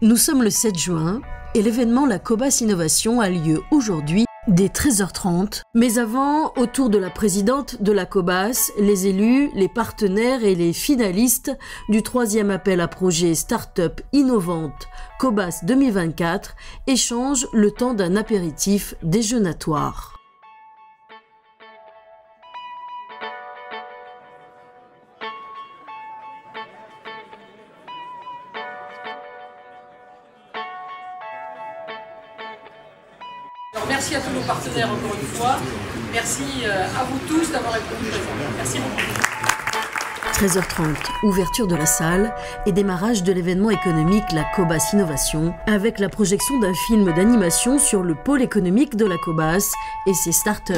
Nous sommes le 7 juin et l'événement La Cobas Innovation a lieu aujourd'hui dès 13h30. Mais avant, autour de la présidente de la Cobas, les élus, les partenaires et les finalistes du 3e appel à projet Start-up innovante Cobas 2024 échangent le temps d'un apéritif déjeunatoire. Alors, merci à tous nos partenaires encore une fois. Merci à vous tous d'avoir répondu présent. Merci beaucoup. 13h30, ouverture de la salle et démarrage de l'événement économique La Cobas Innovation avec la projection d'un film d'animation sur le pôle économique de la Cobas et ses startups.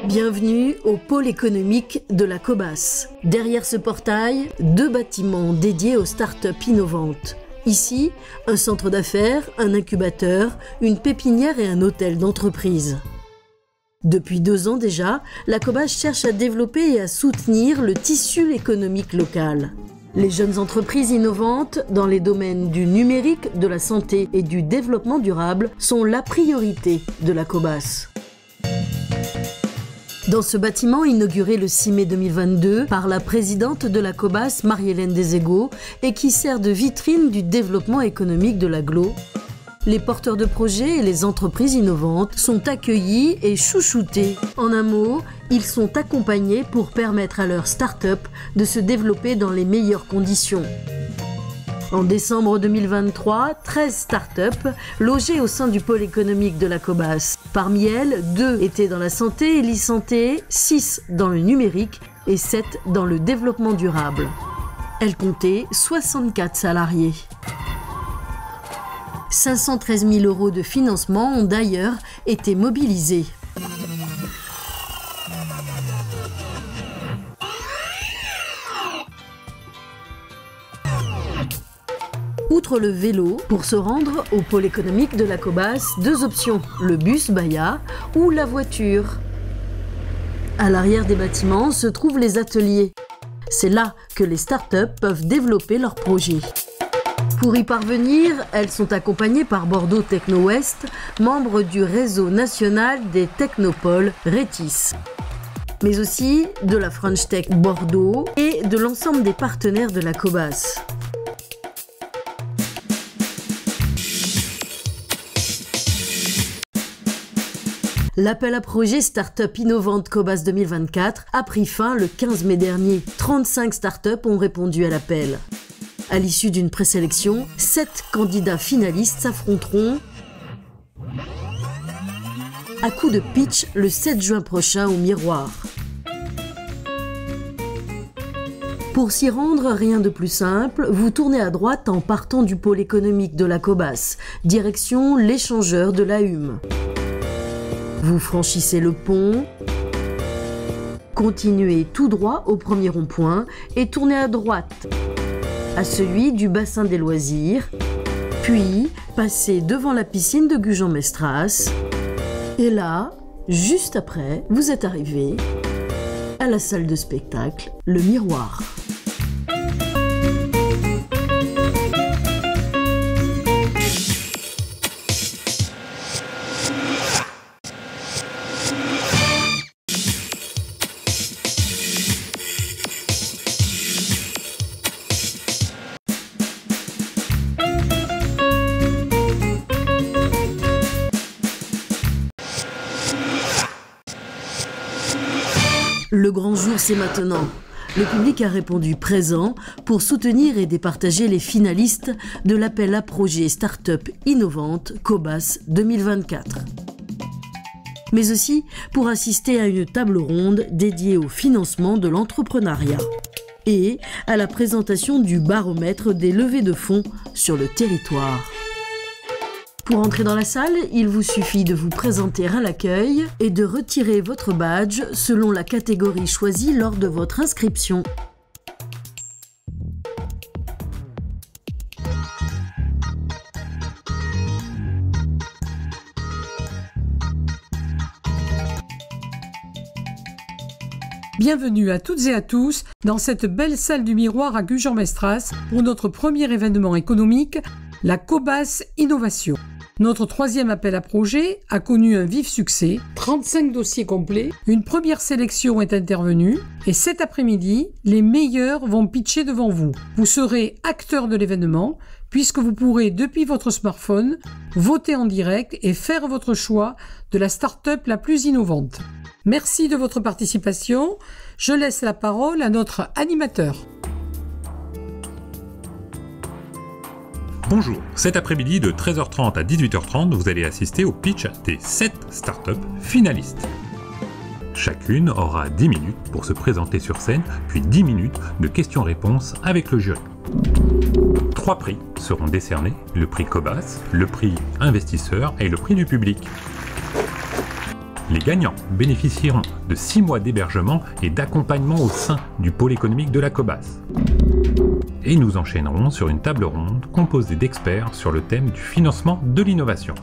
Bienvenue au pôle économique de la Cobas. Derrière ce portail, 2 bâtiments dédiés aux startups innovantes. Ici, un centre d'affaires, un incubateur, une pépinière et un hôtel d'entreprise. Depuis 2 ans déjà, la Cobas cherche à développer et à soutenir le tissu économique local. Les jeunes entreprises innovantes dans les domaines du numérique, de la santé et du développement durable sont la priorité de la Cobas. Dans ce bâtiment inauguré le 6 mai 2022 par la présidente de la Cobas, Marie-Hélène Desego, et qui sert de vitrine du développement économique de l'agglo, les porteurs de projets et les entreprises innovantes sont accueillis et chouchoutés. En un mot, ils sont accompagnés pour permettre à leurs start-up de se développer dans les meilleures conditions. En décembre 2023, 13 startups logées au sein du pôle économique de la Cobas. Parmi elles, 2 étaient dans la santé et l'e-santé, 6 dans le numérique et 7 dans le développement durable. Elles comptaient 64 salariés. 513 000 € de financement ont d'ailleurs été mobilisés. Outre le vélo, pour se rendre au pôle économique de la Cobas, 2 options, le bus Baya ou la voiture. À l'arrière des bâtiments se trouvent les ateliers. C'est là que les startups peuvent développer leurs projets. Pour y parvenir, elles sont accompagnées par Bordeaux Techno-Ouest, membre du réseau national des technopoles RETIS, mais aussi de la French Tech Bordeaux et de l'ensemble des partenaires de la Cobas. L'appel à projet Start-up innovante Cobas 2024 a pris fin le 15 mai dernier. 35 startups ont répondu à l'appel. À l'issue d'une présélection, 7 candidats finalistes s'affronteront à coup de pitch le 7 juin prochain au Miroir. Pour s'y rendre, rien de plus simple, vous tournez à droite en partant du pôle économique de la Cobas, direction l'échangeur de la Hume. Vous franchissez le pont, continuez tout droit au premier rond-point et tournez à droite à celui du bassin des loisirs, puis passez devant la piscine de Gujan-Mestras et là, juste après, vous êtes arrivé à la salle de spectacle, le Miroir. Le grand jour, c'est maintenant. Le public a répondu présent pour soutenir et départager les finalistes de l'appel à projet Start-up innovante Cobas 2024. Mais aussi pour assister à une table ronde dédiée au financement de l'entrepreneuriat et à la présentation du baromètre des levées de fonds sur le territoire. Pour entrer dans la salle, il vous suffit de vous présenter à l'accueil et de retirer votre badge selon la catégorie choisie lors de votre inscription. Bienvenue à toutes et à tous dans cette belle salle du miroir à Gujan-Mestras pour notre premier événement économique, la Cobas Innovation. Notre troisième appel à projet a connu un vif succès, 35 dossiers complets, une première sélection est intervenue et cet après-midi, les meilleurs vont pitcher devant vous. Vous serez acteur de l'événement puisque vous pourrez depuis votre smartphone voter en direct et faire votre choix de la start-up la plus innovante. Merci de votre participation. Je laisse la parole à notre animateur. Bonjour, cet après-midi de 13h30 à 18h30, vous allez assister au pitch des 7 startups finalistes. Chacune aura 10 minutes pour se présenter sur scène, puis 10 minutes de questions-réponses avec le jury. 3 prix seront décernés, le prix Cobas, le prix investisseur et le prix du public. Les gagnants bénéficieront de 6 mois d'hébergement et d'accompagnement au sein du pôle économique de la Cobas. Et nous enchaînerons sur une table ronde composée d'experts sur le thème du financement de l'innovation.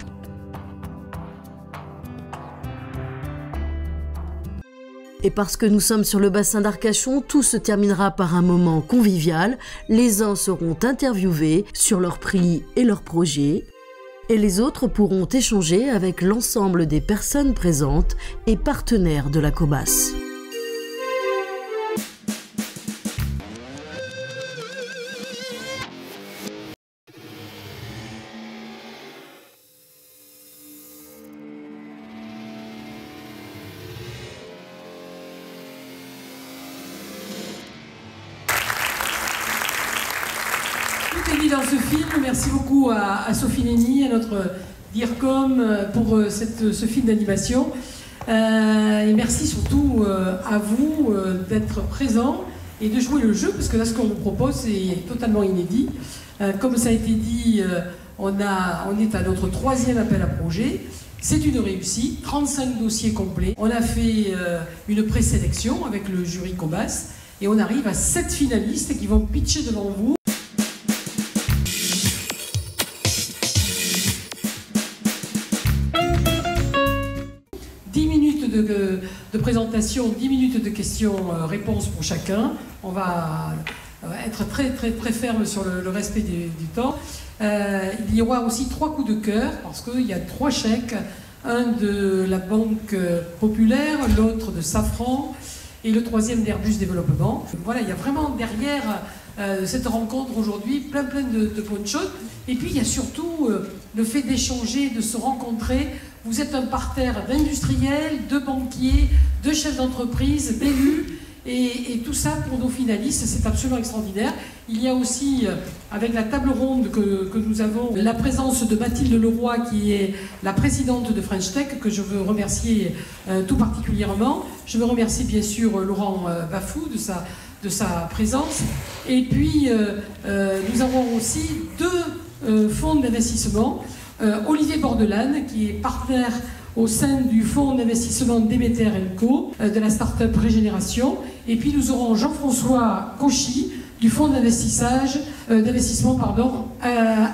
Et parce que nous sommes sur le bassin d'Arcachon, tout se terminera par un moment convivial. Les uns seront interviewés sur leurs prix et leurs projets, et les autres pourront échanger avec l'ensemble des personnes présentes et partenaires de la Cobas. Tout est dit dans ce film. Merci beaucoup à Sophie Lenny, à notre DIRCOM pour ce film d'animation. Et merci surtout à vous d'être présents et de jouer le jeu, parce que là, ce qu'on nous propose, c'est totalement inédit. Comme ça a été dit, on est à notre troisième appel à projet. C'est une réussite, 35 dossiers complets. On a fait une présélection avec le jury Cobas et on arrive à 7 finalistes qui vont pitcher devant vous. De présentation, 10 minutes de questions-réponses pour chacun. On va être très ferme sur le respect du temps. Il y aura aussi 3 coups de cœur, parce qu'il y a 3 chèques, un de la Banque Populaire, l'autre de Safran et le 3e d'Airbus Développement. Voilà, il y a vraiment derrière cette rencontre aujourd'hui plein de bonnes choses. Et puis il y a surtout le fait d'échanger, de se rencontrer. Vous êtes un parterre d'industriels, de banquiers, de chefs d'entreprise, d'élus, et tout ça pour nos finalistes, c'est absolument extraordinaire. Il y a aussi, avec la table ronde que nous avons, la présence de Mathilde Leroy, qui est la présidente de French Tech, que je veux remercier tout particulièrement. Je veux remercier bien sûr Laurent Bafou de sa présence. Et puis, nous avons aussi 2 fonds d'investissement. Olivier Bordelane, qui est partenaire au sein du fonds d'investissement Demeter & Co, de la start-up Régénération. Et puis nous aurons Jean-François Cauchy, du fonds d'investissement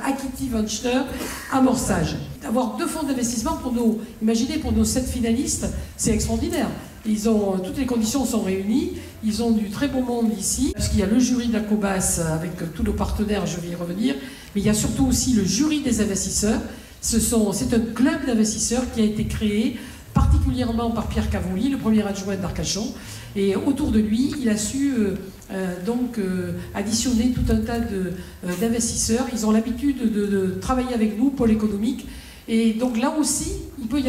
Akiti Venture Amorçage. Avoir 2 fonds d'investissement imaginez pour nos 7 finalistes, c'est extraordinaire. Toutes les conditions sont réunies, ils ont du très bon monde ici, parce qu'il y a le jury de la Cobas avec tous nos partenaires, je vais y revenir, mais il y a surtout aussi le jury des investisseurs. C'est un club d'investisseurs qui a été créé particulièrement par Pierre Cavoli, le premier adjoint d'Arcachon, et autour de lui, il a su additionner tout un tas d'investisseurs. Ils ont l'habitude de travailler avec nous, pôle économique. Et donc là aussi, il peut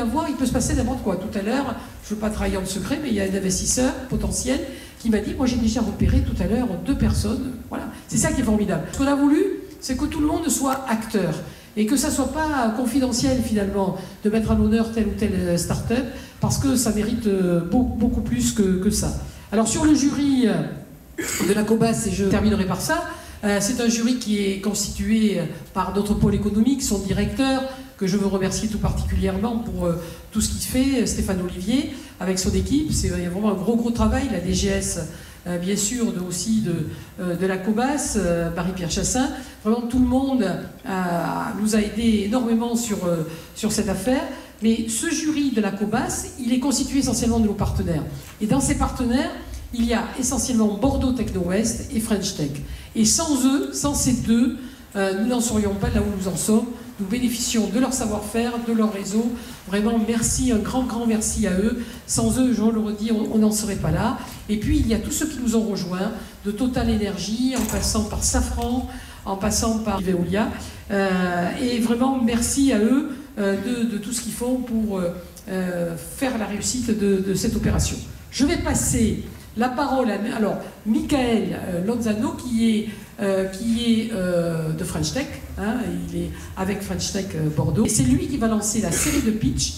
se passer n'importe quoi. Tout à l'heure, je ne veux pas trahir le secret, mais il y a un investisseur potentiel qui m'a dit, moi j'ai déjà repéré tout à l'heure 2 personnes. Voilà, c'est ça qui est formidable. Ce qu'on a voulu, c'est que tout le monde soit acteur. Et que ça ne soit pas confidentiel finalement de mettre en honneur telle ou telle start-up, parce que ça mérite beaucoup plus que ça. Alors sur le jury de la Cobas, et je terminerai par ça, c'est un jury qui est constitué par notre pôle économique, son directeur, que je veux remercier tout particulièrement pour tout ce qu'il fait, Stéphane Olivier, avec son équipe. Il y a vraiment un gros travail, la DGS bien sûr aussi de la Cobas, Marie-Pierre Chassin. Vraiment tout le monde nous a aidé énormément sur cette affaire. Mais ce jury de la Cobas, il est constitué essentiellement de nos partenaires. Et dans ces partenaires, il y a essentiellement Bordeaux Techno-Ouest et French Tech. Et sans eux, sans ces deux, nous n'en serions pas là où nous en sommes. Nous bénéficions de leur savoir-faire, de leur réseau. Vraiment, merci, un grand merci à eux. Sans eux, je le redis, on n'en serait pas là. Et puis, il y a tous ceux qui nous ont rejoints, de Total Energy, en passant par Safran, en passant par Veolia. Et vraiment, merci à eux de tout ce qu'ils font pour faire la réussite de cette opération. Je vais passer la parole à Michael Lozano, qui est de French Tech, hein, il est avec French Tech Bordeaux. Et c'est lui qui va lancer la série de pitch.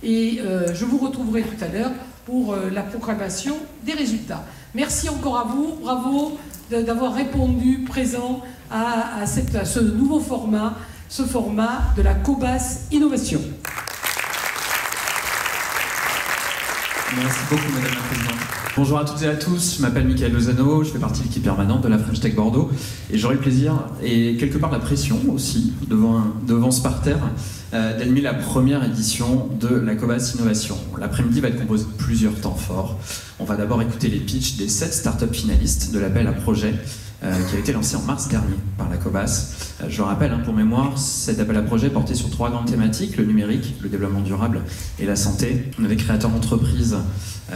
Et je vous retrouverai tout à l'heure pour la proclamation des résultats. Merci encore à vous, bravo d'avoir répondu présent à ce nouveau format, ce format de la Cobas Innovation. Merci beaucoup, Madame la Présidente. Bonjour à toutes et à tous, je m'appelle Michael Lozano, je fais partie de l'équipe permanente de la French Tech Bordeaux et j'aurai le plaisir, et quelque part la pression aussi, devant ce parterre, d'animer la première édition de la Cobas Innovation. L'après-midi va être composé de plusieurs temps forts. On va d'abord écouter les pitchs des 7 startups finalistes de l'appel à projet qui a été lancé en mars dernier par la Cobas. Je le rappelle, pour mémoire, cet appel à projet portait sur 3 grandes thématiques: le numérique, le développement durable et la santé. On avait créateurs d'entreprises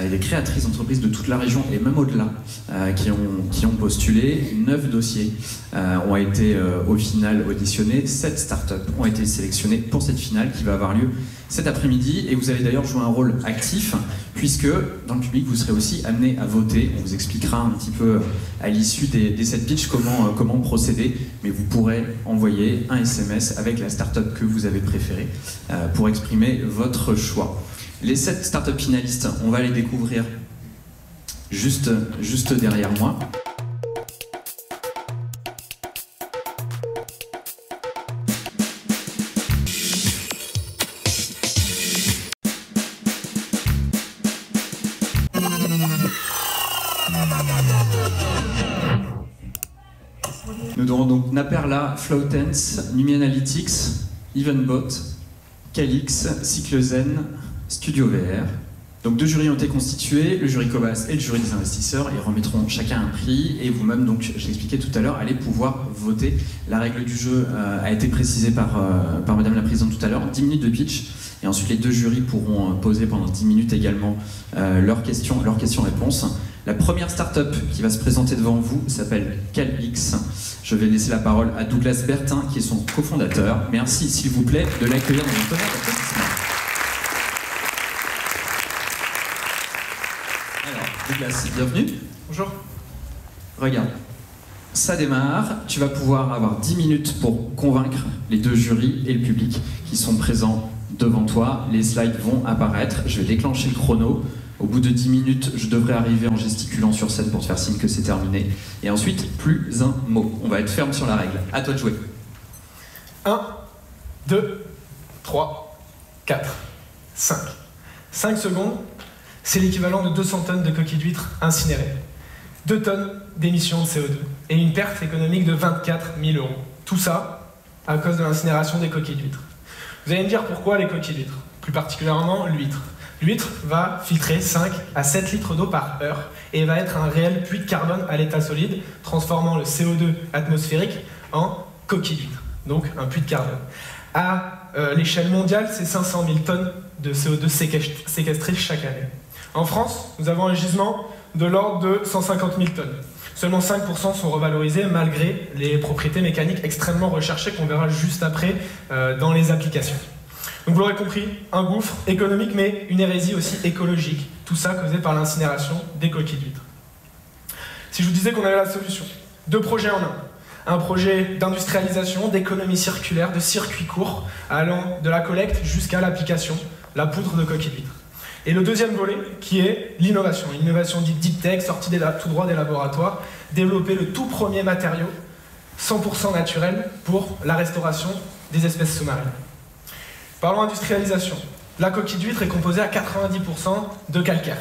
et des créatrices d'entreprises de toute la région et même au-delà qui ont postulé. 9 dossiers ont été au final auditionnés. 7 startups ont été sélectionnées pour cette finale qui va avoir lieu cet après-midi. Et vous allez d'ailleurs jouer un rôle actif puisque dans le public vous serez aussi amené à voter. On vous expliquera un petit peu à l'issue des 7 pitchs comment procéder, mais vous pourrez envoyer un SMS avec la startup que vous avez préférée pour exprimer votre choix. Les 7 startups finalistes, on va les découvrir juste derrière moi. Nous aurons donc Naperla, Flowtense, Numianalytics, Evenbot, Calix, Cyclezen, Studio VR. Donc 2 jurys ont été constitués, le jury Cobas et le jury des investisseurs. Ils remettront chacun un prix et vous-même, donc je l'expliquais tout à l'heure, allez pouvoir voter. La règle du jeu a été précisée par Madame la Présidente tout à l'heure, 10 minutes de pitch. Et ensuite les 2 jurys pourront poser pendant 10 minutes également leurs questions-réponses. La première start-up qui va se présenter devant vous s'appelle Calix. Je vais laisser la parole à Douglas Bertin, qui est son cofondateur. Merci, s'il vous plaît, de l'accueillir dans un tonnerre d'applaudissements. Alors, Douglas, bienvenue. Bonjour. Regarde, ça démarre. Tu vas pouvoir avoir 10 minutes pour convaincre les 2 jurys et le public qui sont présents devant toi. Les slides vont apparaître. Je vais déclencher le chrono. Au bout de 10 minutes, je devrais arriver en gesticulant sur scène pour te faire signe que c'est terminé. Et ensuite, plus un mot. On va être ferme sur la règle. À toi de jouer. 1, 2, 3, 4, 5. 5 secondes, c'est l'équivalent de 200 tonnes de coquilles d'huîtres incinérées. 2 tonnes d'émissions de CO2 et une perte économique de 24 000 €. Tout ça à cause de l'incinération des coquilles d'huîtres. Vous allez me dire pourquoi les coquilles d'huîtres, plus particulièrement l'huître. L'huître va filtrer 5 à 7 litres d'eau par heure et va être un réel puits de carbone à l'état solide, transformant le CO2 atmosphérique en coquille d'huître, donc un puits de carbone. À l'échelle mondiale, c'est 500 000 tonnes de CO2 séquestrées chaque année. En France, nous avons un gisement de l'ordre de 150 000 tonnes. Seulement 5% sont revalorisés malgré les propriétés mécaniques extrêmement recherchées qu'on verra juste après dans les applications. Donc vous l'aurez compris, un gouffre économique, mais une hérésie aussi écologique. Tout ça causé par l'incinération des coquilles d'huîtres. Si je vous disais qu'on avait la solution, 2 projets en un. Un projet d'industrialisation, d'économie circulaire, de circuits courts, allant de la collecte jusqu'à l'application, la poudre de coquilles d'huîtres. Et le deuxième volet, qui est l'innovation. Une innovation dite deep tech, sortie tout droit des laboratoires, développer le tout premier matériau 100% naturel pour la restauration des espèces sous-marines. Parlons industrialisation. La coquille d'huître est composée à 90% de calcaire.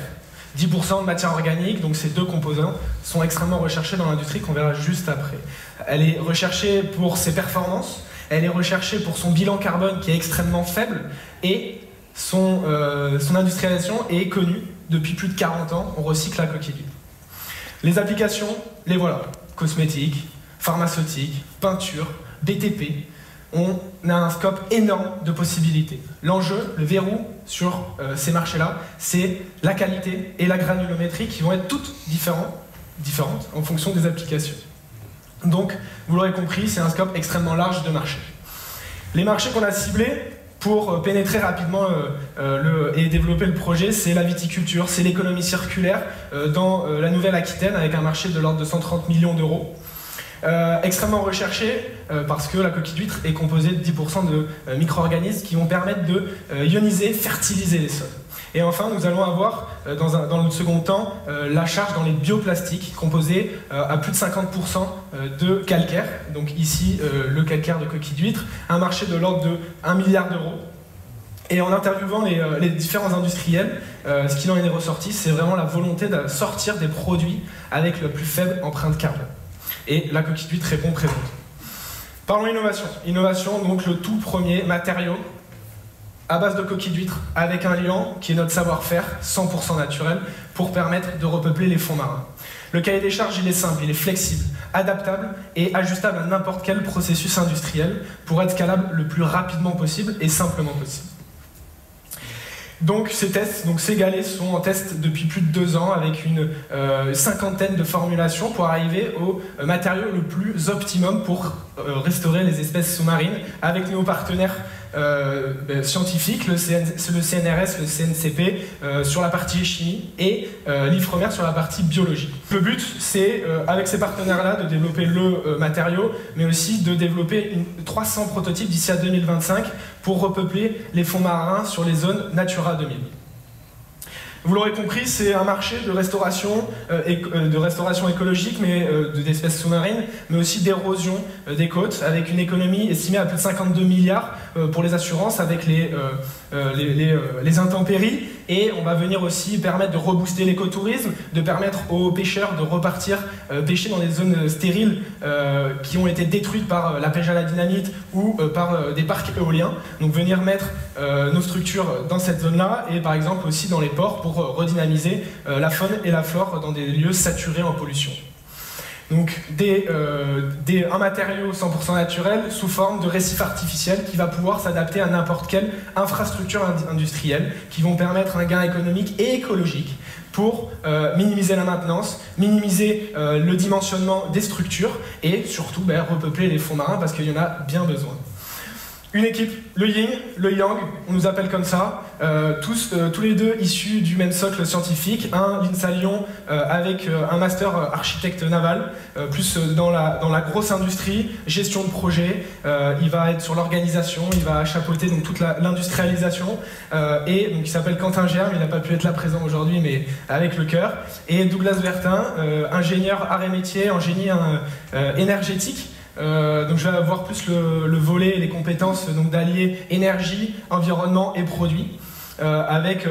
10% de matière organique, donc ces 2 composants sont extrêmement recherchés dans l'industrie qu'on verra juste après. Elle est recherchée pour ses performances, elle est recherchée pour son bilan carbone qui est extrêmement faible et son industrialisation est connue depuis plus de 40 ans, on recycle la coquille d'huître. Les applications, les voilà. Cosmétiques, pharmaceutiques, peinture, BTP. On a un scope énorme de possibilités. L'enjeu, le verrou sur ces marchés-là, c'est la qualité et la granulométrie qui vont être toutes différentes en fonction des applications. Donc, vous l'aurez compris, c'est un scope extrêmement large de marchés. Les marchés qu'on a ciblés pour pénétrer rapidement et développer le projet, c'est la viticulture, c'est l'économie circulaire dans la Nouvelle-Aquitaine avec un marché de l'ordre de 130 millions d'euros. Extrêmement recherché parce que la coquille d'huître est composée de 10% de micro-organismes qui vont permettre de ioniser, fertiliser les sols. Et enfin, nous allons avoir, dans le second temps, la charge dans les bioplastiques, composés à plus de 50% de calcaire. Donc ici, le calcaire de coquille d'huître, un marché de l'ordre de 1 milliard d'euros. Et en interviewant les différents industriels, ce qui en est ressorti, c'est vraiment la volonté de sortir des produits avec la plus faible empreinte carbone. Et la coquille d'huître répond présente. Parlons innovation. Innovation, donc le tout premier matériau à base de coquille d'huître avec un liant qui est notre savoir-faire 100% naturel pour permettre de repeupler les fonds marins. Le cahier des charges, il est simple, il est flexible, adaptable et ajustable à n'importe quel processus industriel pour être scalable le plus rapidement possible et simplement possible. Donc ces tests, ces galets sont en test depuis plus de 2 ans avec une cinquantaine de formulations pour arriver au matériau le plus optimum pour restaurer les espèces sous-marines avec nos partenaires scientifiques, le CNRS, le CNCP sur la partie chimie et l'Ifremer sur la partie biologie. Le but, c'est avec ces partenaires-là de développer le matériau, mais aussi de développer 300 prototypes d'ici à 2025 pour repeupler les fonds marins sur les zones Natura 2000. Vous l'aurez compris, c'est un marché de restauration écologique, mais d'espèces sous-marines, mais aussi d'érosion des côtes, avec une économie estimée à plus de 52 milliards pour les assurances, avec les intempéries. Et on va venir aussi permettre de rebooster l'écotourisme, de permettre aux pêcheurs de repartir pêcher dans des zones stériles qui ont été détruites par la pêche à la dynamite ou par des parcs éoliens. Donc venir mettre nos structures dans cette zone-là et par exemple aussi dans les ports pour redynamiser la faune et la flore dans des lieux saturés en pollution. Donc un matériau 100% naturel sous forme de récif artificiel qui va pouvoir s'adapter à n'importe quelle infrastructure industrielle qui vont permettre un gain économique et écologique pour minimiser la maintenance, minimiser le dimensionnement des structures et surtout repeupler les fonds marins parce qu'il y en a bien besoin. Une équipe, le yin, le yang, on nous appelle comme ça, tous les deux issus du même socle scientifique, un l'INSA Lyon avec un master architecte naval, plus dans la grosse industrie, gestion de projet, il va être sur l'organisation, il va chapeauter donc toute l'industrialisation, et donc il s'appelle Quentin Germe, il n'a pas pu être là présent aujourd'hui mais avec le cœur, et Douglas Bertin, ingénieur arts et métiers en génie énergétique. Donc je vais avoir plus le volet et les compétences d'allier énergie, environnement et produits, avec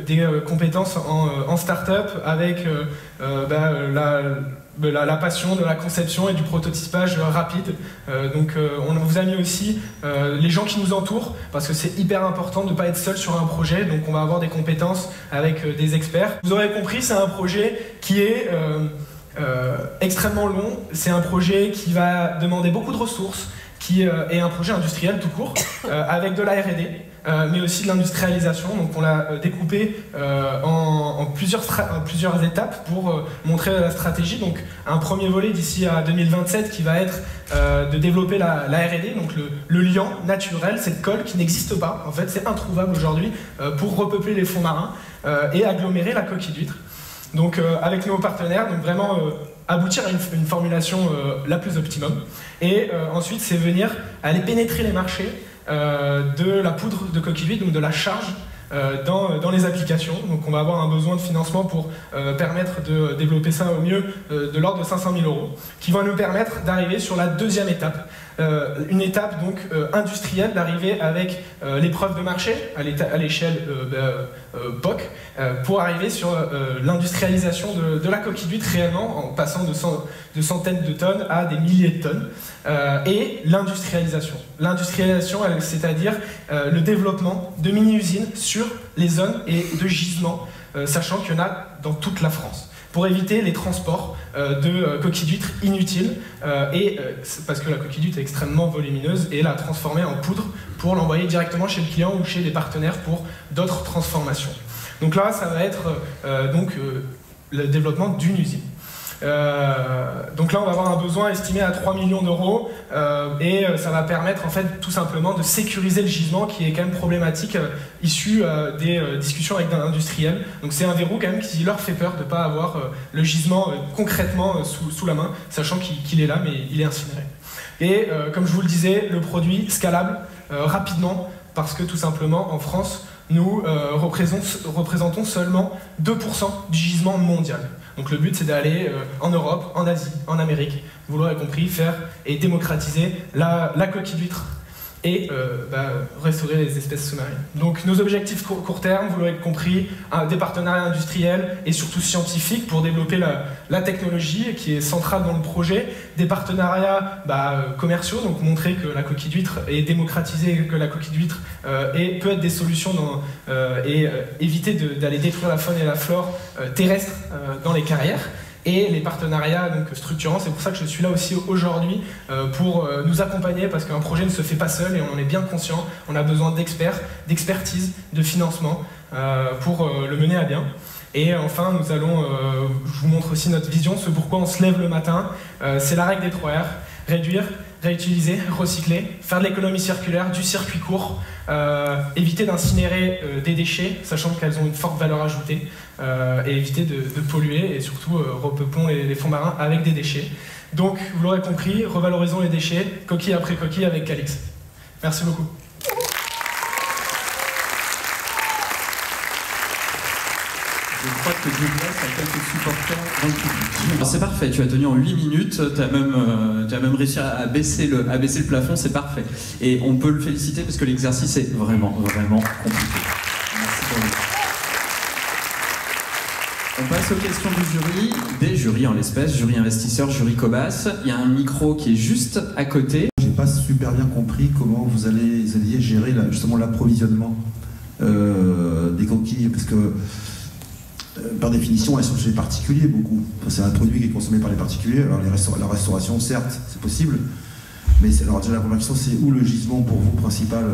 des compétences en start-up, avec la passion de la conception et du prototypage rapide. On vous a mis aussi les gens qui nous entourent, parce que c'est hyper important de ne pas être seul sur un projet, donc on va avoir des compétences avec des experts. Vous aurez compris, c'est un projet qui est extrêmement long, c'est un projet qui va demander beaucoup de ressources, qui est un projet industriel tout court, avec de la R&D, mais aussi de l'industrialisation. Donc on l'a découpé en plusieurs étapes pour montrer la stratégie. Donc un premier volet d'ici à 2027 qui va être de développer la R&D, donc le liant naturel, cette colle qui n'existe pas, en fait c'est introuvable aujourd'hui, pour repeupler les fonds marins et agglomérer la coquille d'huître. Donc avec nos partenaires, donc vraiment aboutir à une formulation la plus optimum. Et ensuite, c'est venir aller pénétrer les marchés de la poudre de coquille d'huître, donc de la charge dans les applications. Donc on va avoir un besoin de financement pour permettre de développer ça au mieux de l'ordre de 500 000 €, qui va nous permettre d'arriver sur la deuxième étape. Une étape donc industrielle, d'arriver avec l'épreuve de marché à l'échelle POC pour arriver sur l'industrialisation de la coquille d'huître réellement, en passant de centaines de tonnes à des milliers de tonnes, et l'industrialisation. L'industrialisation, c'est-à-dire le développement de mini-usines sur les zones et de gisements, sachant qu'il y en a dans toute la France. pour éviter les transports de coquilles d'huîtres inutiles, parce que la coquille d'huître est extrêmement volumineuse, et la transformer en poudre pour l'envoyer directement chez le client ou chez des partenaires pour d'autres transformations. Donc là, ça va être le développement d'une usine. Donc là, on va avoir un besoin estimé à 3 millions d'euros et ça va permettre en fait tout simplement de sécuriser le gisement qui est quand même problématique issu des discussions avec industriels. Donc c'est un verrou quand même qui leur fait peur de ne pas avoir le gisement concrètement sous la main, sachant qu'il est là mais il est incinéré. Et comme je vous le disais, le produit scalable rapidement parce que tout simplement en France, nous représentons seulement 2% du gisement mondial. Donc le but c'est d'aller en Europe, en Asie, en Amérique, vous l'aurez compris, faire et démocratiser la coquille d'huître et restaurer les espèces sous-marines. Donc nos objectifs court terme, vous l'aurez compris, des partenariats industriels et surtout scientifiques pour développer la technologie qui est centrale dans le projet, des partenariats commerciaux, donc montrer que la coquille d'huître est démocratisée, que la coquille d'huître peut être des solutions et éviter d'aller détruire la faune et la flore terrestre dans les carrières. Et les partenariats donc, structurants, c'est pour ça que je suis là aussi aujourd'hui pour nous accompagner parce qu'un projet ne se fait pas seul et on en est bien conscient. On a besoin d'experts, d'expertise, de financement pour le mener à bien. Et enfin, nous allons, je vous montre aussi notre vision, ce pourquoi on se lève le matin. C'est la règle des 3 R, réduire, réutiliser, recycler, faire de l'économie circulaire, du circuit court, éviter d'incinérer des déchets, sachant qu'elles ont une forte valeur ajoutée, et éviter de polluer, et surtout repeuplons les fonds marins avec des déchets. Donc, vous l'aurez compris, revalorisons les déchets, coquille après coquille avec Calix. Merci beaucoup. Je crois que Douglas a quelques supporters dans le public. C'est parfait, tu as tenu en 8 minutes, tu as même réussi à baisser le plafond, c'est parfait. Et on peut le féliciter parce que l'exercice est vraiment compliqué. Merci pour lui. On passe aux questions du jury, des jurys en l'espèce, jury investisseur, jury Cobas. Il y a un micro qui est juste à côté. J'ai pas super bien compris comment vous alliez gérer justement l'approvisionnement des coquilles, parce que par définition, elles sont chez les particuliers beaucoup. Enfin, c'est un produit qui est consommé par les particuliers. Alors la restauration, certes, c'est possible. Mais alors déjà la première question, c'est où le gisement pour vous principal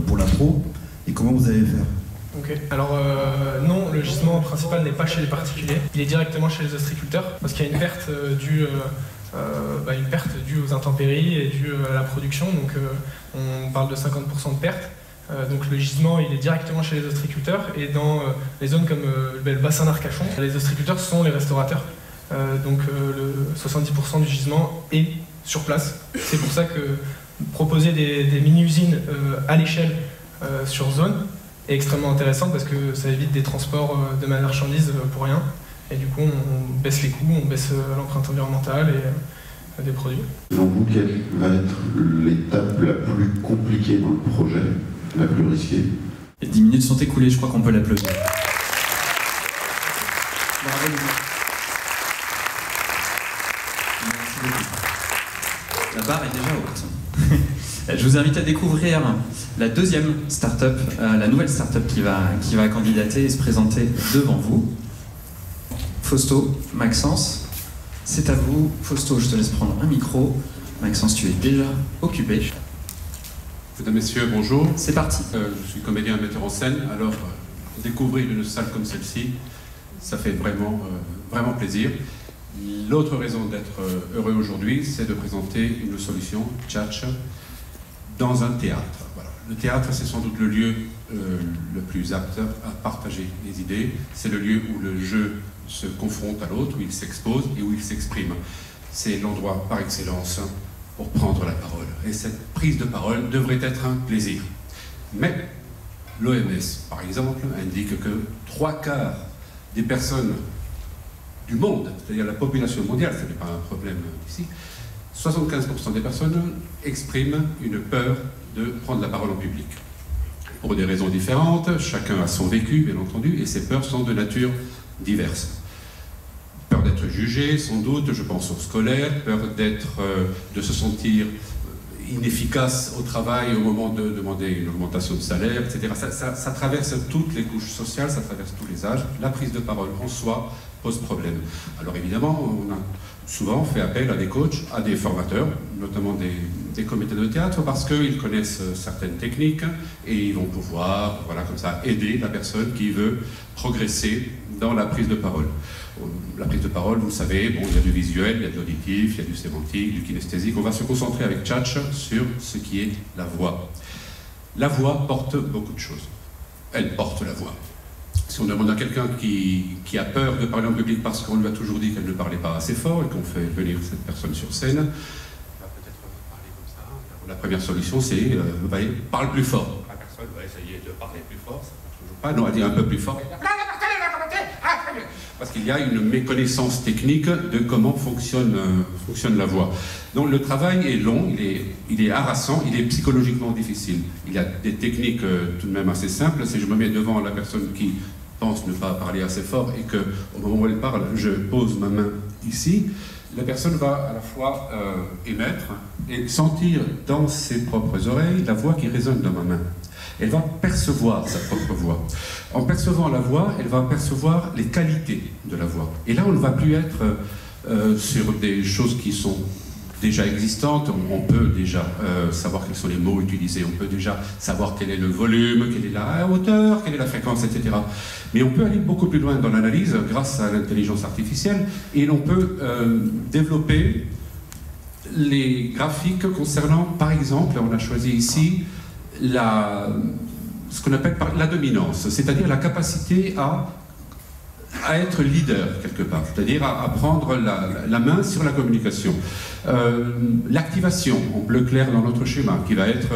pour la pro et comment vous allez faire? Ok. Alors non, le gisement principal n'est pas chez les particuliers. Il est directement chez les ostriculteurs parce qu'il y a une perte due aux intempéries et due à la production. Donc on parle de 50% de perte. Donc le gisement il est directement chez les ostriculteurs et dans les zones comme le bassin d'Arcachon, les ostriculteurs sont les restaurateurs. Donc le 70% du gisement est sur place. C'est pour ça que proposer des mini-usines à l'échelle sur zone est extrêmement intéressant parce que ça évite des transports de marchandises pour rien. Et du coup on baisse les coûts, on baisse l'empreinte environnementale et des produits. Selon vous, quelle va être l'étape la plus compliquée dans le projet, la plus risquée? Les 10 minutes sont écoulées, je crois qu'on peut l'applaudir. Bravo. Merci beaucoup. La barre est déjà haute. Je vous invite à découvrir la deuxième start-up, la nouvelle start-up qui va candidater et se présenter devant vous. Fausto, Maxence, c'est à vous. Fausto, je te laisse prendre un micro. Maxence, tu es déjà occupé. Mesdames, Messieurs, bonjour. C'est parti. Je suis comédien et metteur en scène, alors découvrir une salle comme celle-ci, ça fait vraiment plaisir. L'autre raison d'être heureux aujourd'hui, c'est de présenter une solution, Tchatch, dans un théâtre. Voilà. Le théâtre, c'est sans doute le lieu le plus apte à partager les idées. C'est le lieu où le jeu se confronte à l'autre, où il s'expose et où il s'exprime. C'est l'endroit par excellence pour prendre la parole. Et cette prise de parole devrait être un plaisir. Mais l'OMS, par exemple, indique que 3/4 des personnes du monde, c'est-à-dire la population mondiale, ce n'est pas un problème ici, 75% des personnes expriment une peur de prendre la parole en public. Pour des raisons différentes, chacun a son vécu, bien entendu, et ces peurs sont de nature diverse. Peur d'être jugé, sans doute, je pense aux scolaires, peur de se sentir inefficace au travail au moment de demander une augmentation de salaire, etc. Ça traverse toutes les couches sociales, ça traverse tous les âges. La prise de parole en soi pose problème. Alors évidemment, on a souvent fait appel à des coachs, à des formateurs, notamment des comités de théâtre, parce qu'ils connaissent certaines techniques et ils vont pouvoir, voilà, comme ça, aider la personne qui veut progresser dans la prise de parole. La prise de parole, vous savez, bon, il y a du visuel, il y a de l'auditif, il y a du sémantique, du kinesthésique. On va se concentrer avec Tchatch sur ce qui est la voix. La voix porte beaucoup de choses. Elle porte la voix. Si on demande à quelqu'un qui a peur de parler en public parce qu'on lui a toujours dit qu'elle ne parlait pas assez fort et qu'on fait venir cette personne sur scène, elle va peut-être parler comme ça. La première solution, c'est parle plus fort. La personne va essayer de parler plus fort, ça ne marche toujours pas. Non, elle dit un peu plus fort. Parce qu'il y a une méconnaissance technique de comment fonctionne la voix. Donc le travail est long, il est harassant, il est psychologiquement difficile. Il y a des techniques tout de même assez simples. Si je me mets devant la personne qui pense ne pas parler assez fort et qu'au moment où elle parle, je pose ma main ici, la personne va à la fois émettre et sentir dans ses propres oreilles la voix qui résonne dans ma main. Elle va percevoir sa propre voix. En percevant la voix, elle va percevoir les qualités de la voix. Et là, on ne va plus être sur des choses qui sont déjà existantes. On peut déjà savoir quels sont les mots utilisés. On peut déjà savoir quel est le volume, quelle est la hauteur, quelle est la fréquence, etc. Mais on peut aller beaucoup plus loin dans l'analyse grâce à l'intelligence artificielle et on peut développer les graphiques concernant, par exemple, on a choisi ici ce qu'on appelle la dominance, c'est-à-dire la capacité à être leader quelque part, c'est-à-dire à prendre la main sur la communication. L'activation, en bleu clair dans notre schéma, qui va être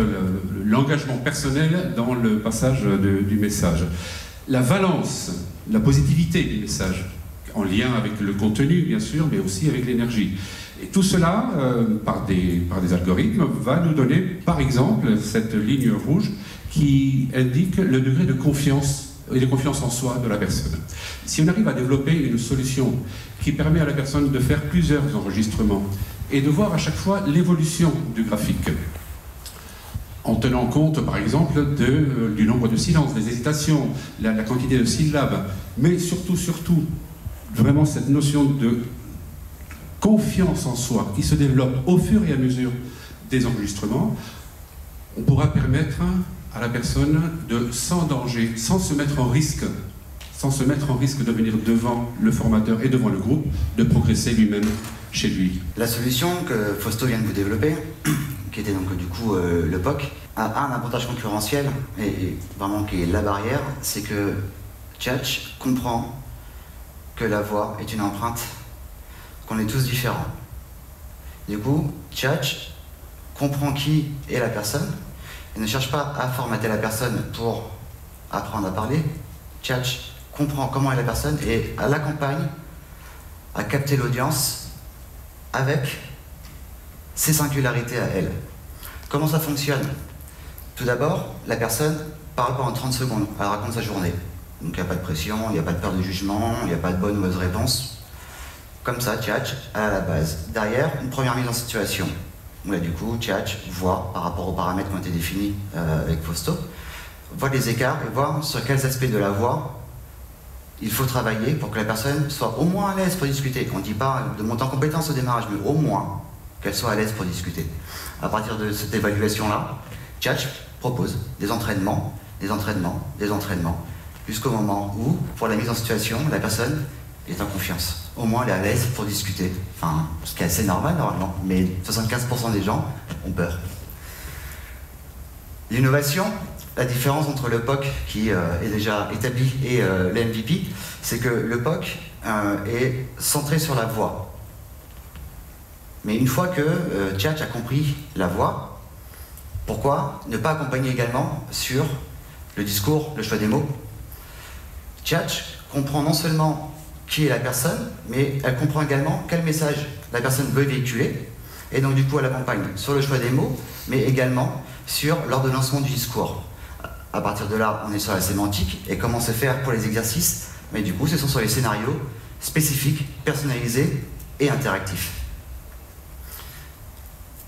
l'engagement personnel dans le passage du message. La valence, la positivité du message, en lien avec le contenu bien sûr, mais aussi avec l'énergie. Et tout cela, par des algorithmes, va nous donner, par exemple, cette ligne rouge qui indique le degré de confiance et de confiance en soi de la personne. Si on arrive à développer une solution qui permet à la personne de faire plusieurs enregistrements et de voir à chaque fois l'évolution du graphique, en tenant compte, par exemple, du nombre de silences, des hésitations, la quantité de syllabes, mais surtout, vraiment cette notion de confiance en soi qui se développe au fur et à mesure des enregistrements, on pourra permettre à la personne de, sans danger, sans se mettre en risque de venir devant le formateur et devant le groupe, de progresser lui-même chez lui. La solution que Fausto vient de vous développer, qui était donc du coup le POC, a un avantage concurrentiel, et vraiment qui est la barrière, c'est que Tchatch comprend que la voix est une empreinte, qu'on est tous différents. Du coup, Tchatch comprend qui est la personne, et ne cherche pas à formater la personne pour apprendre à parler. Tchatch comprend comment est la personne et l'accompagne à capter l'audience avec ses singularités à elle. Comment ça fonctionne? Tout d'abord, la personne parle pendant 30 secondes, elle raconte sa journée. Donc il n'y a pas de pression, il n'y a pas de peur de jugement, il n'y a pas de bonne ou mauvaise réponse. Comme ça, Tchatch à la base. Derrière, une première mise en situation. Là, du coup, Tchatch voit, par rapport aux paramètres qui ont été définis avec Fausto, voit les écarts et voit sur quels aspects de la voix il faut travailler pour que la personne soit au moins à l'aise pour discuter. On ne dit pas de monter en compétence au démarrage, mais au moins qu'elle soit à l'aise pour discuter. À partir de cette évaluation-là, Tchatch propose des entraînements, jusqu'au moment où, pour la mise en situation, la personne est en confiance. Au moins, elle est à l'aise pour discuter. Enfin, ce qui est assez normal, normalement, mais 75% des gens ont peur. L'innovation, la différence entre le POC, qui est déjà établi, et le MVP, c'est que le POC est centré sur la voix. Mais une fois que Tchatch a compris la voix, pourquoi ne pas accompagner également sur le discours, le choix des mots? Tchatch comprend non seulement qui est la personne, mais elle comprend également quel message la personne veut véhiculer, et donc du coup elle accompagne sur le choix des mots, mais également sur l'ordonnancement du discours. À partir de là, on est sur la sémantique, et comment se faire pour les exercices, mais du coup ce sont sur les scénarios spécifiques, personnalisés et interactifs.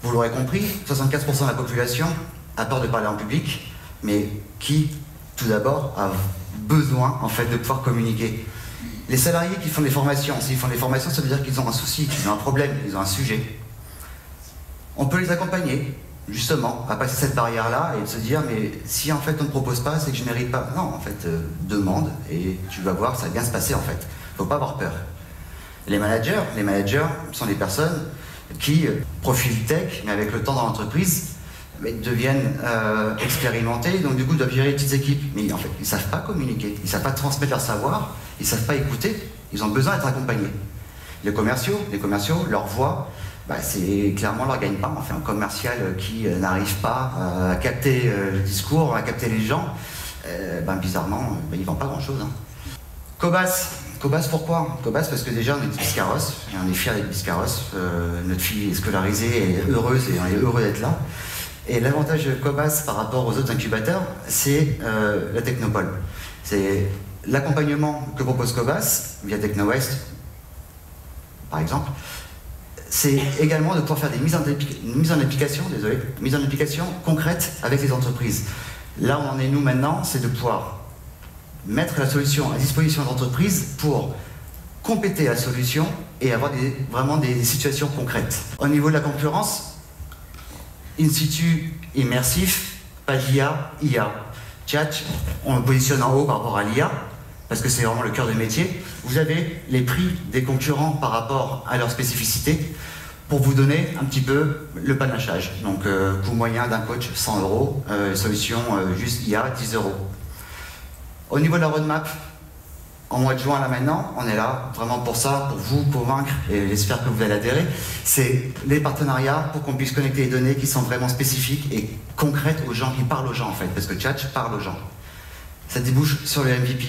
Vous l'aurez compris, 75% de la population a peur de parler en public, mais qui, tout d'abord, a besoin en fait de pouvoir communiquer. Les salariés qui font des formations, s'ils font des formations, ça veut dire qu'ils ont un souci, qu'ils ont un problème, qu'ils ont un sujet. On peut les accompagner, justement, à passer cette barrière-là et de se dire, mais si en fait on ne propose pas, c'est que je ne mérite pas. Non, en fait, demande et tu vas voir, ça va bien se passer en fait. Il ne faut pas avoir peur. Les managers sont des personnes qui, profil tech, mais avec le temps dans l'entreprise, deviennent expérimentés, donc du coup doivent gérer des petites équipes. Mais en fait, ils ne savent pas communiquer, ils ne savent pas transmettre leur savoir, ils ne savent pas écouter, ils ont besoin d'être accompagnés. Les commerciaux, leur voix, c'est clairement leur gagne-pain. Enfin, un commercial qui n'arrive pas à capter le discours, à capter les gens, bizarrement, il ne vend pas grand-chose. Hein. Cobas, pourquoi? Cobas parce que déjà on est Biscarros, et on est fiers d'être Biscarros. Notre fille est scolarisée, elle est heureuse et on est heureux d'être là. Et l'avantage de Cobas par rapport aux autres incubateurs, c'est la Technopole. C'est l'accompagnement que propose Cobas via TechnoWest, par exemple. C'est également de pouvoir faire des mises en application concrètes avec les entreprises. Là où on en est nous maintenant, c'est de pouvoir mettre la solution à disposition de l'entreprise pour compléter la solution et avoir vraiment des situations concrètes. Au niveau de la concurrence, in situ, immersif, pas d'IA, IA. Chat, on le positionne en haut par rapport à l'IA, parce que c'est vraiment le cœur du métier. Vous avez les prix des concurrents par rapport à leur spécificité pour vous donner un petit peu le panachage. Donc, coût moyen d'un coach, 100 €, solution juste IA, 10 €. Au niveau de la roadmap, en mois de juin, là maintenant, on est là vraiment pour ça, pour vous convaincre, et j'espère que vous allez adhérer. C'est les partenariats pour qu'on puisse connecter les données qui sont vraiment spécifiques et concrètes aux gens, qui parlent aux gens en fait, parce que Chat parle aux gens. Ça débouche sur le MVP.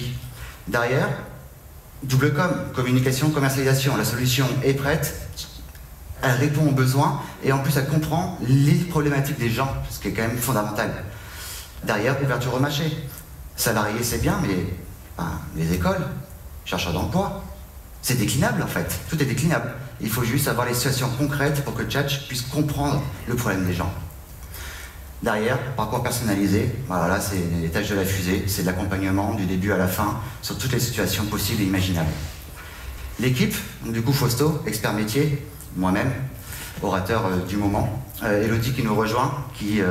Derrière, double communication, commercialisation. La solution est prête, elle répond aux besoins et en plus elle comprend les problématiques des gens, ce qui est quand même fondamental. Derrière, ouverture au marché. Salarié, c'est bien, mais les écoles, chercheurs d'emploi, c'est déclinable en fait, tout est déclinable. Il faut juste avoir les situations concrètes pour que Tchatch puisse comprendre le problème des gens. Derrière, parcours personnalisé, voilà, là c'est les tâches de la fusée, c'est de l'accompagnement du début à la fin sur toutes les situations possibles et imaginables. L'équipe, du coup Fausto, expert métier, moi-même, orateur du moment, Elodie qui nous rejoint, qui est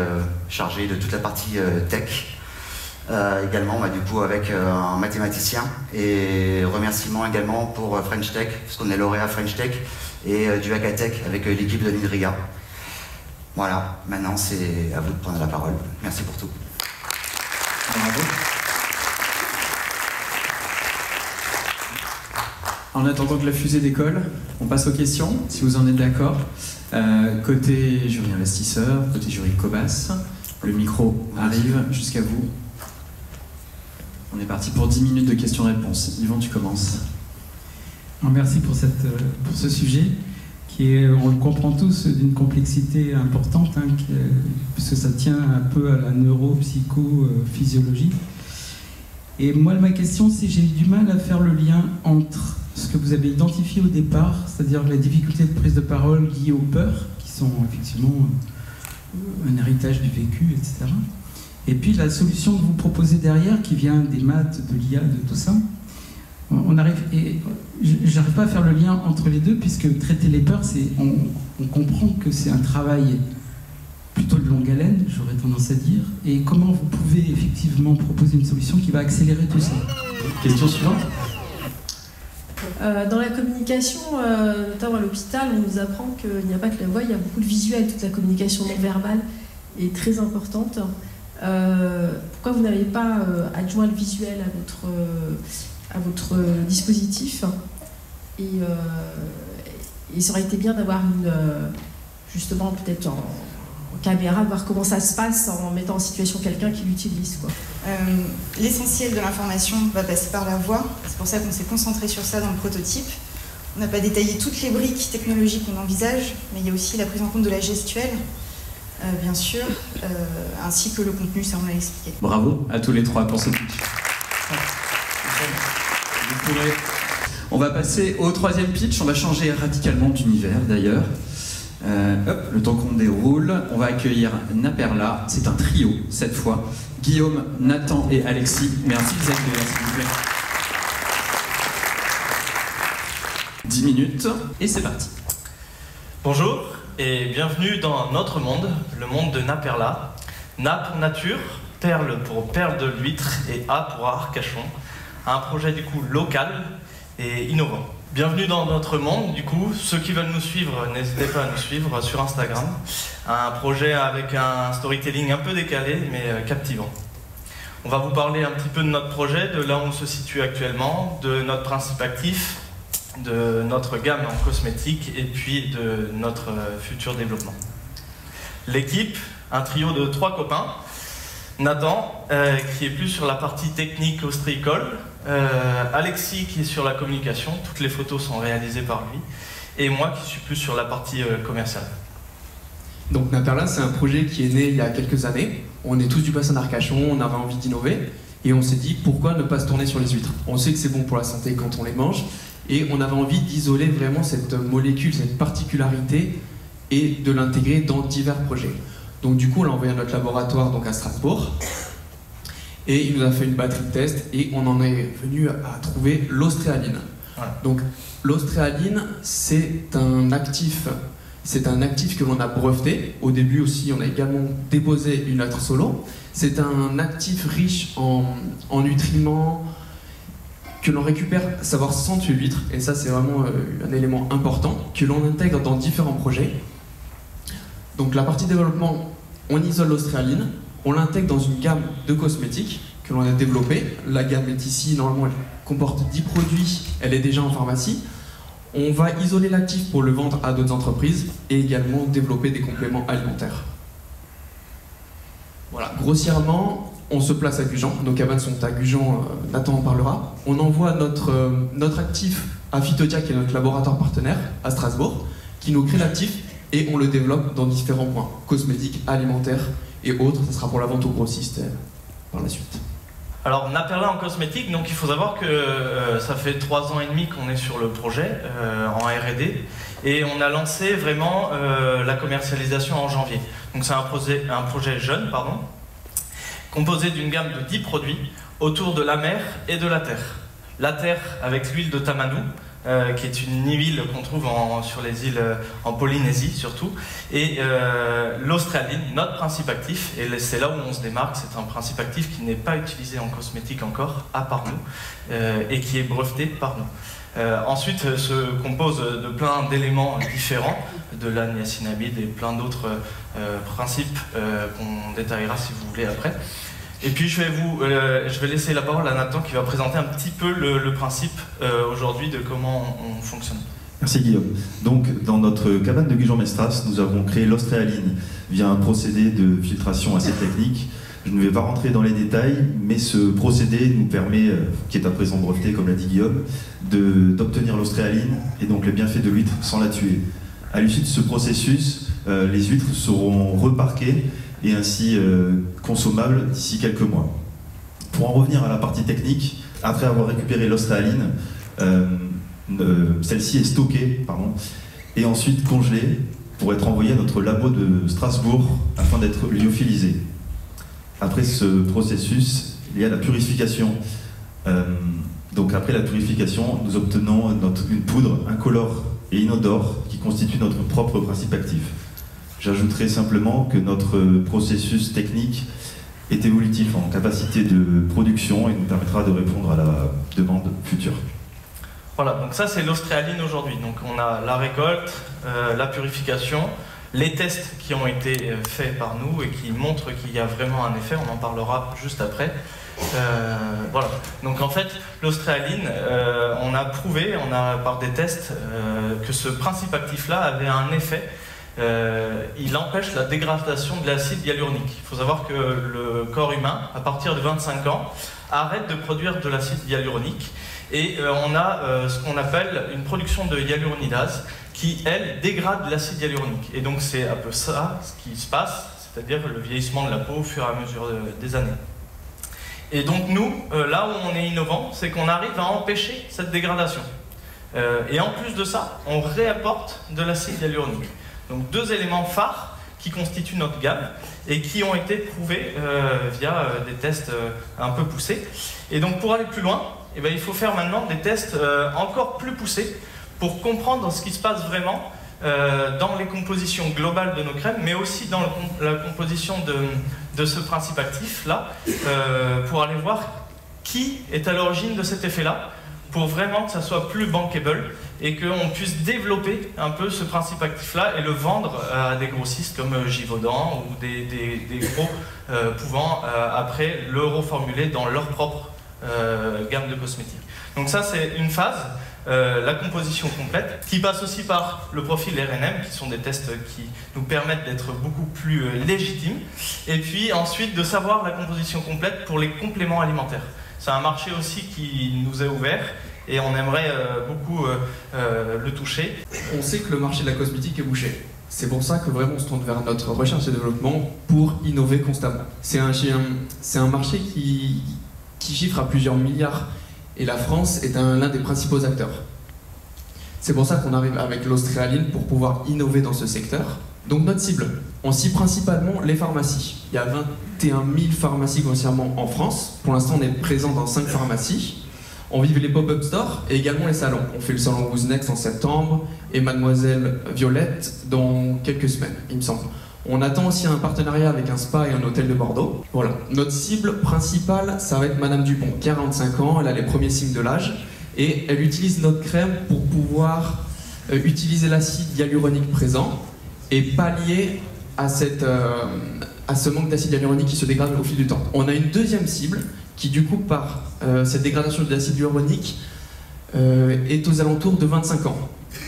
chargée de toute la partie tech. Également du coup avec un mathématicien et remerciements également pour French Tech parce qu'on est lauréat French Tech et du Hackatech avec l'équipe de l'INRIA. Voilà, maintenant c'est à vous de prendre la parole. Merci pour tout. Bravo. En attendant que la fusée décolle, on passe aux questions, si vous en êtes d'accord. Côté jury investisseur, côté jury Cobas, le micro arrive jusqu'à vous. On est parti pour 10 minutes de questions-réponses. Yvan, tu commences. Merci pour ce sujet qui est, on le comprend tous, d'une complexité importante, puisque ça tient un peu à la neuropsychophysiologie. Et moi, ma question, c'est j'ai eu du mal à faire le lien entre ce que vous avez identifié au départ, c'est-à-dire les difficultés de prise de parole liées aux peurs, qui sont effectivement un héritage du vécu, etc. Et puis la solution que vous proposez derrière, qui vient des maths, de l'IA, de tout ça, j'arrive pas à faire le lien entre les deux, puisque traiter les peurs, on comprend que c'est un travail plutôt de longue haleine, j'aurais tendance à dire. Et comment vous pouvez effectivement proposer une solution qui va accélérer tout ça? Question suivante. Dans la communication, notamment à l'hôpital, on nous apprend qu'il n'y a pas que la voix, il y a beaucoup de visuels, toute la communication non verbale est très importante. Pourquoi vous n'avez pas adjoint le visuel à votre dispositif et ça aurait été bien d'avoir justement peut-être en caméra, de voir comment ça se passe en mettant en situation quelqu'un qui l'utilise. L'essentiel de l'information va passer par la voix, c'est pour ça qu'on s'est concentré sur ça dans le prototype. On n'a pas détaillé toutes les briques technologiques qu'on envisage, mais il y a aussi la prise en compte de la gestuelle, bien sûr, ainsi que le contenu, ça on l'a expliqué. Bravo à tous les trois pour ce pitch. On va passer au troisième pitch, on va changer radicalement d'univers d'ailleurs. Le temps qu'on déroule, on va accueillir Naperla, c'est un trio cette fois. Guillaume, Nathan et Alexis, merci de vous accueillir s'il vous plaît. 10 minutes, et c'est parti. Bonjour et bienvenue dans notre monde, le monde de Naperla. Na pour nature, perle pour perle de l'huître et A pour Arcachon. Un projet du coup local et innovant. Bienvenue dans notre monde, du coup, ceux qui veulent nous suivre, n'hésitez pas à nous suivre sur Instagram. Un projet avec un storytelling un peu décalé, mais captivant. On va vous parler un petit peu de notre projet, de là où on se situe actuellement, de notre principe actif, de notre gamme en cosmétiques et puis de notre futur développement. L'équipe, un trio de 3 copains. Nathan, qui est plus sur la partie technique ostréicole, Alexis qui est sur la communication, toutes les photos sont réalisées par lui, et moi qui suis plus sur la partie commerciale. Donc Naperla, c'est un projet qui est né il y a quelques années. On est tous du bassin d'Arcachon, on avait envie d'innover, et on s'est dit pourquoi ne pas se tourner sur les huîtres. On sait que c'est bon pour la santé quand on les mange, et on avait envie d'isoler vraiment cette molécule, cette particularité, et de l'intégrer dans divers projets. Donc du coup, on l'a envoyé à notre laboratoire donc à Strasbourg, et il nous a fait une batterie de tests, et on en est venu à trouver l'ostréaline. Voilà. Donc l'ostréaline, c'est un actif que l'on a breveté. Au début aussi, on a également déposé une lettre solo. C'est un actif riche en nutriments que l'on récupère, savoir sans tuer l'huître, et ça c'est vraiment un élément important, que l'on intègre dans différents projets. Donc la partie développement, on isole l'ostréaline, on l'intègre dans une gamme de cosmétiques que l'on a développée. La gamme est ici, normalement elle comporte 10 produits, elle est déjà en pharmacie. On va isoler l'actif pour le vendre à d'autres entreprises et également développer des compléments alimentaires. Voilà, grossièrement, on se place à Gujan, nos cabanes sont à Gujan, Nathan en parlera. On envoie notre actif à Phytodia, qui est notre laboratoire partenaire, à Strasbourg, qui nous crée l'actif et on le développe dans différents points, cosmétiques, alimentaires et autres. Ça sera pour la vente aux grossistes par la suite. Alors Naperla en cosmétique, donc il faut savoir que ça fait 3 ans et demi qu'on est sur le projet en R&D et on a lancé vraiment la commercialisation en janvier. Donc c'est un projet jeune, composé d'une gamme de 10 produits autour de la mer et de la terre. La terre avec l'huile de tamadou, qui est une huile qu'on trouve sur les îles en Polynésie surtout, et l'ostréaline, notre principe actif, et c'est là où on se démarque, c'est un principe actif qui n'est pas utilisé en cosmétique encore, à part nous, et qui est breveté par nous. Ensuite, se compose de plein d'éléments différents, de la niacinamide et plein d'autres principes qu'on détaillera si vous voulez après. Et puis je vais laisser la parole à Nathan qui va présenter un petit peu le principe aujourd'hui de comment on fonctionne. Merci Guillaume. Donc dans notre cabane de Gujan-Mestras, nous avons créé l'ostréaline via un procédé de filtration assez technique. Je ne vais pas rentrer dans les détails, mais ce procédé nous permet, qui est à présent breveté comme l'a dit Guillaume, d'obtenir l'ostréaline et donc les bienfaits de l'huître sans la tuer. À l'issue de ce processus, les huîtres seront reparquées et ainsi consommable d'ici quelques mois. Pour en revenir à la partie technique, après avoir récupéré l'ostréaline, celle-ci est stockée et ensuite congelée pour être envoyée à notre labo de Strasbourg afin d'être lyophilisée. Après ce processus, il y a la purification. Donc après la purification, nous obtenons une poudre incolore et inodore qui constitue notre propre principe actif. J'ajouterai simplement que notre processus technique est évolutif en capacité de production et nous permettra de répondre à la demande future. Voilà, donc ça c'est l'ostréaline aujourd'hui. Donc on a la récolte, la purification, les tests qui ont été faits par nous et qui montrent qu'il y a vraiment un effet, on en parlera juste après. Voilà, donc en fait l'ostréaline, on a prouvé, par des tests, que ce principe actif-là avait un effet. Il empêche la dégradation de l'acide hyaluronique. Il faut savoir que le corps humain, à partir de 25 ans, arrête de produire de l'acide hyaluronique et on a ce qu'on appelle une production de hyaluronidase qui, elle, dégrade l'acide hyaluronique. Et donc c'est un peu ça ce qui se passe, c'est-à-dire le vieillissement de la peau au fur et à mesure des années. Et donc nous, là où on est innovant, c'est qu'on arrive à empêcher cette dégradation. Et en plus de ça, on réapporte de l'acide hyaluronique. Donc 2 éléments phares qui constituent notre gamme et qui ont été prouvés via des tests un peu poussés. Et donc pour aller plus loin, il faut faire maintenant des tests encore plus poussés pour comprendre ce qui se passe vraiment dans les compositions globales de nos crèmes, mais aussi dans la composition de ce principe actif-là, pour aller voir qui est à l'origine de cet effet-là, pour vraiment que ça soit plus bankable et qu'on puisse développer un peu ce principe actif-là et le vendre à des grossistes comme Givaudan ou des gros pouvant après le reformuler dans leur propre gamme de cosmétiques. Donc ça, c'est une phase. La composition complète, qui passe aussi par le profil RNM, qui sont des tests qui nous permettent d'être beaucoup plus légitimes, et puis ensuite de savoir la composition complète pour les compléments alimentaires. C'est un marché aussi qui nous est ouvert, et on aimerait beaucoup le toucher. On sait que le marché de la cosmétique est bouché. C'est pour ça que vraiment on se tourne vers notre recherche et développement pour innover constamment. C'est un marché qui chiffre à plusieurs milliards. Et la France est l'un des principaux acteurs. C'est pour ça qu'on arrive avec l'Ostréaline pour pouvoir innover dans ce secteur. Donc notre cible, on cible principalement les pharmacies. Il y a 21 000 pharmacies grossièrement en France. Pour l'instant, on est présent dans 5 pharmacies. On vive les pop-up stores et également les salons. On fait le salon Who's Next en septembre et Mademoiselle Violette dans quelques semaines, il me semble. On attend aussi un partenariat avec un spa et un hôtel de Bordeaux. Voilà. Notre cible principale, ça va être Madame Dupont, 45 ans, elle a les premiers signes de l'âge et elle utilise notre crème pour pouvoir utiliser l'acide hyaluronique présent et pallier à ce manque d'acide hyaluronique qui se dégrade au fil du temps. On a une deuxième cible qui, du coup, par cette dégradation de l'acide hyaluronique, est aux alentours de 25 ans.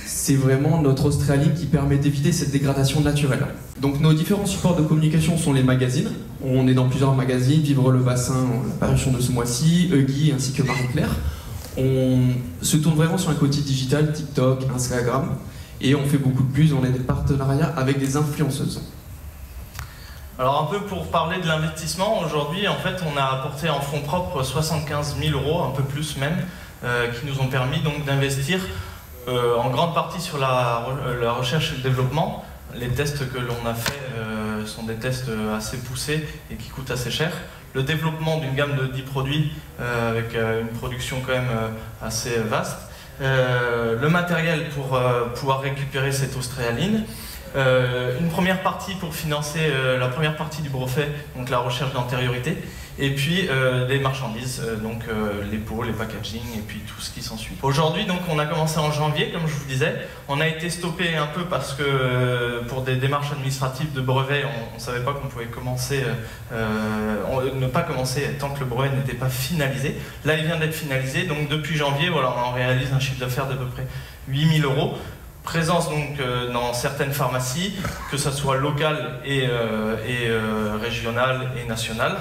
C'est vraiment notre Australie qui permet d'éviter cette dégradation naturelle. Donc nos différents supports de communication sont les magazines. On est dans plusieurs magazines, Vivre le Bassin, la parution de ce mois-ci, Huggy ainsi que Marie-Claire. On se tourne vraiment sur un côté digital, TikTok, Instagram, et on fait beaucoup de pubs, on a des partenariats avec des influenceuses. Alors un peu pour parler de l'investissement, aujourd'hui en fait on a apporté en fonds propres 75 000 €, un peu plus même, qui nous ont permis donc d'investir en grande partie sur la recherche et le développement. Les tests que l'on a fait sont des tests assez poussés et qui coûtent assez cher. Le développement d'une gamme de 10 produits avec une production quand même assez vaste. Le matériel pour pouvoir récupérer cette Australine. Une première partie pour financer la première partie du brevet, donc la recherche d'antériorité, et puis des marchandises, donc les pots, les packaging et puis tout ce qui s'ensuit. Aujourd'hui, donc on a commencé en janvier, comme je vous disais. On a été stoppé un peu parce que pour des démarches administratives de brevet, on ne savait pas qu'on pouvait commencer, ne pas commencer tant que le brevet n'était pas finalisé. Là, il vient d'être finalisé, donc depuis janvier, voilà, on réalise un chiffre d'affaires d'à peu près 8 000 €. Présence donc dans certaines pharmacies, que ce soit locale et régionale et nationale,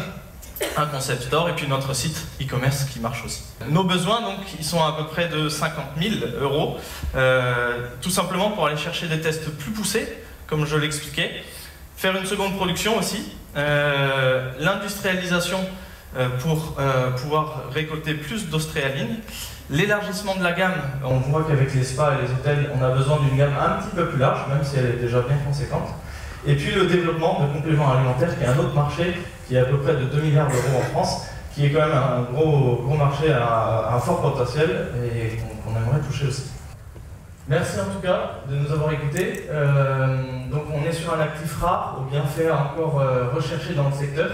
un concept store et puis notre site e-commerce qui marche aussi. Nos besoins donc ils sont à peu près de 50 000 €, tout simplement pour aller chercher des tests plus poussés, comme je l'expliquais, faire une seconde production aussi, l'industrialisation pour pouvoir récolter plus d'Australine. L'élargissement de la gamme, on voit qu'avec les spas et les hôtels, on a besoin d'une gamme un petit peu plus large, même si elle est déjà bien conséquente. Et puis le développement de compléments alimentaires, qui est un autre marché, qui est à peu près de 2 milliards € en France, qui est quand même un gros marché à un fort potentiel et qu'on aimerait toucher aussi. Merci en tout cas de nous avoir écoutés. Donc on est sur un actif rare, au bienfait encore recherché dans le secteur.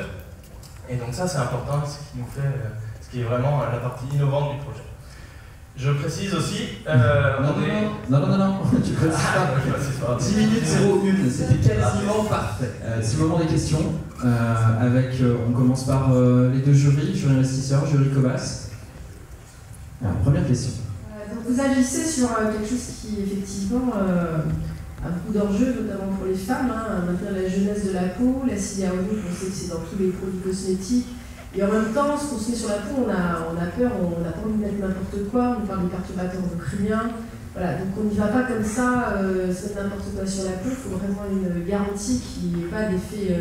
Et donc ça c'est important, ce qui nous fait, ce qui est vraiment la partie innovante du projet. Je précise aussi... non, tu précises pas. 10 minutes 01, c'était quasiment parfait. C'est le moment des questions. On commence par les deux jurys, jury investisseur, jury Cobas. Alors, première question. Donc vous agissez sur quelque chose qui effectivement a beaucoup d'enjeux, notamment pour les femmes, maintenir la jeunesse de la peau, l'acide hyaluronique, on sait que c'est dans tous les produits cosmétiques. Et en même temps, ce qu'on se met sur la peau, on a peur, on n'a pas envie de mettre n'importe quoi, on parle des perturbateurs endocriniens. Voilà, donc on n'y va pas comme ça, se mettre n'importe quoi sur la peau, il faut vraiment une garantie qui n'ait pas d'effet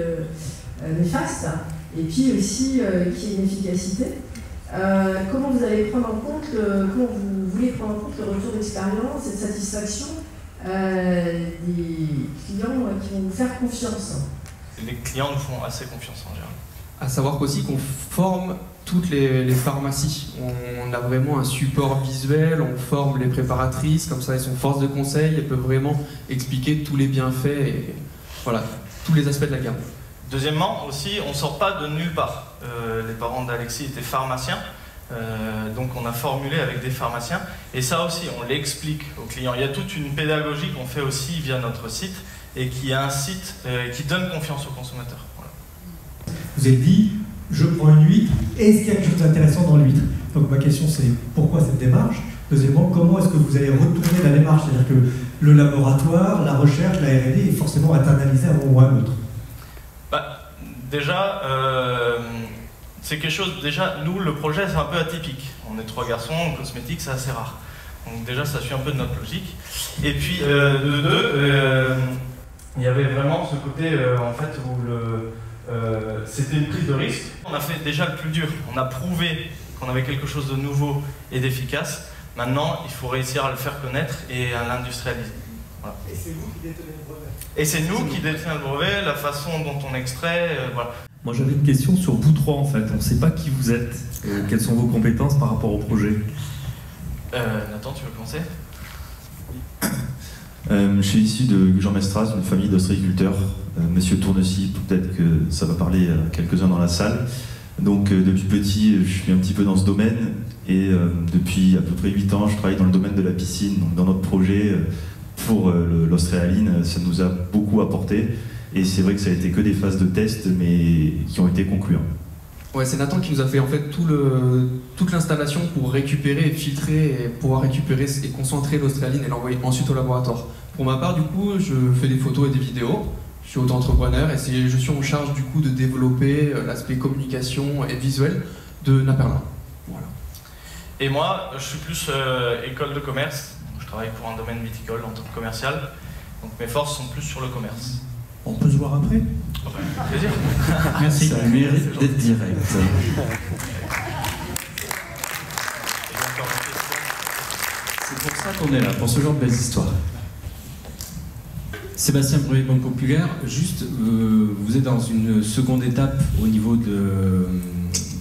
néfaste, et puis aussi qui ait une efficacité. Comment vous allez prendre en compte, comment vous voulez prendre en compte le retour d'expérience et de satisfaction des clients qui vont vous faire confiance? Les clients nous font assez confiance en général. À savoir qu'aussi qu'on forme toutes les pharmacies. On a vraiment un support visuel, on forme les préparatrices, comme ça elles sont force de conseil, elles peuvent vraiment expliquer tous les bienfaits et voilà, tous les aspects de la gamme. Deuxièmement aussi, on ne sort pas de nulle part. Les parents d'Alexis étaient pharmaciens, donc on a formulé avec des pharmaciens et ça aussi on l'explique aux clients. Il y a toute une pédagogie qu'on fait aussi via notre site et qui incite, qui donne confiance aux consommateurs. Voilà. Vous avez dit, je prends une huître, est-ce qu'il y a quelque chose d'intéressant dans l'huître? Donc ma question c'est, pourquoi cette démarche? Deuxièmement, comment est-ce que vous allez retourner la démarche? C'est-à-dire que le laboratoire, la recherche, la R&D est forcément internalisé à un moment ou à un autre. Déjà, c'est quelque chose, déjà, nous, le projet, c'est un peu atypique. On est 3 garçons, en cosmétique, c'est assez rare. Donc déjà, ça suit un peu de notre logique. Et puis, de deux, il y avait vraiment ce côté, en fait, où c'était une prise de risque. On a fait déjà le plus dur. On a prouvé qu'on avait quelque chose de nouveau et d'efficace. Maintenant, il faut réussir à le faire connaître et à l'industrialiser. Voilà. Et c'est vous qui détenez le brevet. Et c'est nous qui détenons le brevet, la façon dont on extrait, voilà. Moi j'avais une question sur vous trois en fait, on ne sait pas qui vous êtes, quelles sont vos compétences par rapport au projet. Nathan, tu veux commencer? Je suis issu de Gujan-Mestras, une famille d'ostréiculteurs. Monsieur Tournecy, peut-être que ça va parler à quelques-uns dans la salle. Donc depuis petit, je suis un petit peu dans ce domaine et depuis à peu près 8 ans, je travaille dans le domaine de la piscine. Donc dans notre projet pour l'ostréaline, ça nous a beaucoup apporté et c'est vrai que ça a été que des phases de test mais qui ont été concluantes. Ouais, c'est Nathan qui nous a fait en fait toute l'installation pour récupérer et filtrer et pouvoir récupérer et concentrer l'ostréaline et l'envoyer ensuite au laboratoire. Pour ma part, du coup, je fais des photos et des vidéos. Je suis auto-entrepreneur et je suis en charge du coup de développer l'aspect communication et visuel de Naperlin. Voilà. Et moi, je suis plus école de commerce. Je travaille pour un domaine viticole en tant que commercial. Donc mes forces sont plus sur le commerce. On peut se voir après? Ouais, plaisir. Merci. Ça mérite d'être direct. C'est pour ça qu'on est là, pour ce genre de belles histoires. Sébastien Brevet, Banque Populaire, juste, vous êtes dans une seconde étape au niveau de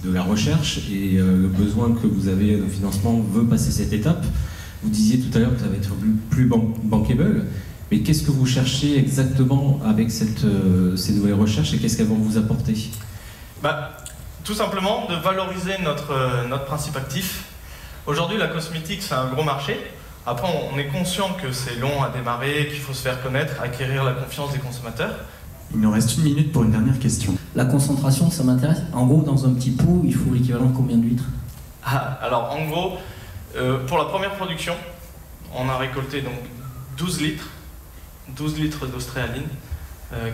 la recherche et le besoin que vous avez de financement veut passer cette étape. Vous disiez tout à l'heure que ça va être plus bankable, mais qu'est-ce que vous cherchez exactement avec ces nouvelles recherches et qu'est-ce qu'elles vont vous apporter? Tout simplement de valoriser notre principe actif. Aujourd'hui, la cosmétique, c'est un gros marché. Après, on est conscient que c'est long à démarrer, qu'il faut se faire connaître, acquérir la confiance des consommateurs. Il nous reste 1 minute pour une dernière question. La concentration, ça m'intéresse. En gros, dans un petit pot, il faut l'équivalent de combien d'huîtres? Alors, en gros, pour la première production, on a récolté donc 12 litres d'ostréaline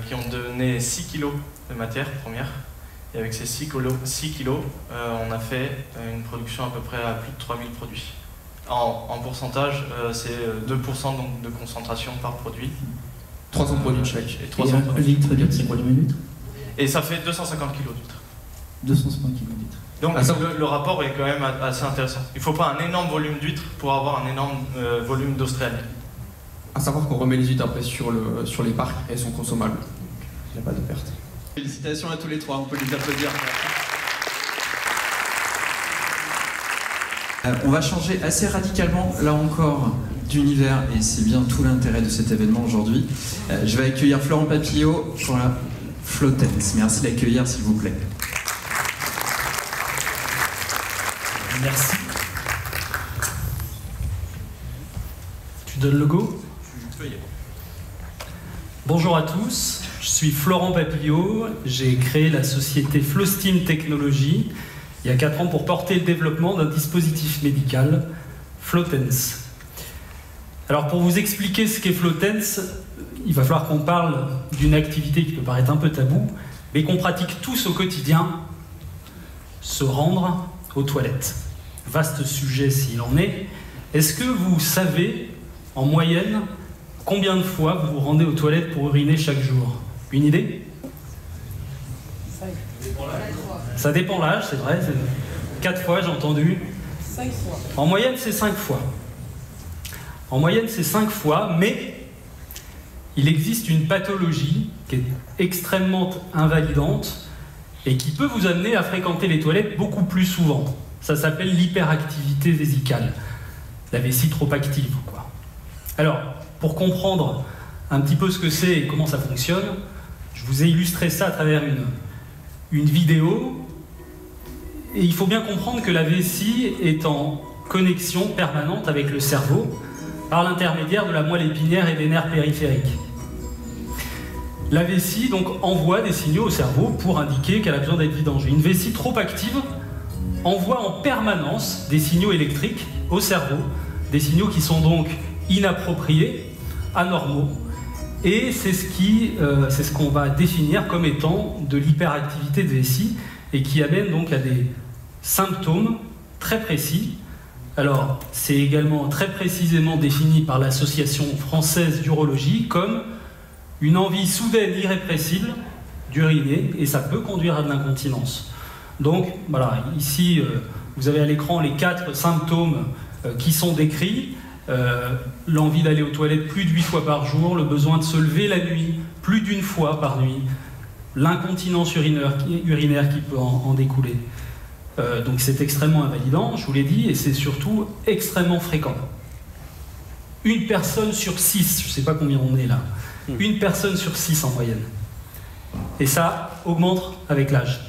qui ont donné 6 kg de matière première. Et avec ces 6 kg, on a fait une production à peu près à plus de 3000 produits. En pourcentage, c'est 2% donc de concentration par produit. 300 produits de chaque. Et 300 et un litre c'est quoi le litre? Et ça fait 250 kg d'huîtres. 250 kg d'huîtres. Donc le rapport est quand même assez intéressant. Il ne faut pas un énorme volume d'huîtres pour avoir un énorme volume d'ostréaline. À savoir qu'on remet les huîtres après sur les parcs et elles sont consommables. Il n'y a pas de perte. Félicitations à tous les trois, on peut les applaudir. On va changer assez radicalement, là encore, d'univers, et c'est bien tout l'intérêt de cet événement aujourd'hui. Je vais accueillir Florent Papillot pour la Flotens. Merci d'accueillir, s'il vous plaît. Merci. Tu donnes le go? Bonjour à tous, je suis Florent Papillot, j'ai créé la société Flostim Technologies il y a 4 ans pour porter le développement d'un dispositif médical, Flotens. Alors pour vous expliquer ce qu'est Flotens, il va falloir qu'on parle d'une activité qui peut paraître un peu taboue, mais qu'on pratique tous au quotidien, se rendre aux toilettes. Vaste sujet s'il en est. Est-ce que vous savez, en moyenne, combien de fois vous vous rendez aux toilettes pour uriner chaque jour? Une idée? Ça dépend l'âge, c'est vrai. 4 fois, j'ai entendu. 5 fois. En moyenne, c'est 5 fois. En moyenne, c'est 5 fois, mais il existe une pathologie qui est extrêmement invalidante et qui peut vous amener à fréquenter les toilettes beaucoup plus souvent. Ça s'appelle l'hyperactivité vésicale, la vessie trop active, quoi. Alors, pour comprendre un petit peu ce que c'est et comment ça fonctionne, je vous ai illustré ça à travers une vidéo. Et il faut bien comprendre que la vessie est en connexion permanente avec le cerveau par l'intermédiaire de la moelle épinière et des nerfs périphériques. La vessie donc envoie des signaux au cerveau pour indiquer qu'elle a besoin d'être vidangée. Une vessie trop active envoie en permanence des signaux électriques au cerveau, des signaux qui sont donc inappropriés, anormaux, et c'est ce qu'on va définir comme étant de l'hyperactivité de vessie et qui amène donc à des symptômes très précis. Alors, c'est également très précisément défini par l'Association française d'urologie comme une envie soudaine irrépressible d'uriner, et ça peut conduire à de l'incontinence. Donc, voilà, ici, vous avez à l'écran les 4 symptômes qui sont décrits. L'envie d'aller aux toilettes plus de 8 fois par jour, le besoin de se lever la nuit plus d'1 fois par nuit, l'incontinence urinaire qui peut en découler. Donc c'est extrêmement invalidant, je vous l'ai dit, et c'est surtout extrêmement fréquent. Une personne sur 6, je ne sais pas combien on est là, une personne sur 6 en moyenne. Et ça augmente avec l'âge.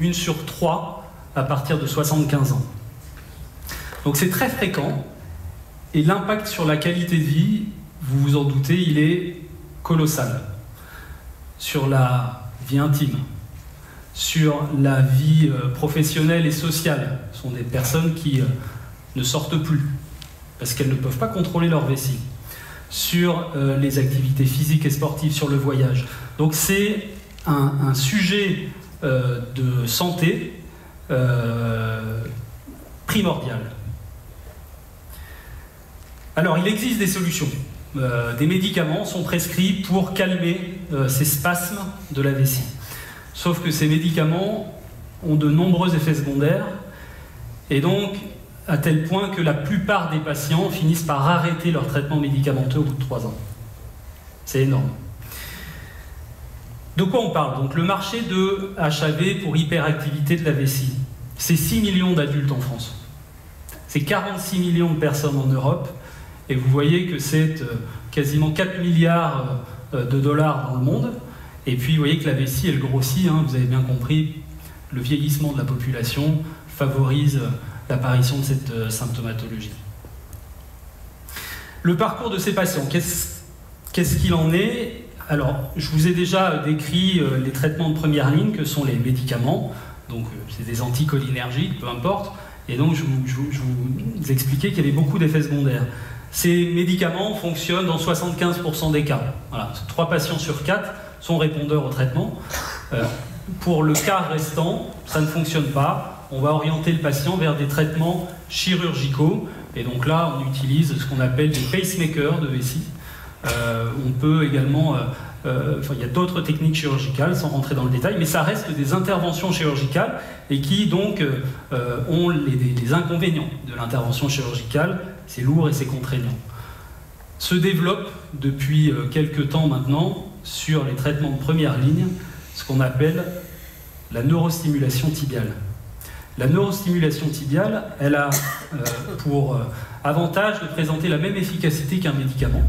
1 sur 3 à partir de 75 ans. Donc c'est très fréquent, et l'impact sur la qualité de vie, vous vous en doutez, il est colossal. Sur la vie intime, sur la vie professionnelle et sociale. Ce sont des personnes qui ne sortent plus, parce qu'elles ne peuvent pas contrôler leur vessie. Sur les activités physiques et sportives, sur le voyage. Donc c'est un sujet de santé primordial. Alors, il existe des solutions. Des médicaments sont prescrits pour calmer ces spasmes de la vessie. Sauf que ces médicaments ont de nombreux effets secondaires, et donc à tel point que la plupart des patients finissent par arrêter leur traitement médicamenteux au bout de 3 ans. C'est énorme. De quoi on parle? Donc le marché de HAV pour hyperactivité de la vessie, c'est 6 millions d'adultes en France. C'est 46 millions de personnes en Europe, et vous voyez que c'est quasiment 4 milliards de dollars dans le monde. Et puis vous voyez que la vessie, elle grossit, hein, vous avez bien compris, le vieillissement de la population favorise l'apparition de cette symptomatologie. Le parcours de ces patients, qu'est-ce qu'il en est? Alors, je vous ai déjà décrit les traitements de première ligne que sont les médicaments, donc c'est des anticholinergiques, peu importe, et donc je vous expliquais qu'il y avait beaucoup d'effets secondaires. Ces médicaments fonctionnent dans 75% des cas. Voilà, 3 patients sur 4 sont répondeurs au traitement. Pour le cas restant, ça ne fonctionne pas. On va orienter le patient vers des traitements chirurgicaux. Et donc là, on utilise ce qu'on appelle des pacemakers de vessie. On peut également... il y a d'autres techniques chirurgicales, sans rentrer dans le détail, mais ça reste des interventions chirurgicales et qui donc ont les inconvénients de l'intervention chirurgicale. C'est lourd et c'est contraignant. Se développe depuis quelques temps maintenant sur les traitements de première ligne ce qu'on appelle la neurostimulation tibiale. La neurostimulation tibiale, elle a pour avantage de présenter la même efficacité qu'un médicament.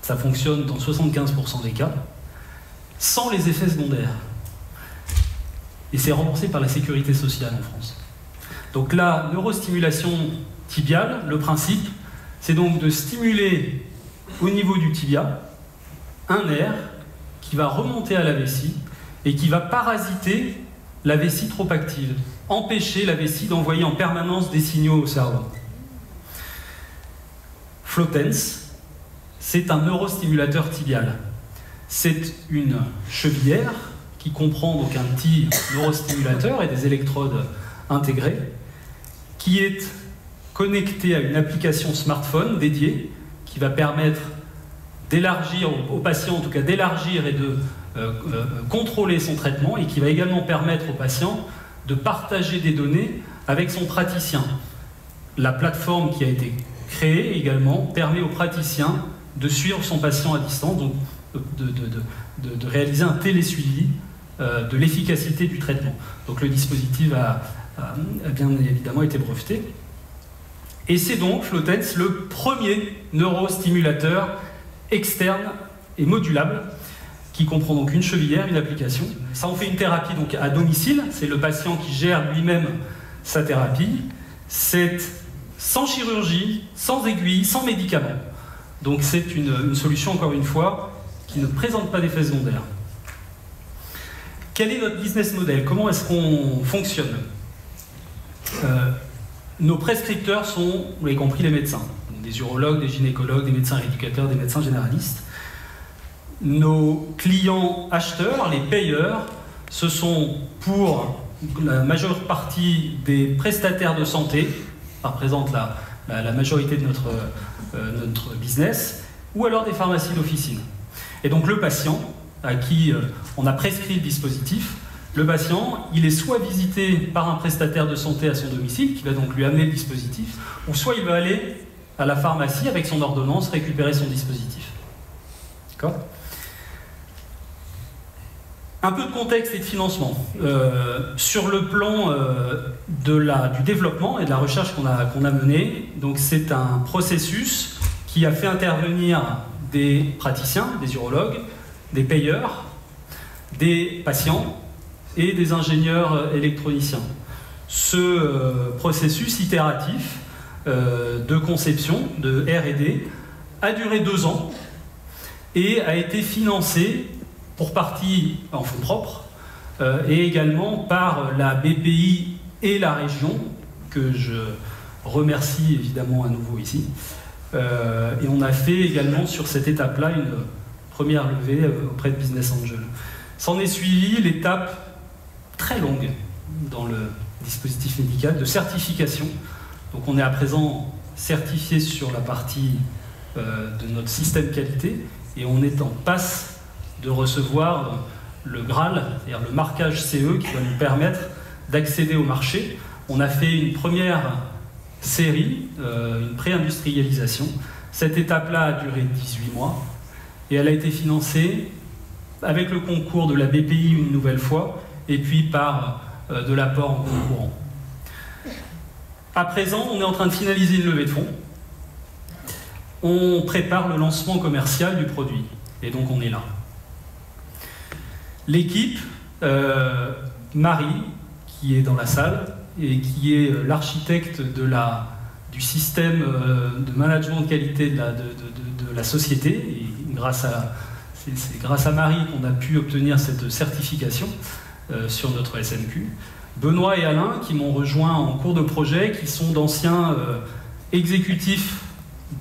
Ça fonctionne dans 75% des cas, sans les effets secondaires. Et c'est remboursé par la sécurité sociale en France. Donc la neurostimulation tibiale, le principe, c'est donc de stimuler au niveau du tibia un nerf qui va remonter à la vessie et qui va parasiter la vessie trop active, empêcher la vessie d'envoyer en permanence des signaux au cerveau. Flotenz, c'est un neurostimulateur tibial. C'est une chevillère qui comprend donc un petit neurostimulateur et des électrodes intégrées, qui est connecté à une application smartphone dédiée qui va permettre d'élargir au patient, en tout cas d'élargir et de contrôler son traitement, et qui va également permettre au patient de partager des données avec son praticien. La plateforme qui a été créée également permet au praticien de suivre son patient à distance, donc de réaliser un télésuivi de l'efficacité du traitement. Donc le dispositif a bien évidemment été breveté. Et c'est donc Flotenz le premier neurostimulateur externe et modulable qui comprend donc une chevillère, une application. Ça en fait une thérapie donc à domicile, c'est le patient qui gère lui-même sa thérapie. C'est sans chirurgie, sans aiguille, sans médicaments. Donc c'est une solution, encore une fois, qui ne présente pas d'effets secondaires. Quel est notre business model? Comment est-ce qu'on fonctionne? Nos prescripteurs sont, vous l'avez compris, les médecins. Donc des urologues, des gynécologues, des médecins rééducateurs, des médecins généralistes. Nos clients acheteurs, les payeurs, ce sont pour la majeure partie des prestataires de santé, ça représente la majorité de notre business, ou alors des pharmacies d'officine. Et donc le patient, à qui on a prescrit le dispositif, le patient, il est soit visité par un prestataire de santé à son domicile, qui va donc lui amener le dispositif, ou soit il va aller à la pharmacie avec son ordonnance récupérer son dispositif. D'accord ? Un peu de contexte et de financement. Sur le plan du développement et de la recherche qu'on a menée, donc c'est un processus qui a fait intervenir des praticiens, des urologues, des payeurs, des patients et des ingénieurs électroniciens. Ce processus itératif de conception, de R&D, a duré 2 ans et a été financé pour partie en fonds propres et également par la BPI et la région, que je remercie évidemment à nouveau ici. Et on a fait également sur cette étape-là une première levée auprès de Business Angel. S'en est suivi l'étape très longue dans le dispositif médical de certification. Donc on est à présent certifié sur la partie de notre système qualité et on est en passe de recevoir le Graal, c'est-à-dire le marquage CE qui va nous permettre d'accéder au marché. On a fait une première série, une pré-industrialisation. Cette étape-là a duré 18 mois et elle a été financée avec le concours de la BPI une nouvelle fois et puis par de l'apport en compte courant. À présent, on est en train de finaliser une levée de fonds. On prépare le lancement commercial du produit et donc on est là. L'équipe, Marie, qui est dans la salle et qui est l'architecte du système de management de qualité de la société, et c'est grâce à Marie qu'on a pu obtenir cette certification sur notre SNQ. Benoît et Alain, qui m'ont rejoint en cours de projet, qui sont d'anciens exécutifs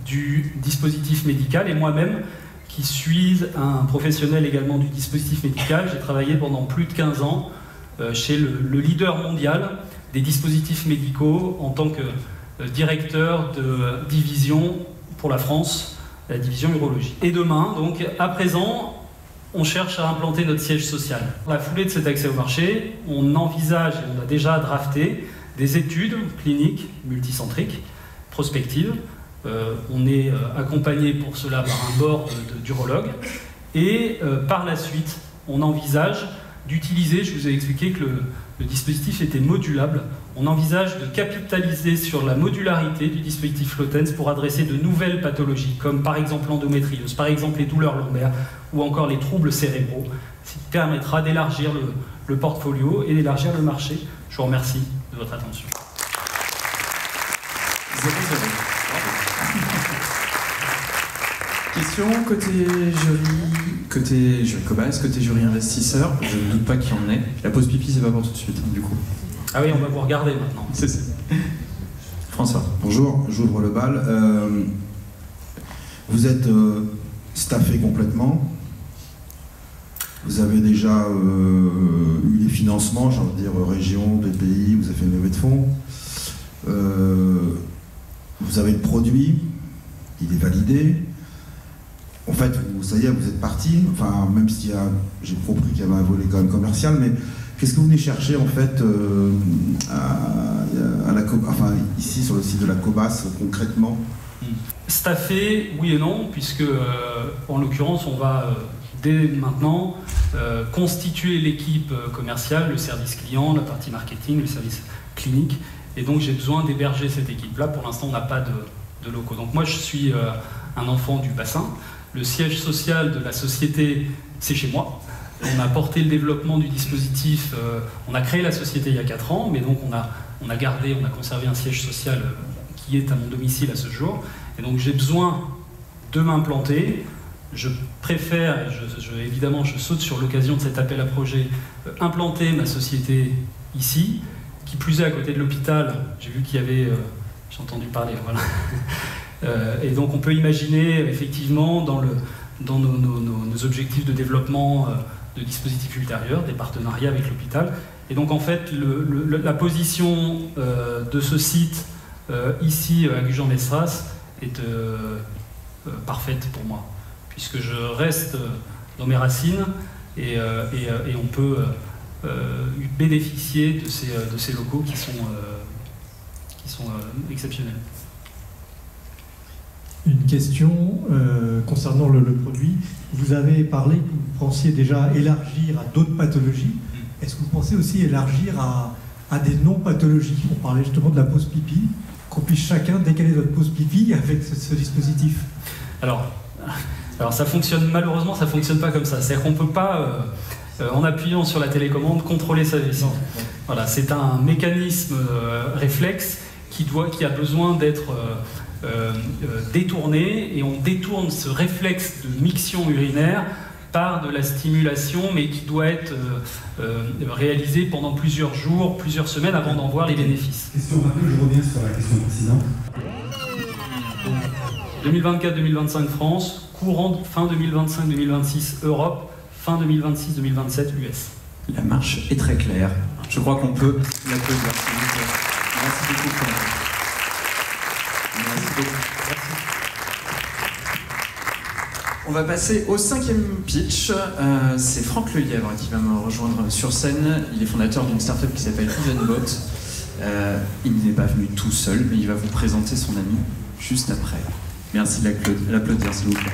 du dispositif médical, et moi-même, qui suis un professionnel également du dispositif médical. J'ai travaillé pendant plus de 15 ans chez le leader mondial des dispositifs médicaux en tant que directeur de division pour la France, la division urologie. Et demain, donc à présent, on cherche à implanter notre siège social. Dans la foulée de cet accès au marché, on envisage, et on a déjà drafté, des études cliniques multicentriques, prospectives. On est accompagné pour cela par un board d'urologues. Et par la suite, on envisage d'utiliser, je vous ai expliqué que le dispositif était modulable, on envisage de capitaliser sur la modularité du dispositif Flotenz pour adresser de nouvelles pathologies, comme par exemple l'endométriose, par exemple les douleurs lombaires, ou encore les troubles cérébraux, ce qui permettra d'élargir le portfolio et d'élargir le marché. Je vous remercie de votre attention. Question côté jury Cobas, côté jury investisseur, je ne doute pas qu'il y en ait. La pause pipi, c'est pas pour tout de suite, du coup. Ah oui, on va vous regarder maintenant. C'est ça. François. Bonjour, j'ouvre le bal. Vous êtes staffé complètement. Vous avez déjà eu les financements, j'ai envie de dire région, BPI, vous avez fait une levée de fonds. Vous avez le produit, il est validé. En fait, ça y est, vous êtes parti, enfin, même si j'ai compris qu'il y avait un volet quand même commercial, mais qu'est-ce que vous venez chercher en fait ici sur le site de la Cobas concrètement? Staffé, oui et non, puisque en l'occurrence on va dès maintenant constituer l'équipe commerciale, le service client, la partie marketing, le service clinique. Et donc j'ai besoin d'héberger cette équipe-là. Pour l'instant, on n'a pas de locaux. Donc moi, je suis un enfant du bassin. Le siège social de la société, c'est chez moi. On a porté le développement du dispositif. On a créé la société il y a 4 ans, mais donc on a conservé un siège social qui est à mon domicile à ce jour. Et donc j'ai besoin de m'implanter. Je préfère, évidemment, je saute sur l'occasion de cet appel à projet, implanter ma société ici, qui plus est à côté de l'hôpital. J'ai vu qu'il y avait, j'ai entendu parler, voilà. Et donc on peut imaginer effectivement dans nos objectifs de développement de dispositifs ultérieurs, des partenariats avec l'hôpital. Et donc en fait, la position de ce site ici à Gujan-Mestras est parfaite pour moi, puisque je reste dans mes racines et on peut bénéficier de ces locaux qui sont exceptionnels. Une question concernant le produit. Vous avez parlé que vous pensiez déjà élargir à d'autres pathologies. Est-ce que vous pensez aussi élargir à des non-pathologies? On parlait justement de la pause pipi, qu'on puisse chacun décaler votre pause pipi avec ce dispositif. Alors ça fonctionne, malheureusement, ça ne fonctionne pas comme ça. C'est-à-dire qu'on ne peut pas, en appuyant sur la télécommande, contrôler sa vessie. Voilà, c'est un mécanisme réflexe qui a besoin d'être détourné, et on détourne ce réflexe de miction urinaire par de la stimulation, mais qui doit être réalisée pendant plusieurs jours, plusieurs semaines avant d'en voir les bénéfices. Question rapide, je reviens sur la question précédente. 2024-2025 France, courant fin 2025-2026 Europe, fin 2026-2027 US. La marche est très claire. Je crois qu'on peut l'applaudir. Merci beaucoup. Merci beaucoup. On va passer au 5e pitch. C'est Franck Lelièvre qui va me rejoindre sur scène. Il est fondateur d'une startup qui s'appelle Evenbot. Il n'est pas venu tout seul, mais il va vous présenter son ami juste après. Merci de l'applaudir, s'il vous plaît.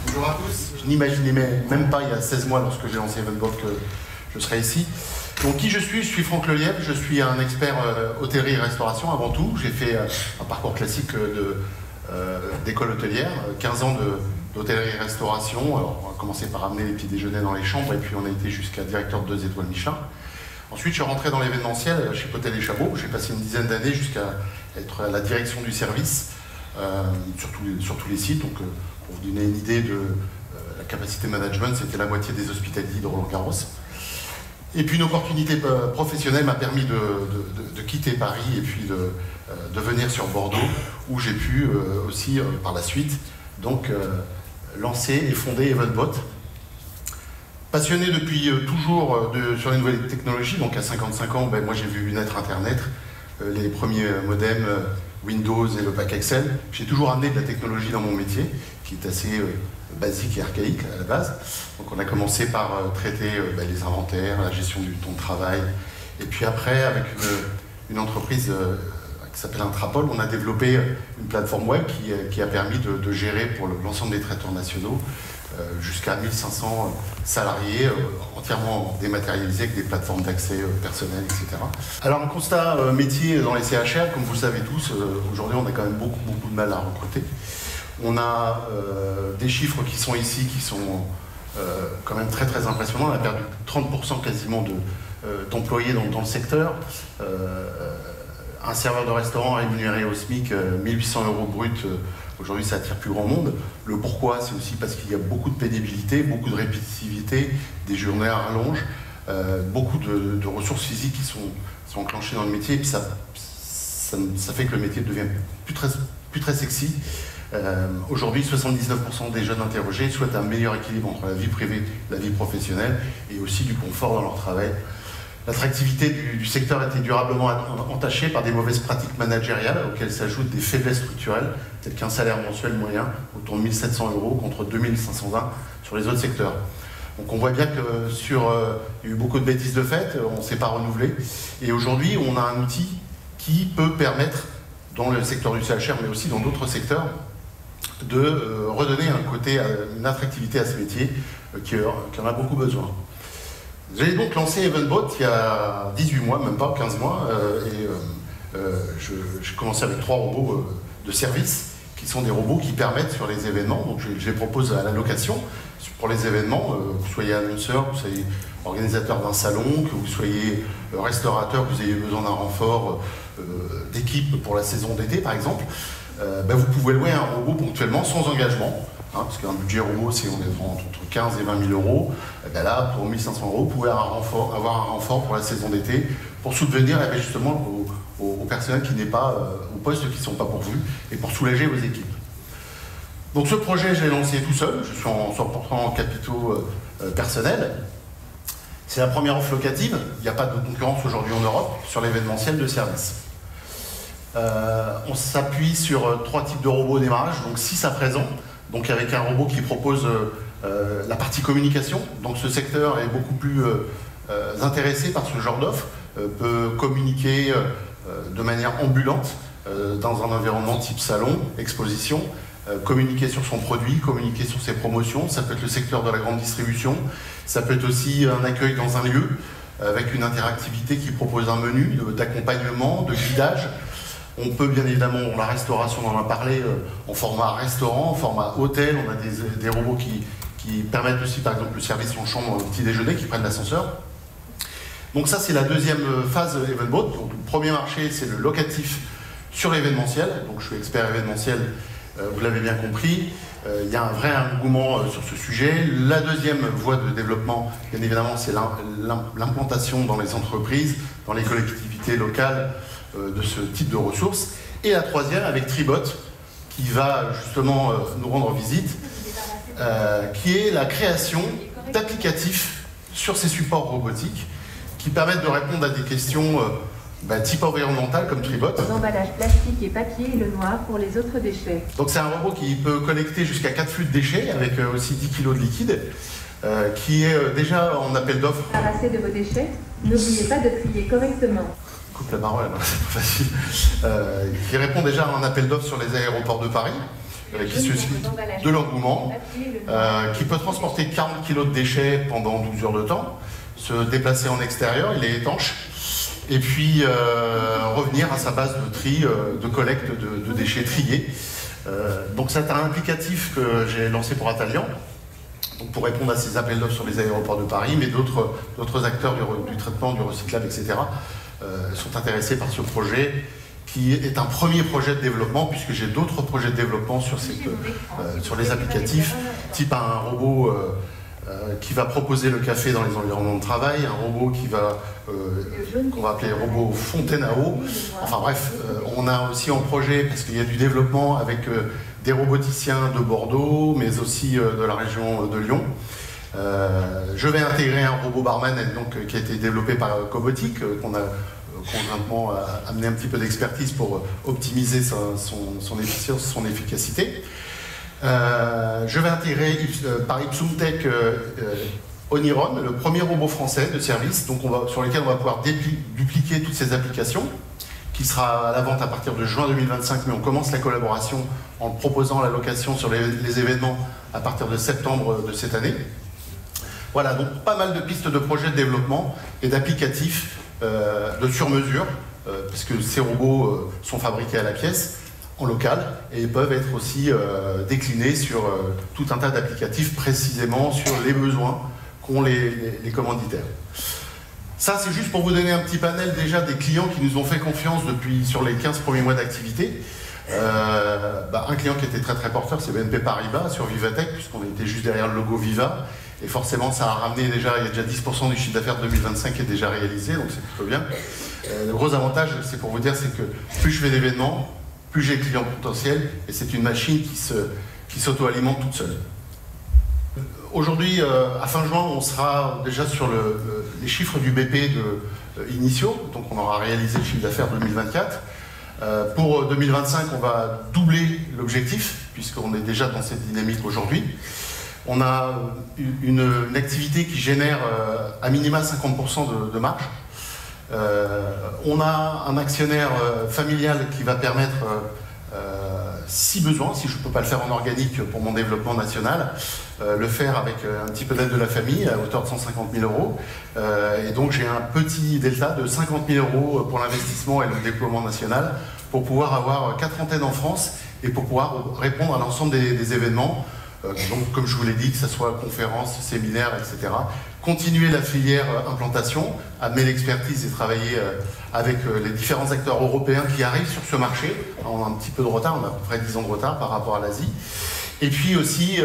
Bonjour à tous. Je n'imaginais même pas il y a 16 mois, lorsque j'ai lancé Evenbot, que je serais ici. Donc qui je suis Franck Lelièvre, je suis un expert hôtellerie-restauration avant tout. J'ai fait un parcours classique d'école hôtelière, 15 ans d'hôtellerie-restauration. Alors on a commencé par amener les petits déjeuners dans les chambres, et puis on a été jusqu'à directeur de 2 étoiles Michelin. Ensuite je suis rentré dans l'événementiel chez Potel et Chabot. J'ai passé une dizaine d'années jusqu'à être à la direction du service sur tous les sites. Donc pour vous donner une idée de la capacité management, c'était la moitié des hospitaliers de Roland-Garros. Et puis une opportunité professionnelle m'a permis de quitter Paris et puis de venir sur Bordeaux, où j'ai pu aussi par la suite donc lancer et fonder Evenbot. Passionné depuis toujours sur les nouvelles technologies, donc à 55 ans, moi j'ai vu naître Internet, les premiers modems Windows et le pack Excel. J'ai toujours amené de la technologie dans mon métier, qui est assez basique et archaïque à la base. Donc on a commencé par traiter les inventaires, la gestion du temps de travail, et puis après avec une entreprise qui s'appelle Intrapol, on a développé une plateforme web qui a permis de gérer pour l'ensemble des traiteurs nationaux jusqu'à 1500 salariés entièrement dématérialisés avec des plateformes d'accès personnel, etc. Alors un constat métier dans les CHR, comme vous le savez tous, aujourd'hui on a quand même beaucoup de mal à recruter. On a des chiffres qui sont ici, qui sont quand même très impressionnants. On a perdu 30% quasiment d'employés dans le secteur. Un serveur de restaurant rémunéré au SMIC, 1800 € brut, aujourd'hui ça attire plus grand monde. Le pourquoi, c'est aussi parce qu'il y a beaucoup de pénibilité, beaucoup de répétitivité, des journées à rallonge, beaucoup de ressources physiques qui sont enclenchées dans le métier, et puis ça fait que le métier devient plus très sexy. Aujourd'hui, 79% des jeunes interrogés souhaitent un meilleur équilibre entre la vie privée et la vie professionnelle, et aussi du confort dans leur travail. L'attractivité du secteur a été durablement entachée par des mauvaises pratiques managériales auxquelles s'ajoutent des faiblesses structurelles, telles qu'un salaire mensuel moyen autour de 1700 € contre 2520 sur les autres secteurs. Donc on voit bien que il y a eu beaucoup de bêtises de fait, on ne s'est pas renouvelé, et aujourd'hui on a un outil qui peut permettre, dans le secteur du CHR mais aussi dans d'autres secteurs, de redonner un côté, une attractivité à ce métier qui en a beaucoup besoin. J'ai donc lancé Eventbot il y a 18 mois, même pas 15 mois, j'ai commencé avec 3 robots de service, qui sont des robots qui permettent sur les événements, donc je les propose à la location pour les événements, que vous soyez annonceur, que vous soyez organisateur d'un salon, que vous soyez restaurateur, que vous ayez besoin d'un renfort d'équipe pour la saison d'été par exemple, vous pouvez louer un robot ponctuellement sans engagement, parce qu'un budget robot c'est on est entre 15 et 20 000 euros, là pour 1 500 euros vous pouvez avoir un renfort pour la saison d'été pour subvenir justement au personnel qui n'est pas, aux postes qui ne sont pas pourvus et pour soulager vos équipes. Donc ce projet, je l'ai lancé tout seul, je suis en 100% capitaux personnels. C'est la première offre locative, il n'y a pas de concurrence aujourd'hui en Europe sur l'événementiel de service. On s'appuie sur 3 types de robots au démarrage, donc 6 à présent, donc avec un robot qui propose la partie communication, donc ce secteur est beaucoup plus intéressé par ce genre d'offre, peut communiquer de manière ambulante dans un environnement type salon, exposition, communiquer sur son produit, communiquer sur ses promotions, ça peut être le secteur de la grande distribution, ça peut être aussi un accueil dans un lieu avec une interactivité qui propose un menu d'accompagnement, de guidage. On peut bien évidemment, la restauration, on en a parlé, en format restaurant, en format hôtel, on a des robots qui permettent aussi par exemple le service en chambre au petit déjeuner, qui prennent l'ascenseur. Donc ça c'est la deuxième phase Eventbot. Donc, le premier marché c'est le locatif sur l'événementiel, donc je suis expert événementiel, vous l'avez bien compris, il y a un vrai engouement sur ce sujet. La deuxième voie de développement, bien évidemment, c'est l'implantation dans les entreprises, dans les collectivités locales de ce type de ressources. Et la troisième avec Tribot, qui va justement nous rendre visite, qui est la création d'applicatifs sur ces supports robotiques qui permettent de répondre à des questions type environnemental comme Tribot. Les emballages plastiques et papier et le noir pour les autres déchets. Donc c'est un robot qui peut collecter jusqu'à 4 flux de déchets avec aussi 10 kg de liquide, qui est déjà en appel d'offres. Débarrassez de vos déchets, n'oubliez pas de trier correctement. Coupe la parole, c'est pas facile. Qui répond déjà à un appel d'offres sur les aéroports de Paris, qui suscite de l'engouement, qui peut transporter 40 kg de déchets pendant 12 heures de temps, se déplacer en extérieur, il est étanche, et puis revenir à sa base de tri, de collecte de déchets triés. Donc c'est un applicatif que j'ai lancé pour Atalian, donc pour répondre à ces appels d'offres sur les aéroports de Paris, mais d'autres acteurs du traitement, du recyclage, etc. sont intéressés par ce projet, qui est un premier projet de développement, puisque j'ai d'autres projets de développement sur les applicatifs, type un robot qui va proposer le café dans les environnements de travail, un robot qu'on va appeler robot fontaine à eau. Enfin bref, on a aussi en projet, parce qu'il y a du développement avec des roboticiens de Bordeaux, mais aussi de la région de Lyon. Je vais intégrer un robot barman qui a été développé par Cobotic, qu'on a conjointement amené un petit peu d'expertise pour optimiser son efficience, son efficacité. Je vais intégrer par Ipsumtech Oniron, le premier robot français de service, donc sur lequel on va pouvoir dupliquer toutes ces applications, qui sera à la vente à partir de juin 2025, mais on commence la collaboration en proposant la location sur les événements à partir de septembre de cette année. Voilà, donc pas mal de pistes de projets de développement et d'applicatifs de sur-mesure, puisque ces robots sont fabriqués à la pièce, en local, et peuvent être aussi déclinés sur tout un tas d'applicatifs précisément sur les besoins qu'ont les commanditaires. Ça, c'est juste pour vous donner un petit panel déjà des clients qui nous ont fait confiance sur les 15 premiers mois d'activité. Un client qui était très très porteur, c'est BNP Paribas sur Vivatech, puisqu'on était juste derrière le logo Viva, et forcément ça a ramené déjà, il y a déjà 10% du chiffre d'affaires 2025 qui est déjà réalisé, donc c'est plutôt bien. Le gros avantage, c'est pour vous dire, c'est que plus je fais d'événements, plus j'ai de clients potentiels, et c'est une machine qui s'auto-alimente toute seule. Aujourd'hui, à fin juin, on sera déjà sur les chiffres du BP initiaux, donc on aura réalisé le chiffre d'affaires 2024. Pour 2025, on va doubler l'objectif, puisqu'on est déjà dans cette dynamique aujourd'hui. On a une activité qui génère à minima 50% de marge. On a un actionnaire familial qui va permettre si besoin, si je ne peux pas le faire en organique pour mon développement national, le faire avec un petit peu d'aide de la famille à hauteur de 150 000 euros. Et donc j'ai un petit delta de 50 000 euros pour l'investissement et le déploiement national pour pouvoir avoir 4 antennes en France et pour pouvoir répondre à l'ensemble des événements. Donc comme je vous l'ai dit, que ce soit conférences, séminaires, etc. Continuer la filière implantation, amener l'expertise et travailler avec les différents acteurs européens qui arrivent sur ce marché. On a un petit peu de retard, on a à peu près 10 ans de retard par rapport à l'Asie. Et puis aussi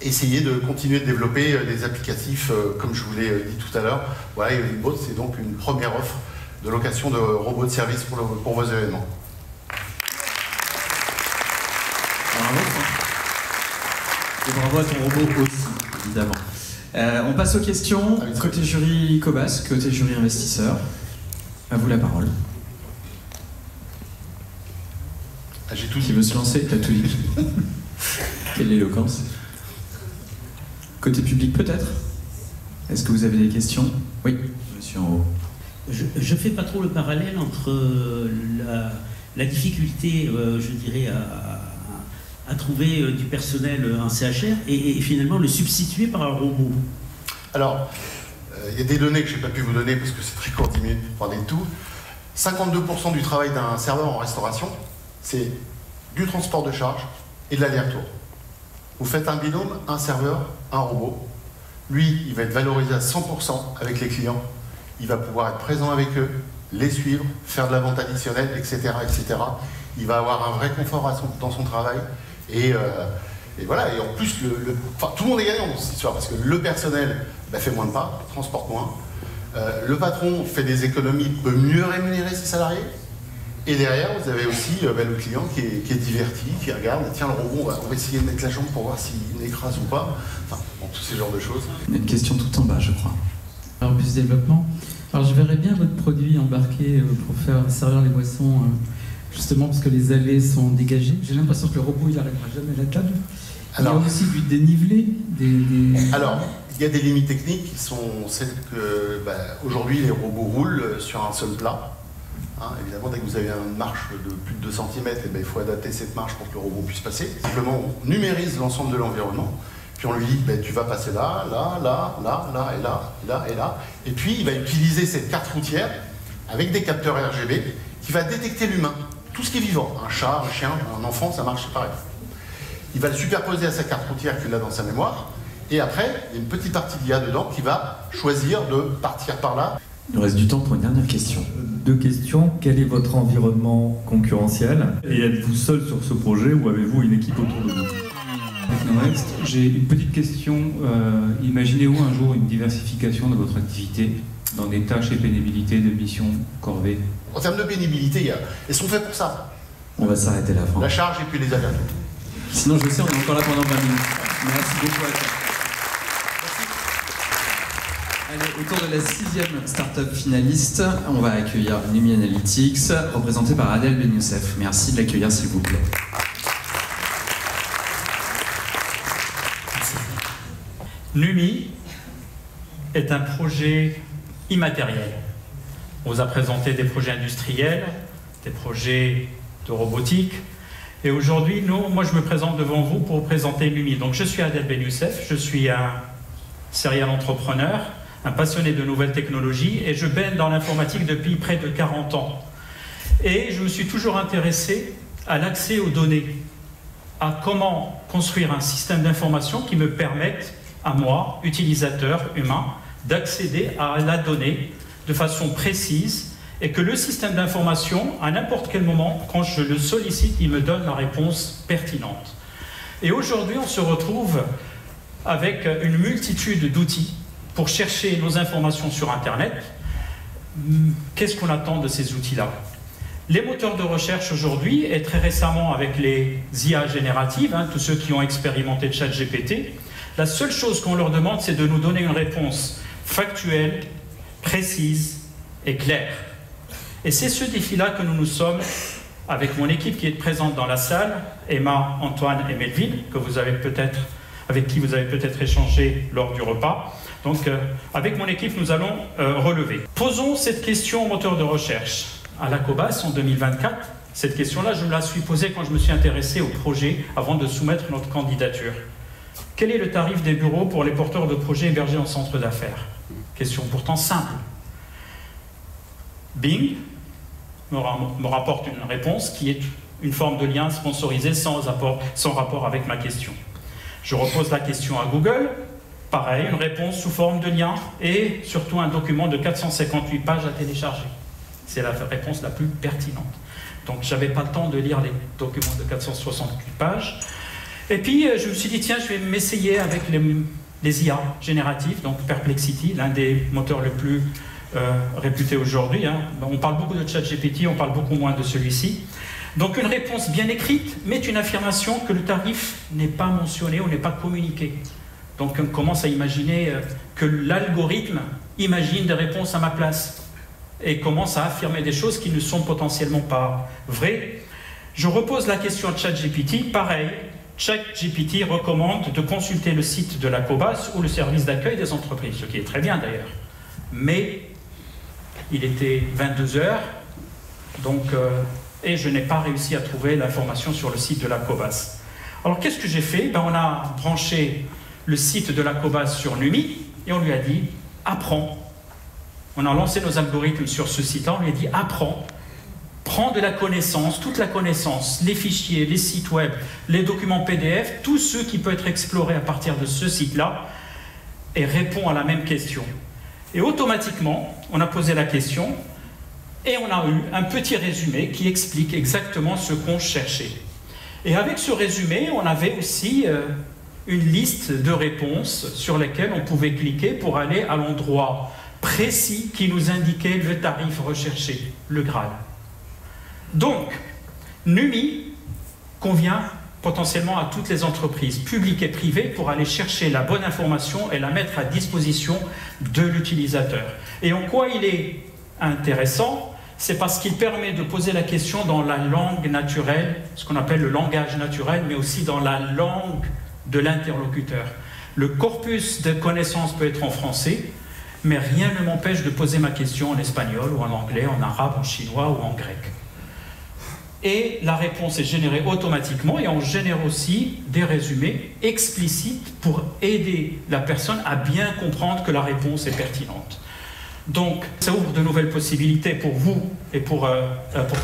essayer de continuer de développer des applicatifs, comme je vous l'ai dit tout à l'heure. Voilà, Evolibot, c'est donc une première offre de location de robots de service pour vos événements. Et bravo à ton robot aussi, évidemment. On passe aux questions. Côté jury Cobas, côté jury investisseur. À vous la parole. J'ai tout Qui veut se lancer? T'as tout dit. Quelle éloquence. Côté public peut-être? Est-ce que vous avez des questions? Oui, monsieur en haut. Je fais pas trop le parallèle entre la difficulté, je dirais, à trouver du personnel en CHR et finalement le substituer par un robot. Alors, il y a des données que je n'ai pas pu vous donner parce que c'est très court, 10 minutes pour parler de tout. 52% du travail d'un serveur en restauration, c'est du transport de charge et de l'aller-retour. Vous faites un binôme, un serveur, un robot. Lui, il va être valorisé à 100% avec les clients. Il va pouvoir être présent avec eux, les suivre, faire de la vente additionnelle, etc., etc. Il va avoir un vrai confort dans son travail. Et voilà, et en plus, enfin, tout le monde est gagnant dans cette histoire, parce que le personnel fait moins de pas, transporte moins. Le patron fait des économies, peut mieux rémunérer ses salariés. Et derrière, vous avez aussi le client qui est diverti, qui regarde, tiens, le robot, on va essayer de mettre la jambe pour voir s'il écrase ou pas. Enfin, bon, tous ces genres de choses. Il y a une question tout en bas, je crois. Alors, plus développement. Alors, je verrais bien votre produit embarqué pour faire servir les boissons, justement parce que les allées sont dégagées. J'ai l'impression que le robot, il n'arrivera jamais à la table. Alors, il y a aussi du dénivelé. Alors, il y a des limites techniques qui sont celles que, aujourd'hui, les robots roulent sur un seul plat. Hein, évidemment, dès que vous avez une marche de plus de 2 cm, il faut adapter cette marche pour que le robot puisse passer. Simplement, on numérise l'ensemble de l'environnement. Puis on lui dit, tu vas passer là, là, là, là, là, et là, là, et là. Et puis, il va utiliser cette carte routière avec des capteurs RGB qui va détecter l'humain. Tout ce qui est vivant, un chat, un chien, un enfant, ça marche pareil. Il va le superposer à sa carte routière qu'il a dans sa mémoire. Et après, il y a une petite partie d'IA dedans qui va choisir de partir par là. Il nous reste du temps pour une dernière question. 2 questions. Quel est votre environnement concurrentiel? Et êtes-vous seul sur ce projet ou avez-vous une équipe autour de vous? J'ai une petite question. Imaginez-vous un jour une diversification de votre activité dans des tâches et pénibilités de missions corvées? En termes de pénibilité, elles sont faites pour ça. On va s'arrêter là, Franck. La charge et puis les alertes. Sinon, je sais, on est encore là pendant 20 minutes. Merci beaucoup à toi. Allez, autour de la 6e start-up finaliste, on va accueillir Numi Analytics, représentée par Adel Ben Youssef. Merci de l'accueillir, s'il vous plaît. Numi est un projet immatériel. On vous a présenté des projets industriels, des projets de robotique. Et aujourd'hui, moi, je me présente devant vous pour vous présenter Numi. Donc, je suis Adel Ben Youssef, je suis un serial entrepreneur, un passionné de nouvelles technologies, et je baigne dans l'informatique depuis près de 40 ans. Et je me suis toujours intéressé à l'accès aux données, à comment construire un système d'information qui me permette à moi, utilisateur humain, d'accéder à la donnée de façon précise et que le système d'information, à n'importe quel moment, quand je le sollicite, il me donne la réponse pertinente. Et aujourd'hui, on se retrouve avec une multitude d'outils pour chercher nos informations sur Internet. Qu'est-ce qu'on attend de ces outils-là? Les moteurs de recherche aujourd'hui, et très récemment avec les IA génératives, tous ceux qui ont expérimenté ChatGPT, la seule chose qu'on leur demande, c'est de nous donner une réponse factuelle, précise et claire. Et c'est ce défi-là que nous nous sommes, avec mon équipe qui est présente dans la salle, Emma, Antoine et Melville, avec qui vous avez peut-être échangé lors du repas. Donc, avec mon équipe, nous allons relever. Posons cette question au moteur de recherche. À la Cobas, en 2024, Cette question-là, je me la suis posée quand je me suis intéressé au projet avant de soumettre notre candidature. Quel est le tarif des bureaux pour les porteurs de projets hébergés en centre d'affaires? Question pourtant simple. Bing me rapporte une réponse qui est une forme de lien sponsorisé sans rapport avec ma question. Je repose la question à Google, pareil, une réponse sous forme de lien et surtout un document de 458 pages à télécharger. C'est la réponse la plus pertinente. Donc je n'avais pas le temps de lire les documents de 468 pages. Et puis je me suis dit, tiens, je vais m'essayer avec les IA génératifs, donc Perplexity, l'un des moteurs les plus réputés aujourd'hui. Hein. On parle beaucoup de ChatGPT, on parle beaucoup moins de celui-ci. Donc une réponse bien écrite, mais une affirmation que le tarif n'est pas mentionné ou n'est pas communiqué. Donc on commence à imaginer que l'algorithme imagine des réponses à ma place et commence à affirmer des choses qui ne sont potentiellement pas vraies. Je repose la question à ChatGPT, pareil, ChatGPT recommande de consulter le site de la COBAS ou le service d'accueil des entreprises, ce qui est très bien d'ailleurs. Mais il était 22 h, donc, et je n'ai pas réussi à trouver l'information sur le site de la COBAS. Alors qu'est-ce que j'ai fait? On a branché le site de la COBAS sur NUMI et on lui a dit « apprends ». On a lancé nos algorithmes sur ce site-là, on lui a dit « apprends ». Prends de la connaissance, toute la connaissance, les fichiers, les sites web, les documents PDF, tout ce qui peut être exploré à partir de ce site-là, et répond à la même question. Et automatiquement, on a posé la question, et on a eu un petit résumé qui explique exactement ce qu'on cherchait. Et avec ce résumé, on avait aussi une liste de réponses sur lesquelles on pouvait cliquer pour aller à l'endroit précis qui nous indiquait le tarif recherché, le Graal. Donc, NUMI convient potentiellement à toutes les entreprises, publiques et privées, pour aller chercher la bonne information et la mettre à disposition de l'utilisateur. Et en quoi il est intéressant? C'est parce qu'il permet de poser la question dans la langue naturelle, ce qu'on appelle le langage naturel, mais aussi dans la langue de l'interlocuteur. Le corpus de connaissances peut être en français, mais rien ne m'empêche de poser ma question en espagnol ou en anglais, en arabe, en chinois ou en grec. Et la réponse est générée automatiquement, et on génère aussi des résumés explicites pour aider la personne à bien comprendre que la réponse est pertinente. Donc ça ouvre de nouvelles possibilités pour vous et pour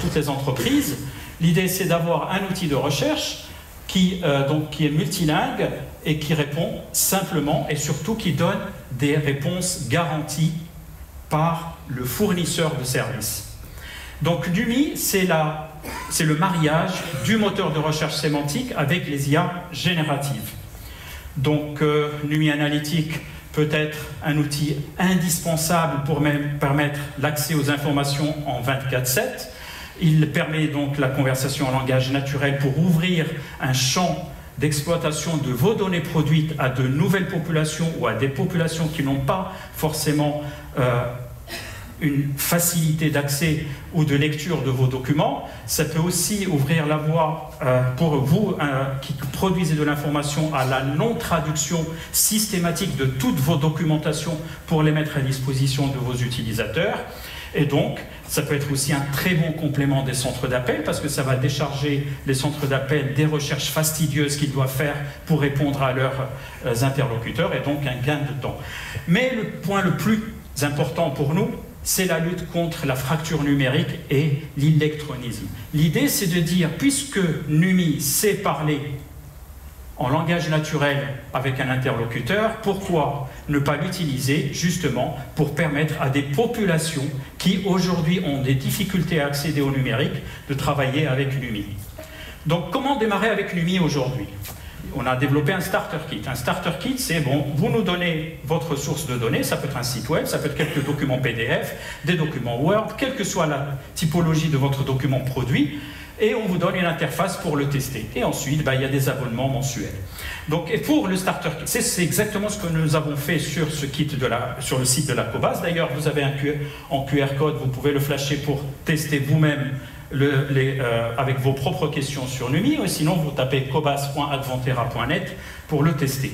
toutes les entreprises. L'idée, c'est d'avoir un outil de recherche qui est multilingue et qui répond simplement et surtout qui donne des réponses garanties par le fournisseur de services. Donc NUMI, c'est le mariage du moteur de recherche sémantique avec les IA génératives. Donc NUMI Analytic peut être un outil indispensable pour même permettre l'accès aux informations en 24/7. Il permet donc la conversation en langage naturel pour ouvrir un champ d'exploitation de vos données produites à de nouvelles populations ou à des populations qui n'ont pas forcément une facilité d'accès ou de lecture de vos documents. Ça peut aussi ouvrir la voie pour vous qui produisez de l'information à la non-traduction systématique de toutes vos documentations pour les mettre à disposition de vos utilisateurs. Et donc, ça peut être aussi un très bon complément des centres d'appel parce que ça va décharger les centres d'appel des recherches fastidieuses qu'ils doivent faire pour répondre à leurs interlocuteurs et donc un gain de temps. Mais le point le plus important pour nous, c'est la lutte contre la fracture numérique et l'électronisme. L'idée, c'est de dire, puisque NUMI sait parler en langage naturel avec un interlocuteur, pourquoi ne pas l'utiliser justement pour permettre à des populations qui aujourd'hui ont des difficultés à accéder au numérique de travailler avec NUMI. Donc comment démarrer avec NUMI aujourd'hui? On a développé un starter kit. Un starter kit, c'est bon, vous nous donnez votre source de données, ça peut être un site web, ça peut être quelques documents PDF, des documents Word, quelle que soit la typologie de votre document produit, et on vous donne une interface pour le tester. Et ensuite, il y a des abonnements mensuels. Donc, et pour le starter kit, c'est exactement ce que nous avons fait sur ce kit sur le site de la COBAS. D'ailleurs, vous avez en QR code, vous pouvez le flasher pour tester vous-même avec vos propres questions sur NUMI, ou sinon vous tapez cobas.advantera.net pour le tester.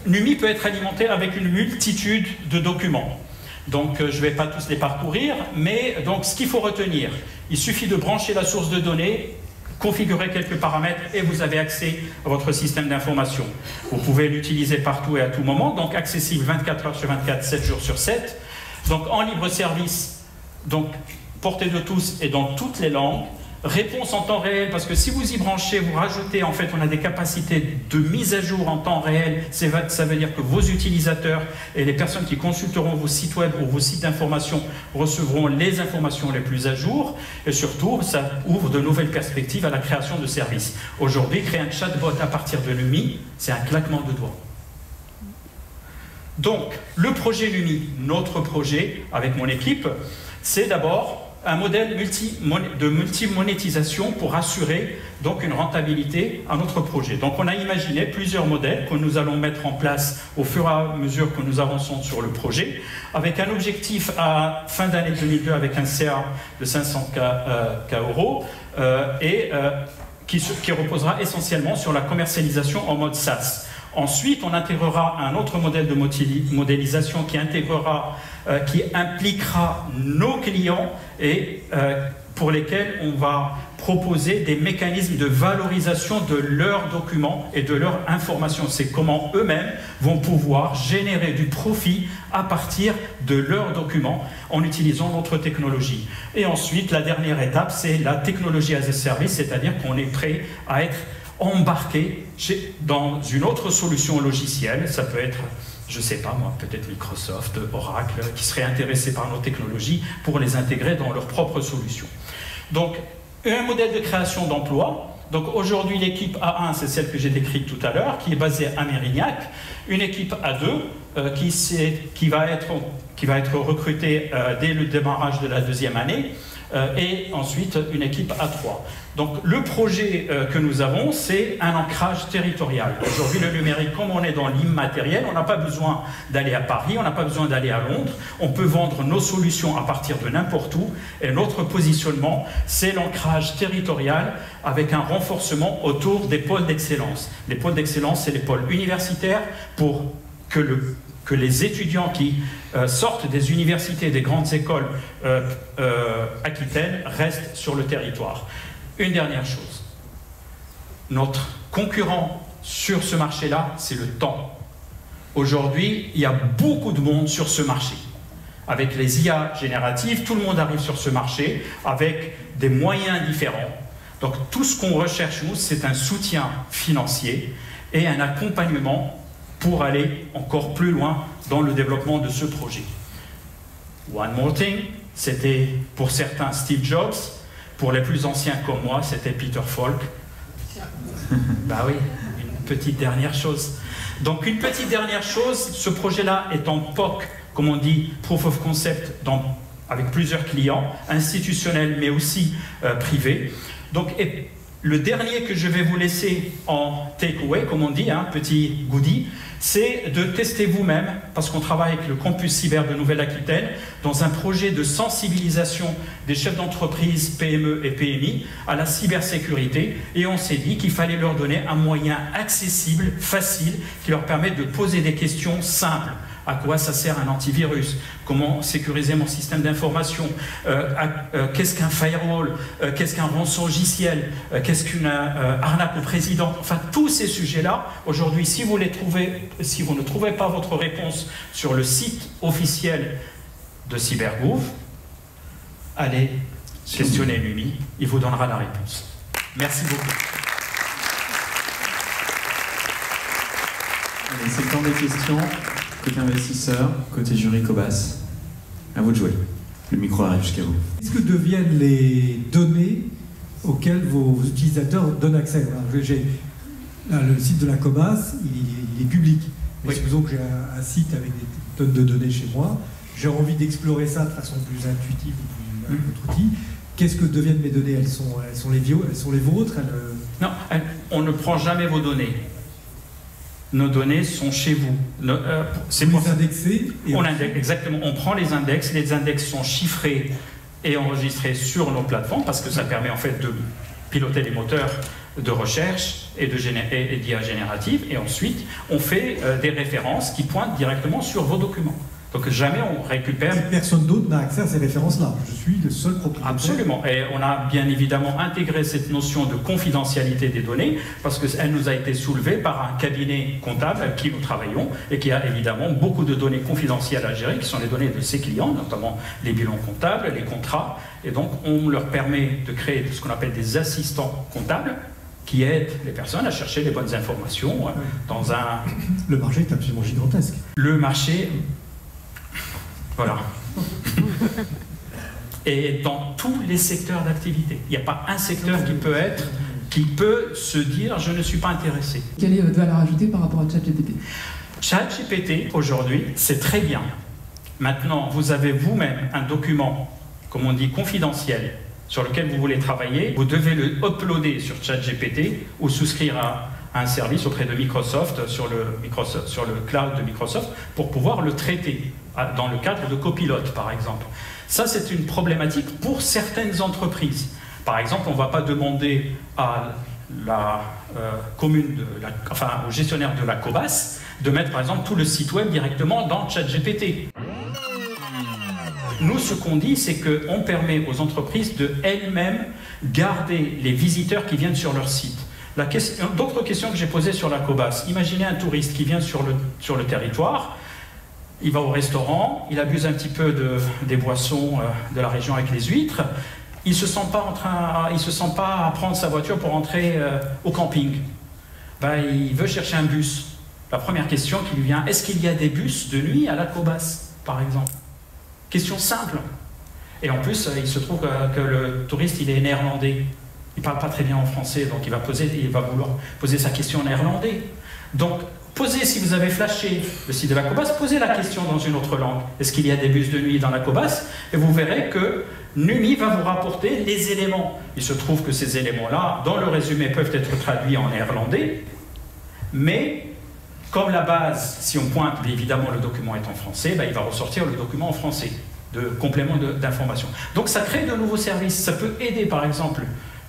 NUMI peut être alimenté avec une multitude de documents. Donc je ne vais pas tous les parcourir, mais donc ce qu'il faut retenir, il suffit de brancher la source de données, configurer quelques paramètres et vous avez accès à votre système d'information. Vous pouvez l'utiliser partout et à tout moment, donc accessible 24 heures sur 24, 7 jours sur 7. Donc en libre service, donc portée de tous et dans toutes les langues. Réponse en temps réel, parce que si vous y branchez, vous rajoutez, en fait, on a des capacités de mise à jour en temps réel. Ça veut dire que vos utilisateurs et les personnes qui consulteront vos sites web ou vos sites d'information recevront les informations les plus à jour. Et surtout, ça ouvre de nouvelles perspectives à la création de services. Aujourd'hui, créer un chatbot à partir de Lumi, c'est un claquement de doigts. Donc, le projet Lumi, notre projet avec mon équipe, c'est d'abord un modèle de multi-monétisation pour assurer donc une rentabilité à notre projet. Donc on a imaginé plusieurs modèles que nous allons mettre en place au fur et à mesure que nous avançons sur le projet, avec un objectif à fin d'année 2002 avec un CA de 500K euros qui reposera essentiellement sur la commercialisation en mode SaaS. Ensuite, on intégrera un autre modèle de modélisation qui impliquera nos clients et pour lesquels on va proposer des mécanismes de valorisation de leurs documents et de leurs informations. C'est comment eux-mêmes vont pouvoir générer du profit à partir de leurs documents en utilisant notre technologie. Et ensuite, la dernière étape, c'est la technologie as a service, c'est-à-dire qu'on est prêt à être embarqué dans une autre solution logicielle. Ça peut être, je ne sais pas moi, peut-être Microsoft, Oracle, qui seraient intéressés par nos technologies pour les intégrer dans leur propre solution. Donc, un modèle de création d'emplois. Donc aujourd'hui, l'équipe A1, c'est celle que j'ai décrite tout à l'heure, qui est basée à Mérignac. Une équipe A2 qui va être recrutée dès le démarrage de la deuxième année. Et ensuite une équipe A3. Donc le projet que nous avons, c'est un ancrage territorial. Aujourd'hui, le numérique, comme on est dans l'immatériel, on n'a pas besoin d'aller à Paris, on n'a pas besoin d'aller à Londres, on peut vendre nos solutions à partir de n'importe où, et notre positionnement, c'est l'ancrage territorial avec un renforcement autour des pôles d'excellence. Les pôles d'excellence, c'est les pôles universitaires pour que les étudiants qui sortent des universités, des grandes écoles aquitaines restent sur le territoire. Une dernière chose, notre concurrent sur ce marché-là, c'est le temps. Aujourd'hui, il y a beaucoup de monde sur ce marché. Avec les IA génératives, tout le monde arrive sur ce marché avec des moyens différents. Donc tout ce qu'on recherche, nous, c'est un soutien financier et un accompagnement pour aller encore plus loin dans le développement de ce projet. One more thing, c'était pour certains Steve Jobs, pour les plus anciens comme moi, c'était Peter Falk. Bah oui, une petite dernière chose. Donc une petite dernière chose, ce projet-là est en POC, comme on dit, Proof of Concept, avec plusieurs clients, institutionnels mais aussi privés. Donc, le dernier que je vais vous laisser en takeaway, comme on dit, un petit goodie, c'est de tester vous-même, parce qu'on travaille avec le campus cyber de Nouvelle-Aquitaine, dans un projet de sensibilisation des chefs d'entreprise, PME et PMI, à la cybersécurité, et on s'est dit qu'il fallait leur donner un moyen accessible, facile, qui leur permette de poser des questions simples. À quoi ça sert un antivirus? Comment sécuriser mon système d'information? Qu'est-ce qu'un firewall? Qu'est-ce qu'un rançongiciel? Qu'est-ce qu'une arnaque au président? Enfin, tous ces sujets-là, aujourd'hui, si vous ne trouvez pas votre réponse sur le site officiel de CyberGouv, allez questionner Lumi, il vous donnera la réponse. Merci beaucoup. Allez, c'est le temps des questions. Côté investisseur, côté jury Cobas. À vous de jouer. Le micro arrive jusqu'à vous. Qu'est-ce que deviennent les données auxquelles vos utilisateurs donnent accès? Là, le site de la Cobas, il est public. Mais oui. Supposons que j'ai un site avec des tonnes de données chez moi. J'ai envie d'explorer ça de façon plus intuitive ou plus autre outil. Qu'est-ce que deviennent mes données? Elles sont les vôtres? Non, on ne prend jamais vos données. Nos données sont chez vous. C'est pour indexer. Exactement. On prend les index. Les index sont chiffrés et enregistrés sur nos plateformes parce que ça permet en fait de piloter les moteurs de recherche et d'IA générative. Et ensuite, on fait des références qui pointent directement sur vos documents. Donc jamais on récupère... Personne d'autre n'a accès à ces références-là. Je suis le seul propriétaire. Absolument. Et on a bien évidemment intégré cette notion de confidentialité des données parce qu'elle nous a été soulevée par un cabinet comptable avec qui nous travaillons et qui a évidemment beaucoup de données confidentielles à gérer, qui sont les données de ses clients, notamment les bilans comptables, les contrats. Et donc on leur permet de créer ce qu'on appelle des assistants comptables qui aident les personnes à chercher les bonnes informations dans un... Le marché est absolument gigantesque. Le marché... Voilà. Et dans tous les secteurs d'activité. Il n'y a pas un secteur qui peut se dire « je ne suis pas intéressé ». Quelle est votre valeur ajoutée par rapport à ChatGPT? ChatGPT, aujourd'hui, c'est très bien. Maintenant, vous avez vous-même un document, comme on dit, confidentiel, sur lequel vous voulez travailler. Vous devez le uploader sur ChatGPT ou souscrire à un service auprès de Microsoft sur le cloud de Microsoft pour pouvoir le traiter dans le cadre de copilote, par exemple. Ça, c'est une problématique pour certaines entreprises. Par exemple, on ne va pas demander à la commune, au gestionnaire de la COBAS de mettre, par exemple, tout le site web directement dans ChatGPT. Nous, ce qu'on dit, c'est qu'on permet aux entreprises de elles-mêmes garder les visiteurs qui viennent sur leur site. D'autres questions que j'ai posées sur la COBAS. Imaginez un touriste qui vient sur le territoire, il va au restaurant, il abuse un petit peu des boissons de la région avec les huîtres, il ne se sent pas à prendre sa voiture pour rentrer au camping. Il veut chercher un bus. La première question qui lui vient, est-ce qu'il y a des bus de nuit à la COBAS, par exemple? Question simple. Et en plus, il se trouve que le touriste, il est néerlandais. Il ne parle pas très bien en français, donc il va vouloir poser sa question en néerlandais. Donc, si vous avez flashé le site de la COBAS, posez la question dans une autre langue. Est-ce qu'il y a des bus de nuit dans la COBAS? Et vous verrez que NUMI va vous rapporter les éléments. Il se trouve que ces éléments-là, dans le résumé, peuvent être traduits en néerlandais, mais comme la base, si on pointe, évidemment le document est en français, il va ressortir le document en français, de complément d'information. Donc ça crée de nouveaux services. Ça peut aider, par exemple,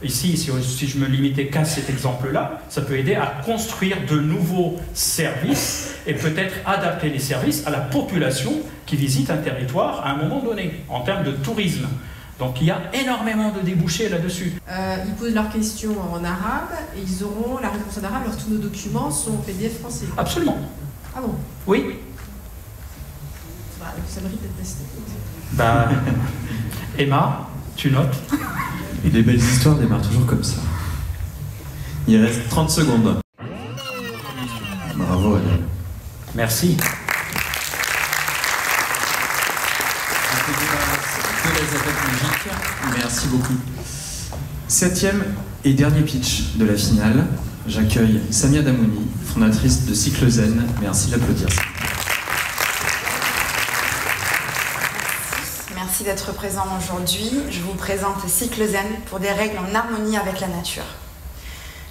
ici, si je me limitais qu'à cet exemple-là, ça peut aider à construire de nouveaux services et peut-être adapter les services à la population qui visite un territoire à un moment donné, en termes de tourisme. Donc il y a énormément de débouchés là-dessus. Ils posent leurs questions en arabe et ils auront la réponse en arabe, alors tous nos documents sont en PDF français. Absolument. Ah bon? Oui. Ça mérite d'être testé. Emma, tu notes? Les belles histoires démarrent toujours comme ça. Il reste 30 secondes. Bravo, Alain. Merci. Merci beaucoup. 7e et dernier pitch de la finale. J'accueille Samia Damouni, fondatrice de Cycle Zen. Merci d'applaudir. Merci d'être présent aujourd'hui. Je vous présente Cycle Zen pour des règles en harmonie avec la nature.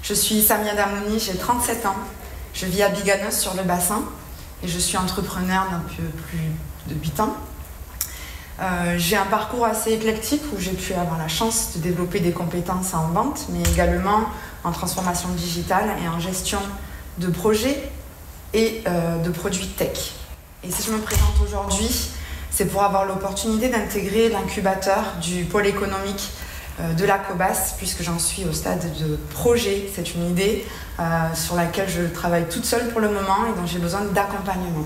Je suis Samia Damouni, j'ai 37 ans. Je vis à Biganos sur le bassin et je suis entrepreneur d'un peu plus de 8 ans. J'ai un parcours assez éclectique où j'ai pu avoir la chance de développer des compétences en vente, mais également en transformation digitale et en gestion de projets et de produits tech. Et si je me présente aujourd'hui, c'est pour avoir l'opportunité d'intégrer l'incubateur du pôle économique de la COBAS, puisque j'en suis au stade de projet. C'est une idée sur laquelle je travaille toute seule pour le moment et dont j'ai besoin d'accompagnement.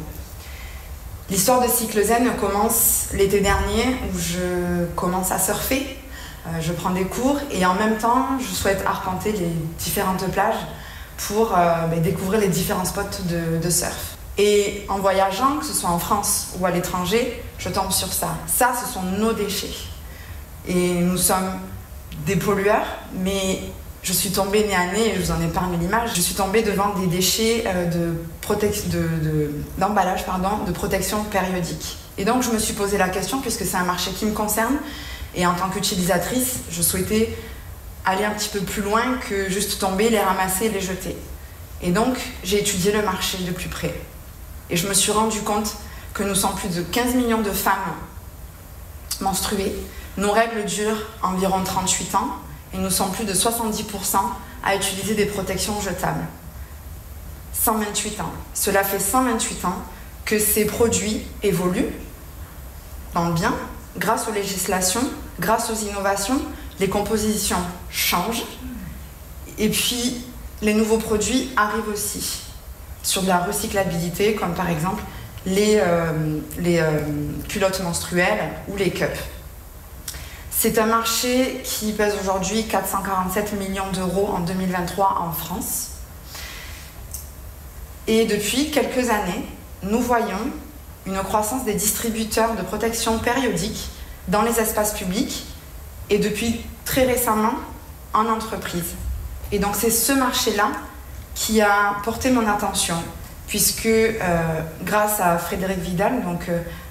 L'histoire de Cycle Zen commence l'été dernier où je commence à surfer. Je prends des cours et en même temps, je souhaite arpenter les différentes plages pour découvrir les différents spots de surf. Et en voyageant, que ce soit en France ou à l'étranger, je tombe sur ça. Ça, ce sont nos déchets. Et nous sommes des pollueurs, mais je suis tombée nez à nez, et je vous en épargne l'image, je suis tombée devant des déchets d'emballage de protection périodique. Et donc je me suis posé la question, puisque c'est un marché qui me concerne, et en tant qu'utilisatrice, je souhaitais aller un petit peu plus loin que juste tomber, les ramasser et les jeter. Et donc j'ai étudié le marché de plus près. Et je me suis rendu compte que nous sommes plus de 15 millions de femmes menstruées. Nos règles durent environ 38 ans. Et nous sommes plus de 70% à utiliser des protections jetables. 128 ans. Cela fait 128 ans que ces produits évoluent dans le bien, grâce aux législations, grâce aux innovations, les compositions changent, et puis les nouveaux produits arrivent aussi sur de la recyclabilité, comme par exemple les culottes menstruelles ou les cups. C'est un marché qui pèse aujourd'hui 447 millions d'euros en 2023 en France. Et depuis quelques années, nous voyons une croissance des distributeurs de protection périodique dans les espaces publics et depuis très récemment en entreprise. Et donc c'est ce marché-là qui a porté mon attention, puisque grâce à Frédérique Vidal, donc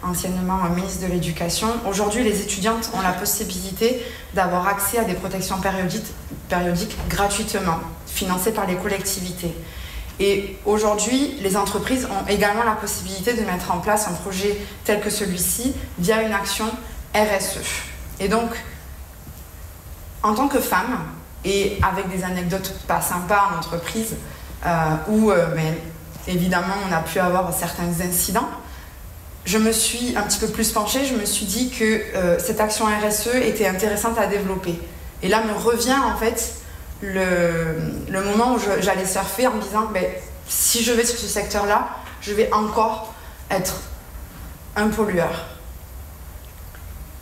anciennement ministre de l'Éducation, aujourd'hui les étudiantes ont la possibilité d'avoir accès à des protections périodiques gratuitement, financées par les collectivités. Et aujourd'hui, les entreprises ont également la possibilité de mettre en place un projet tel que celui-ci via une action RSE. Et donc, en tant que femme, et avec des anecdotes pas sympas en entreprise, où évidemment on a pu avoir certains incidents, je me suis un petit peu plus penchée, je me suis dit que cette action RSE était intéressante à développer. Et là me revient en fait le moment où j'allais surfer en me disant si je vais sur ce secteur-là, je vais encore être un pollueur.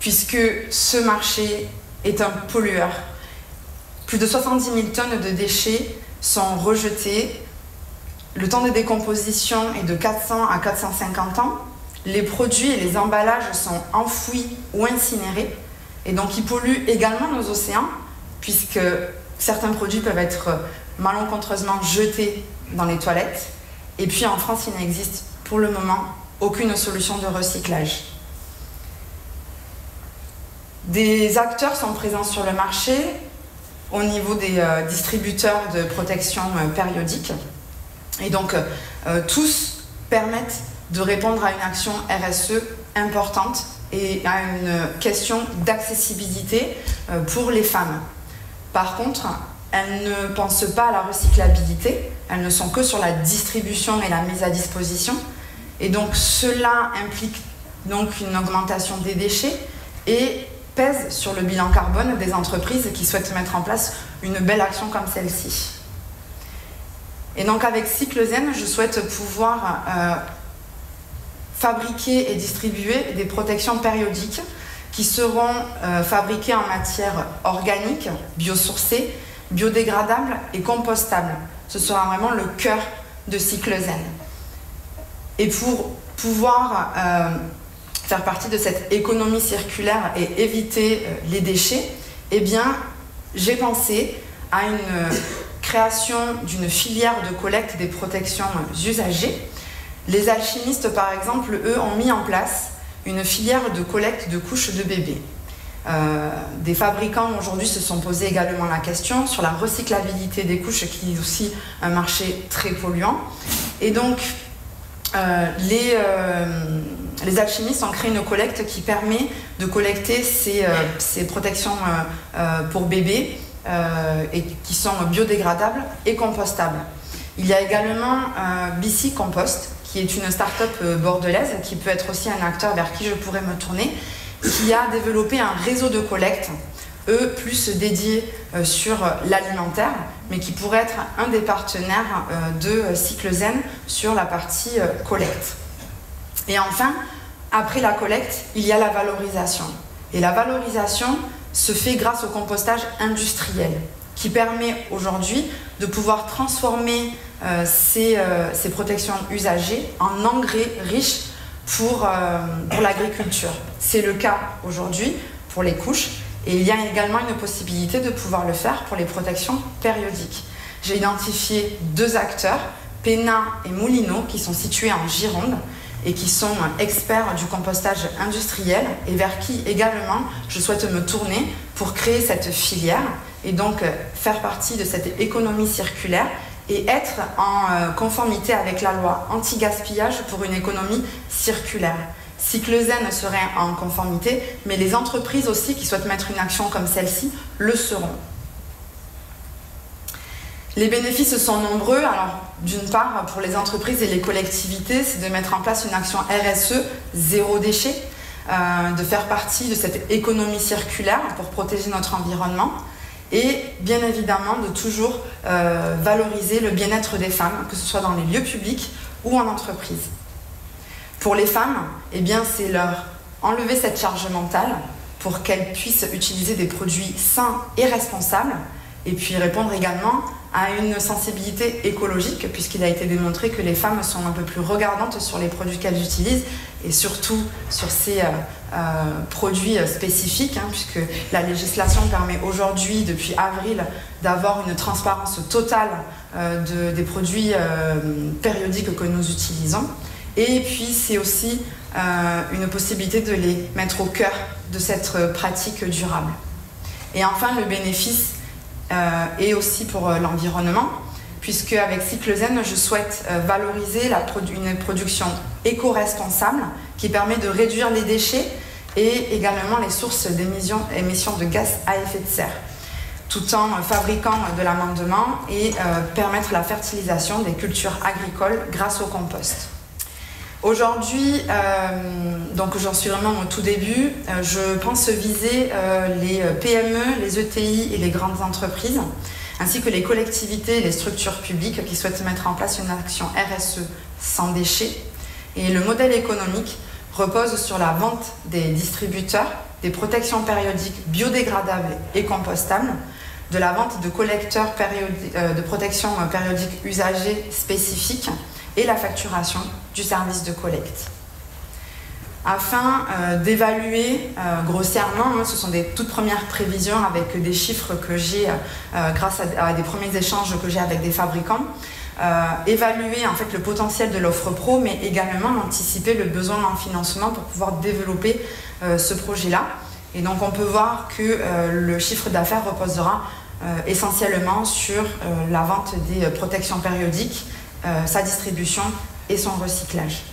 Puisque ce marché est un pollueur. Plus de 70 000 tonnes de déchets sont rejetés. Le temps de décomposition est de 400 à 450 ans. Les produits et les emballages sont enfouis ou incinérés. Et donc ils polluent également nos océans, puisque certains produits peuvent être malencontreusement jetés dans les toilettes. Et puis en France, il n'existe pour le moment aucune solution de recyclage. Des acteurs sont présents sur le marché au niveau des distributeurs de protection périodique. Et donc, tous permettent de répondre à une action RSE importante et à une question d'accessibilité pour les femmes. Par contre, elles ne pensent pas à la recyclabilité, elles ne sont que sur la distribution et la mise à disposition. Et donc, cela implique donc une augmentation des déchets et pèse sur le bilan carbone des entreprises qui souhaitent mettre en place une belle action comme celle-ci. Et donc avec Cyclezen, je souhaite pouvoir fabriquer et distribuer des protections périodiques qui seront fabriquées en matière organique, biosourcée, biodégradable et compostable. Ce sera vraiment le cœur de Cyclezen. Et pour pouvoir faire partie de cette économie circulaire et éviter les déchets, eh bien, j'ai pensé à une création d'une filière de collecte des protections usagées. Les alchimistes, par exemple, eux, ont mis en place une filière de collecte de couches de bébés. Des fabricants aujourd'hui se sont posés également la question sur la recyclabilité des couches, qui est aussi un marché très polluant. Et donc, les alchimistes ont créé une collecte qui permet de collecter ces protections pour bébés et qui sont biodégradables et compostables. Il y a également BC Compost, qui est une start-up bordelaise, qui peut être aussi un acteur vers qui je pourrais me tourner, qui a développé un réseau de collecte, eux plus dédiés sur l'alimentaire, mais qui pourrait être un des partenaires de Cyclezen sur la partie collecte. Et enfin, après la collecte, il y a la valorisation. Et la valorisation se fait grâce au compostage industriel, qui permet aujourd'hui de pouvoir transformer ces protections usagées en engrais riches pour l'agriculture. C'est le cas aujourd'hui pour les couches, et il y a également une possibilité de pouvoir le faire pour les protections périodiques. J'ai identifié deux acteurs, Pénin et Moulineau, qui sont situés en Gironde et qui sont experts du compostage industriel et vers qui également je souhaite me tourner pour créer cette filière et donc faire partie de cette économie circulaire et être en conformité avec la loi anti-gaspillage pour une économie circulaire. Cyclezen serait en conformité, mais les entreprises aussi qui souhaitent mettre une action comme celle-ci le seront. Les bénéfices sont nombreux. Alors, d'une part, pour les entreprises et les collectivités, c'est de mettre en place une action RSE, zéro déchet, de faire partie de cette économie circulaire pour protéger notre environnement et, bien évidemment, de toujours valoriser le bien-être des femmes, que ce soit dans les lieux publics ou en entreprise. Pour les femmes, eh bien, c'est leur enlever cette charge mentale pour qu'elles puissent utiliser des produits sains et responsables et puis répondre également à une sensibilité écologique, puisqu'il a été démontré que les femmes sont un peu plus regardantes sur les produits qu'elles utilisent et surtout sur ces produits spécifiques, puisque la législation permet aujourd'hui, depuis avril, d'avoir une transparence totale des produits périodiques que nous utilisons. Et puis c'est aussi une possibilité de les mettre au cœur de cette pratique durable. Et enfin, le bénéfice et aussi pour l'environnement, puisque avec Cyclezen, je souhaite valoriser une production éco-responsable qui permet de réduire les déchets et également les sources d'émissions de gaz à effet de serre, tout en fabriquant de l'amendement et permettre la fertilisation des cultures agricoles grâce au compost. Aujourd'hui, donc j'en suis vraiment au tout début, je pense viser les PME, les ETI et les grandes entreprises, ainsi que les collectivités et les structures publiques qui souhaitent mettre en place une action RSE sans déchets. Et le modèle économique repose sur la vente des distributeurs, des protections périodiques biodégradables et compostables, de la vente de collecteurs de protection périodique usagés spécifiques, et la facturation du service de collecte. Afin d'évaluer grossièrement, ce sont des toutes premières prévisions avec des chiffres que j'ai grâce à des premiers échanges que j'ai avec des fabricants, évaluer en fait le potentiel de l'offre pro, mais également anticiper le besoin en financement pour pouvoir développer ce projet-là. Et donc on peut voir que le chiffre d'affaires reposera essentiellement sur la vente des protections périodiques, sa distribution et son recyclage.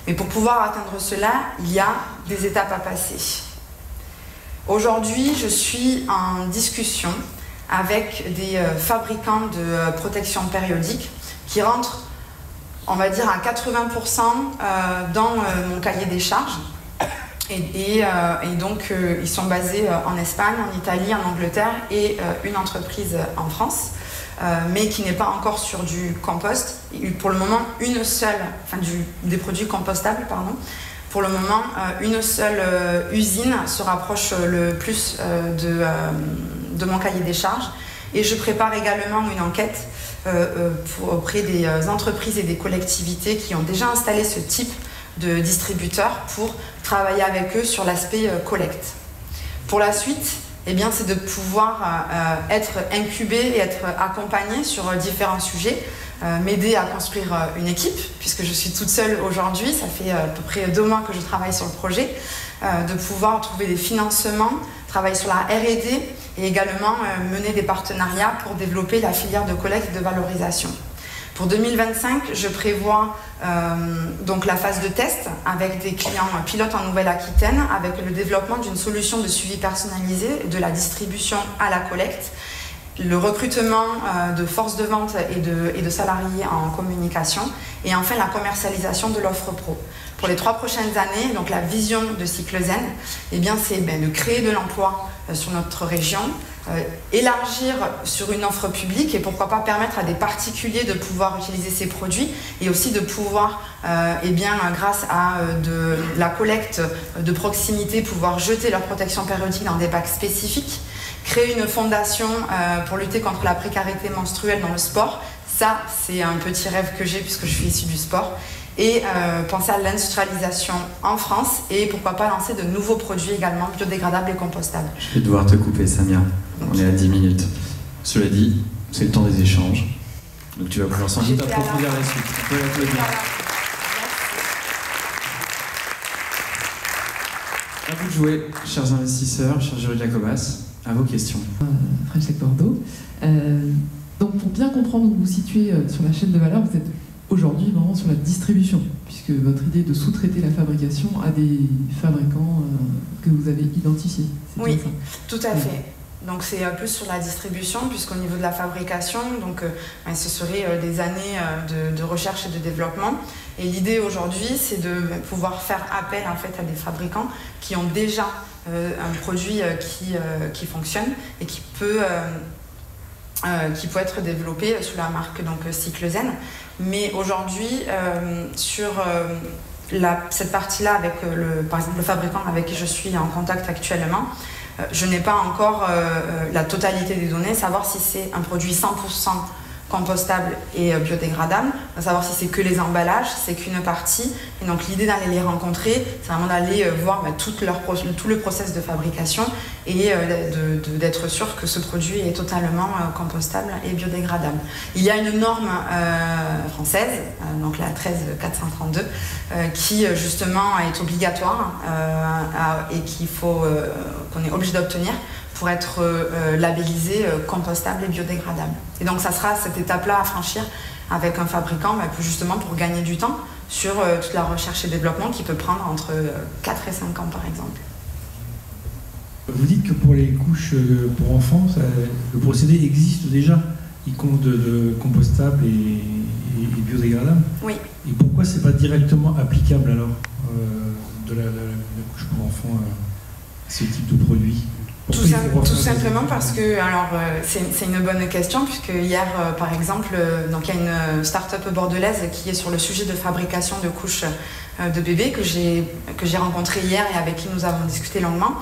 Mais pour pouvoir atteindre cela, il y a des étapes à passer. Aujourd'hui, je suis en discussion avec des fabricants de protection périodique qui rentrent, on va dire, à 80% dans mon cahier des charges. Et donc, ils sont basés en Espagne, en Italie, en Angleterre et une entreprise en France. Mais qui n'est pas encore sur du compost. Pour le moment, des produits compostables, pardon. Pour le moment, une seule usine se rapproche le plus de mon cahier des charges. Et je prépare également une enquête auprès des entreprises et des collectivités qui ont déjà installé ce type de distributeurs pour travailler avec eux sur l'aspect collecte. Pour la suite, eh bien, c'est de pouvoir être incubé et être accompagné sur différents sujets, m'aider à construire une équipe, puisque je suis toute seule aujourd'hui, ça fait à peu près 2 mois que je travaille sur le projet, de pouvoir trouver des financements, travailler sur la R&D et également mener des partenariats pour développer la filière de collecte et de valorisation. Pour 2025, je prévois donc la phase de test avec des clients pilotes en Nouvelle-Aquitaine, avec le développement d'une solution de suivi personnalisé de la distribution à la collecte, le recrutement de forces de vente et de salariés en communication, et enfin la commercialisation de l'offre pro. Pour les 3 prochaines années, donc la vision de Cyclezen, eh bien, c'est de créer de l'emploi sur notre région, élargir sur une offre publique et pourquoi pas permettre à des particuliers de pouvoir utiliser ces produits et aussi de pouvoir, grâce à de la collecte de proximité, pouvoir jeter leur protection périodique dans des bacs spécifiques, créer une fondation pour lutter contre la précarité menstruelle dans le sport. Ça, c'est un petit rêve que j'ai puisque je suis issue du sport. Et penser à l'industrialisation en France et pourquoi pas lancer de nouveaux produits également biodégradables et compostables. Je vais devoir te couper, Samia. On est à 10 minutes. Cela dit, c'est le temps des échanges. Donc tu vas pouvoir sans doute approfondir la suite. On peut l'applaudir. À vous de jouer, chers investisseurs, cher Jury Jacobas. À vos questions. French Tech Bordeaux. Donc pour bien comprendre où vous vous situez sur la chaîne de valeur, vous êtes aujourd'hui vraiment sur la distribution, puisque votre idée de sous-traiter la fabrication à des fabricants que vous avez identifiés. Oui, tout à fait. Donc c'est plus sur la distribution, puisqu'au niveau de la fabrication, donc, ce serait des années de recherche et de développement. Et l'idée aujourd'hui, c'est de pouvoir faire appel en fait, à des fabricants qui ont déjà un produit qui fonctionne et qui peut être développé sous la marque donc, Cyclezen. Mais aujourd'hui, sur cette partie-là, avec par exemple le fabricant avec qui je suis en contact actuellement, je n'ai pas encore la totalité des données, savoir si c'est un produit 100% compostable et biodégradable, savoir si c'est que les emballages, si c'est qu'une partie. Et donc l'idée d'aller les rencontrer, c'est vraiment d'aller voir tout le process de fabrication et d'être sûr que ce produit est totalement compostable et biodégradable. Il y a une norme française, donc la 13432, qui justement est obligatoire et qu'on est obligé d'obtenir pour être labellisé compostable et biodégradable. Et donc ça sera cette étape-là à franchir avec un fabricant, justement pour gagner du temps sur toute la recherche et développement qui peut prendre entre 4 et 5 ans par exemple. Vous dites que pour les couches pour enfants, le procédé existe déjà, y compris de compostable et biodégradable. Oui. Et pourquoi c'est pas directement applicable alors de la couche pour enfants à ce type de produit? Tout simplement parce que, alors c'est une bonne question, puisque hier par exemple, donc il y a une start-up bordelaise qui est sur le sujet de fabrication de couches de bébés que j'ai rencontré hier et avec qui nous avons discuté longuement,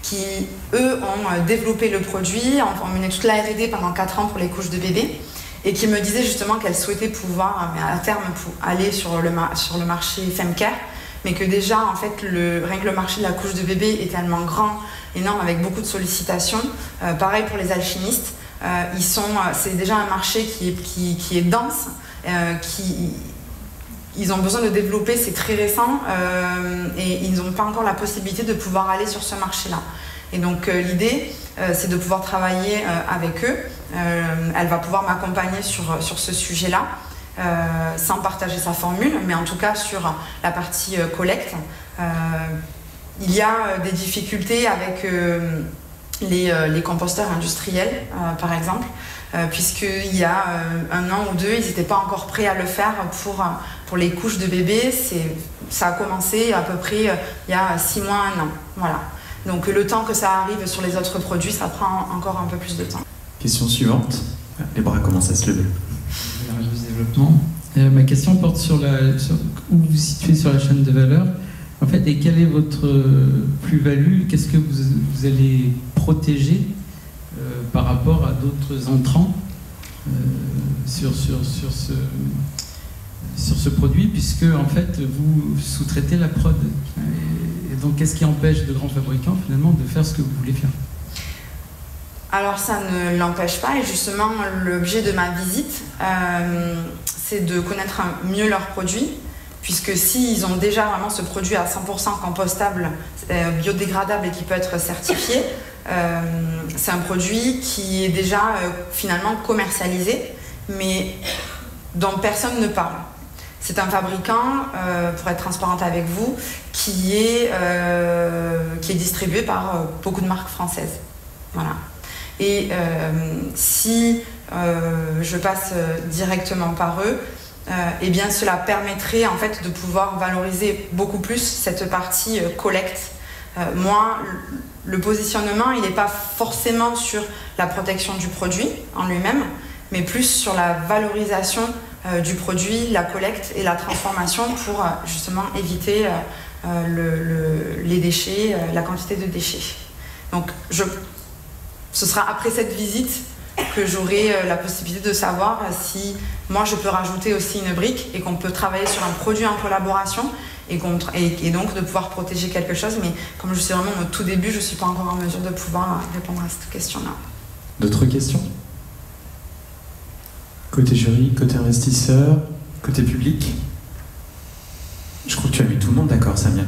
qui eux ont développé le produit, ont mené toute la R&D pendant 4 ans pour les couches de bébés et qui me disaient justement qu'elles souhaitaient pouvoir à terme aller sur le marché Femcare, mais que déjà en fait rien que le marché de la couche de bébé est tellement grand, énorme, avec beaucoup de sollicitations. Pareil pour les alchimistes, c'est déjà un marché qui est dense, ils ont besoin de développer, c'est très récent, et ils n'ont pas encore la possibilité de pouvoir aller sur ce marché-là. Et donc l'idée, c'est de pouvoir travailler avec eux. Elle va pouvoir m'accompagner sur ce sujet-là, sans partager sa formule, mais en tout cas sur la partie collecte. Il y a des difficultés avec les composteurs industriels, par exemple, puisqu'il y a 1 an ou 2, ils n'étaient pas encore prêts à le faire pour les couches de bébés. Ça a commencé à peu près il y a 6 mois, 1 an. Voilà. Donc le temps que ça arrive sur les autres produits, ça prend encore un peu plus de temps. Question suivante. Les bras commencent à se lever. Développement. Ma question porte sur où vous vous situez sur la chaîne de valeur. En fait, et quelle est votre plus-value? Qu'est-ce que vous allez protéger par rapport à d'autres entrants sur ce produit, puisque en fait vous sous-traitez la prod. Et donc, qu'est-ce qui empêche de grands fabricants finalement de faire ce que vous voulez faire? Alors ça ne l'empêche pas, et justement l'objet de ma visite, c'est de connaître mieux leurs produits, puisque s'ils ont déjà vraiment ce produit à 100% compostable, biodégradable et qui peut être certifié, c'est un produit qui est déjà finalement commercialisé, mais dont personne ne parle. C'est un fabricant, pour être transparente avec vous, qui est distribué par beaucoup de marques françaises. Voilà. Et si je passe directement par eux, eh bien cela permettrait en fait de pouvoir valoriser beaucoup plus cette partie collecte. Moi, le positionnement, il n'est pas forcément sur la protection du produit en lui-même, mais plus sur la valorisation du produit, la collecte et la transformation pour justement éviter les déchets, la quantité de déchets. Donc ce sera après cette visite que j'aurai la possibilité de savoir si moi je peux rajouter aussi une brique et qu'on peut travailler sur un produit en collaboration et donc de pouvoir protéger quelque chose. Mais comme je suis vraiment au tout début, je ne suis pas encore en mesure de pouvoir répondre à cette question-là. D'autres questions? Côté jury, côté investisseur, côté public? Je crois que tu as mis tout le monde d'accord, Samia.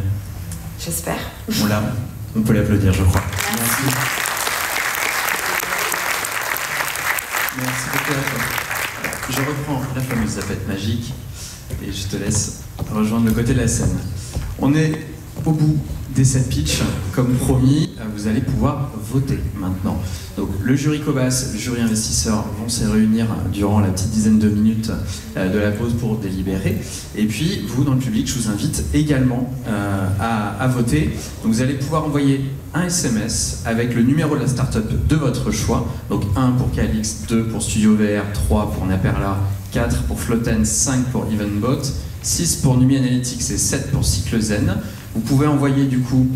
J'espère. On peut l'applaudir, je crois. Merci. Merci beaucoup à toi. Je reprends la fameuse zapette magique et je te laisse rejoindre le côté de la scène. On est au bout des 7 pitchs, comme promis. vous allez pouvoir voter maintenant. Donc le jury Cobas, le jury investisseur vont se réunir durant la petite dizaine de minutes de la pause pour délibérer. Et puis vous, dans le public, je vous invite également à voter. Donc vous allez pouvoir envoyer un SMS avec le numéro de la startup de votre choix. Donc 1 pour Calix, 2 pour Studio VR, 3 pour Naperla, 4 pour Floten, 5 pour Evenbot, 6 pour Numi Analytics et 7 pour Cyclezen. Vous pouvez envoyer du coup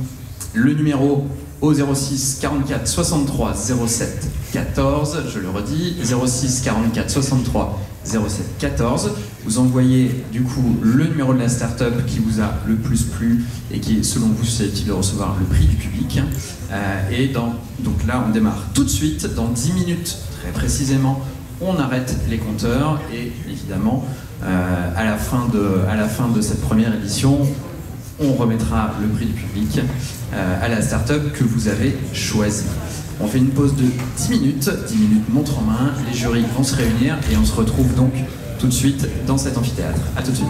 le numéro au 06 44 63 07 14, je le redis, 06 44 63 07 14. Vous envoyez du coup le numéro de la startup qui vous a le plus plu et qui est selon vous susceptible de recevoir le prix du public. Donc là on démarre tout de suite, dans 10 minutes très précisément, on arrête les compteurs et évidemment à la fin de cette première édition, on remettra le prix du public à la start-up que vous avez choisie. On fait une pause de 10 minutes montre en main, les jurys vont se réunir et on se retrouve donc tout de suite dans cet amphithéâtre. A tout de suite.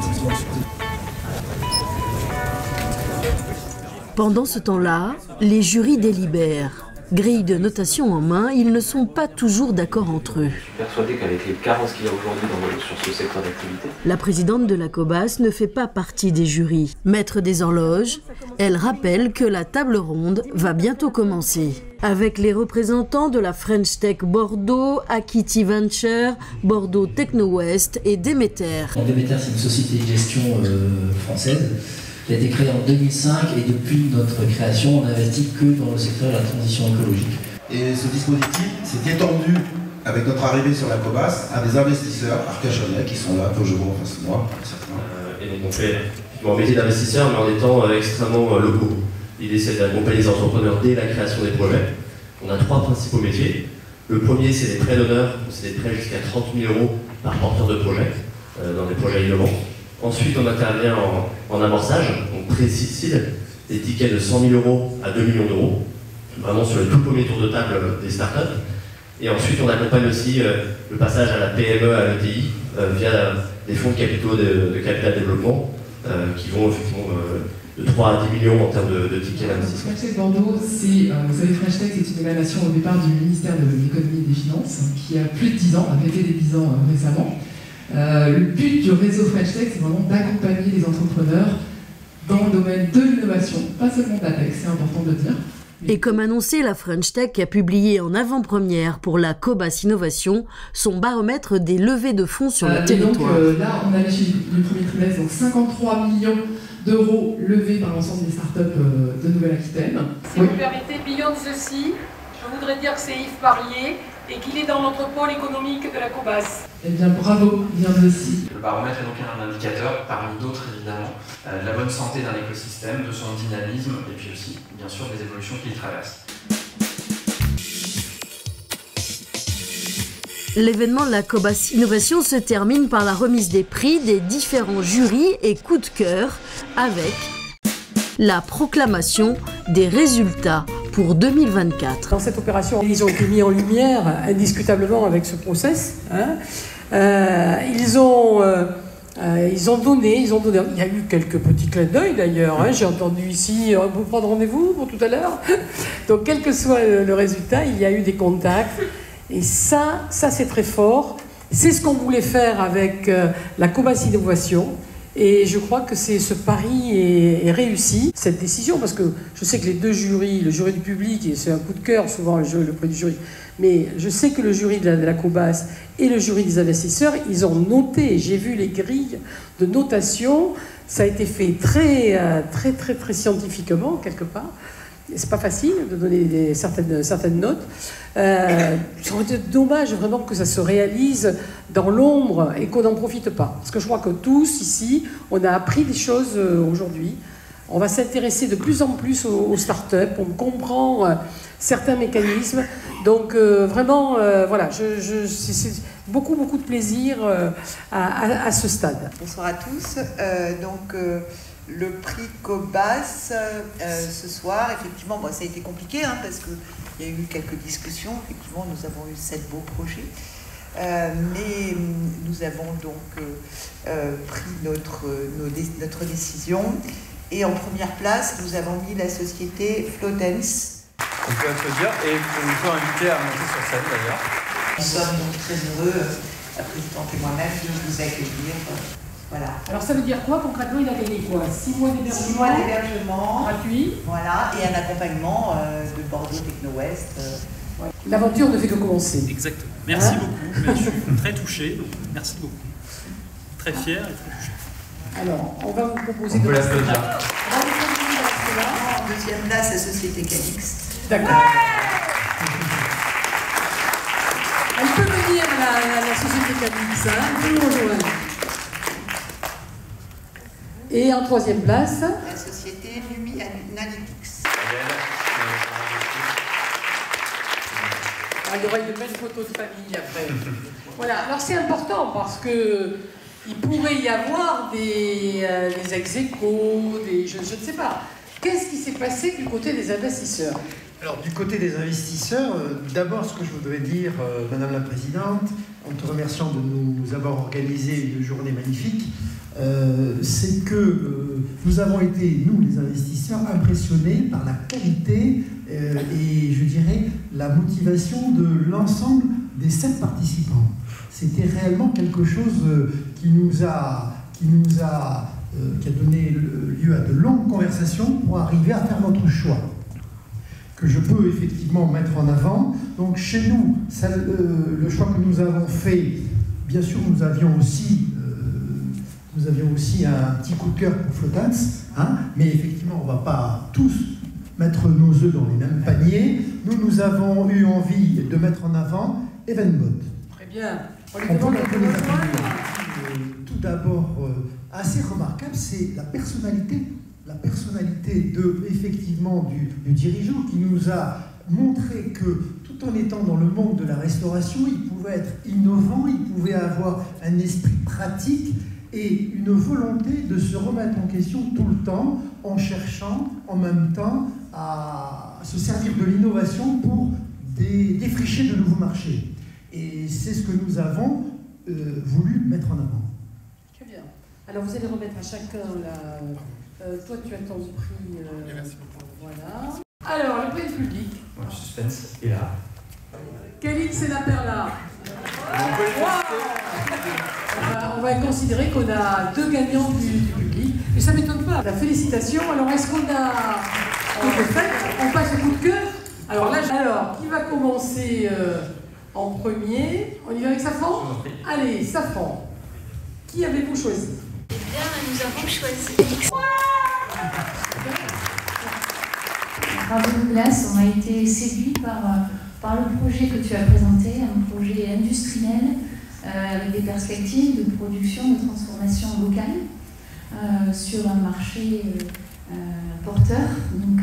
Pendant ce temps-là, les jurys délibèrent. Grille de notation en main, ils ne sont pas toujours d'accord entre eux. Je suis persuadé qu'avec les carences qu'il y a aujourd'hui sur ce secteur d'activité... La présidente de la Cobas ne fait pas partie des jurys. Maître des horloges, elle rappelle que la table ronde va bientôt commencer. Avec les représentants de la French Tech Bordeaux, Akiti Venture, Bordeaux Techno West et Demeter. Demeter, c'est une société de gestion française qui a été créée en 2005 et depuis notre création, on n'investit que dans le secteur de la transition écologique. Et ce dispositif s'est étendu avec notre arrivée sur la Cobas à des investisseurs arcachonnais qui sont là, peu je vois en face de moi. Et donc on fait un métier d'investisseur mais en étant extrêmement locaux. L'idée c'est d'accompagner les entrepreneurs dès la création des projets. On a 3 principaux métiers. Le premier c'est des prêts d'honneur, c'est des prêts jusqu'à 30 000 € par porteur de projet dans des projets innovants. Ensuite, on intervient en amorçage, donc pré-seed, des tickets de 100 000 € à 2 millions d'euros, vraiment sur le tout premier tour de table des startups. Et ensuite, on accompagne aussi le passage à la PME, à l'ETI, via des fonds de capitaux de capital développement, qui vont effectivement de 3 à 10 millions en termes de tickets d'investissement. French Tech Bordeaux, vous savez, French Tech, c'est une émanation au départ du ministère de l'économie et des finances, qui a plus de 10 ans, a fêté les 10 ans récemment. Le but du réseau French Tech, c'est vraiment d'accompagner les entrepreneurs dans le domaine de l'innovation, pas seulement de l'APEX, c'est important de le dire. Et comme annoncé, la French Tech a publié en avant-première pour la Cobas Innovation son baromètre des levées de fonds sur le territoire. Donc là, on a les chiffres du premier trimestre, donc 53 millions d'euros levés par l'ensemble des startups de Nouvelle-Aquitaine. Si vous permettez, beyond ceci, je voudrais dire que c'est Yves Parier et qu'il est dans l'entrepôt économique de la Cobas. Eh bien, bravo, bien aussi. Le baromètre est donc un indicateur, parmi d'autres évidemment, de la bonne santé d'un écosystème, de son dynamisme et puis aussi, bien sûr, des évolutions qu'il traverse. L'événement de la Cobas Innovation se termine par la remise des prix des différents jurys et coups de cœur avec la proclamation des résultats pour 2024. Dans cette opération, ils ont été mis en lumière indiscutablement avec ce process. Ils ont donné, il y a eu quelques petits clins d'œil d'ailleurs, j'ai entendu ici, vous prendre rendez-vous pour tout à l'heure. Donc quel que soit le résultat, il y a eu des contacts. Et ça c'est très fort. C'est ce qu'on voulait faire avec la Cobas Innovation. Et je crois que ce pari est réussi, cette décision, parce que je sais que les deux jurys, le jury du public, et c'est un coup de cœur souvent le prix du jury, mais je sais que le jury de la Cobas et le jury des investisseurs, ils ont noté, j'ai vu les grilles de notation, ça a été fait très scientifiquement, quelque part. C'est pas facile de donner certaines notes. Ça aurait été dommage vraiment que ça se réalise dans l'ombre et qu'on n'en profite pas. Parce que je crois que tous ici, on a appris des choses aujourd'hui. On va s'intéresser de plus en plus aux startups, on comprend certains mécanismes. Donc vraiment, voilà, c'est beaucoup de plaisir à ce stade. Bonsoir à tous. Le prix Cobas ce soir, effectivement, ça a été compliqué parce qu'il y a eu quelques discussions. Effectivement, nous avons eu 7 beaux projets. Mais nous avons donc pris notre décision. Et en première place, nous avons mis la société Floten. On peut applaudir et on peut inviter à monter sur scène d'ailleurs. Nous sommes donc très heureux, la présidente et moi-même, de vous accueillir. Voilà. Alors ça veut dire quoi concrètement? Il a gagné quoi? 6 mois d'hébergement? 6 mois d'hébergement gratuit. Voilà, et un accompagnement de Bordeaux Techno West. L'aventure ne fait que commencer. Exactement. Merci beaucoup. Je suis très touché. Donc merci beaucoup. Très fier et très touché. Alors, on va vous proposer on peut rester l'applaudir. là. En deuxième place, la Société Calix. D'accord. Elle peut venir la Société Calix, hein, elle peut nous rejoindre. Et en troisième place, la Société Lumi Analytics. Il y aura une belle photo de famille après. Voilà, alors c'est important parce que il pourrait y avoir des ex-aequo, je ne sais pas. Qu'est-ce qui s'est passé du côté des investisseurs? Alors, du côté des investisseurs, d'abord, ce que je voudrais dire, Madame la Présidente, en te remerciant de nous avoir organisé une journée magnifique, c'est que nous avons été, nous les investisseurs, impressionnés par la qualité et, je dirais, la motivation de l'ensemble des 7 participants. C'était réellement quelque chose qui a donné lieu à de longues conversations pour arriver à faire notre choix, que je peux effectivement mettre en avant. Donc chez nous, le choix que nous avons fait, bien sûr, nous avions aussi un petit coup de cœur pour Flottans, hein, mais effectivement, on ne va pas tous mettre nos œufs dans les mêmes paniers. Nous avons eu envie de mettre en avant Evenbot. Très bien. On peut les appeler. Tout d'abord, assez remarquable, c'est la personnalité effectivement du dirigeant qui nous a montré que tout en étant dans le monde de la restauration, il pouvait être innovant, il pouvait avoir un esprit pratique et une volonté de se remettre en question tout le temps en cherchant en même temps à se servir de l'innovation pour défricher de nouveaux marchés. Et c'est ce que nous avons voulu mettre en avant. Très bien. Alors vous allez remettre à chacun la... toi tu as ton prix. Merci beaucoup. Voilà. Alors le prix public. Le suspense est là. Calix et la Perla. On va considérer qu'on a 2 gagnants du public. Et ça ne m'étonne pas. La félicitation. Alors est-ce qu'on a... On passe au coup de cœur. Alors là, qui va commencer en premier? On y va avec Safran? Allez, Safran. Qui avez-vous choisi? Eh bien, nous avons choisi... Bravo Douglas, on a été séduits par le projet que tu as présenté, un projet industriel avec des perspectives de production, de transformation locale sur un marché porteur. Donc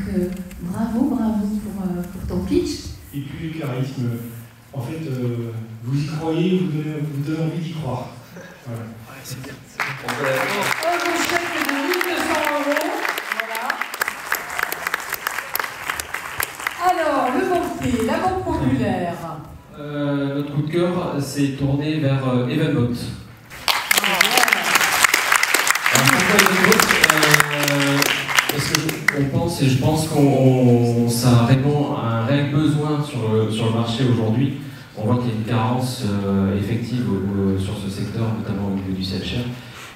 bravo pour ton pitch. Et puis le charisme, en fait, vous y croyez, vous donnez envie d'y croire. Voilà. Ouais, c'est bien. Un chèque de 1 200 €. Voilà. Alors, le banquier, la banque populaire. Notre coup de cœur s'est tourné vers Evenbot. Parce que je pense qu'on ça répond à un réel besoin sur le marché aujourd'hui. On voit qu'il y a une carence effective sur ce secteur, notamment au niveau du self-share.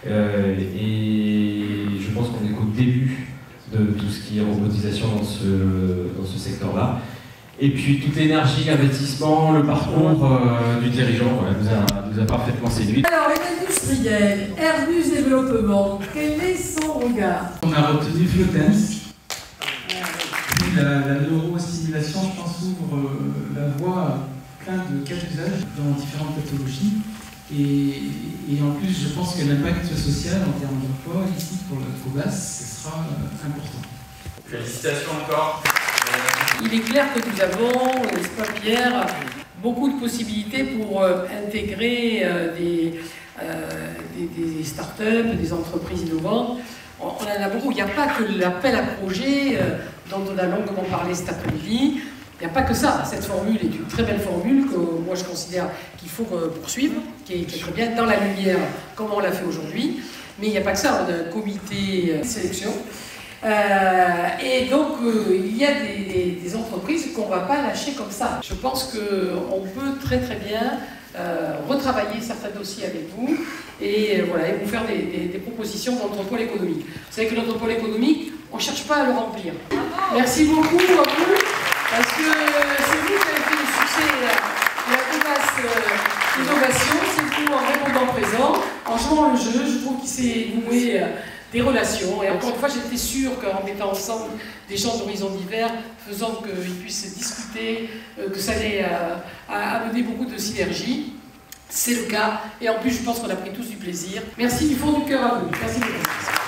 Et je pense qu'on est qu'au début de tout ce qui est robotisation dans ce secteur-là. Et puis toute l'énergie, l'investissement, le parcours du dirigeant voilà, nous a parfaitement séduit. Alors, les industriels, Airbus Développement, quel est son regard? On a retenu Flottans. La neurostimulation, je pense, ouvre la voie à plein de cas d'usage dans différentes pathologies. Et en plus, je pense que l'impact social en termes d'emploi, ici, pour le COBAS, ce sera important. Félicitations encore. Il est clair que nous avons, n'est-ce pas Pierre, beaucoup de possibilités pour intégrer des startups, des entreprises innovantes. On en a beaucoup. Il n'y a pas que l'appel à projet dont on a longuement parlé cet après-midi. Il n'y a pas que ça. Cette formule est une très belle formule que moi je considère qu'il faut poursuivre, qui est très bien dans la lumière, comme on l'a fait aujourd'hui. Mais il n'y a pas que ça. On a un comité de sélection Et donc, il y a des entreprises qu'on ne va pas lâcher comme ça. Je pense qu'on peut très très bien retravailler certains dossiers avec vous et, voilà, et vous faire des propositions dans notre pôle économique. Vous savez que notre pôle économique, on ne cherche pas à le remplir. Merci beaucoup à vous, parce que c'est vous qui avez fait le succès de la Cobas Innovation, c'est vous en répondant présent, en jouant le jeu. Je trouve qu'il s'est noué des relations. Et encore une fois, j'étais sûre qu'en mettant ensemble des gens d'horizons divers, faisant qu'ils puissent discuter, que ça allait amener beaucoup de synergie. C'est le cas. Et en plus, je pense qu'on a pris tous du plaisir. Merci du fond du cœur à vous. Merci beaucoup.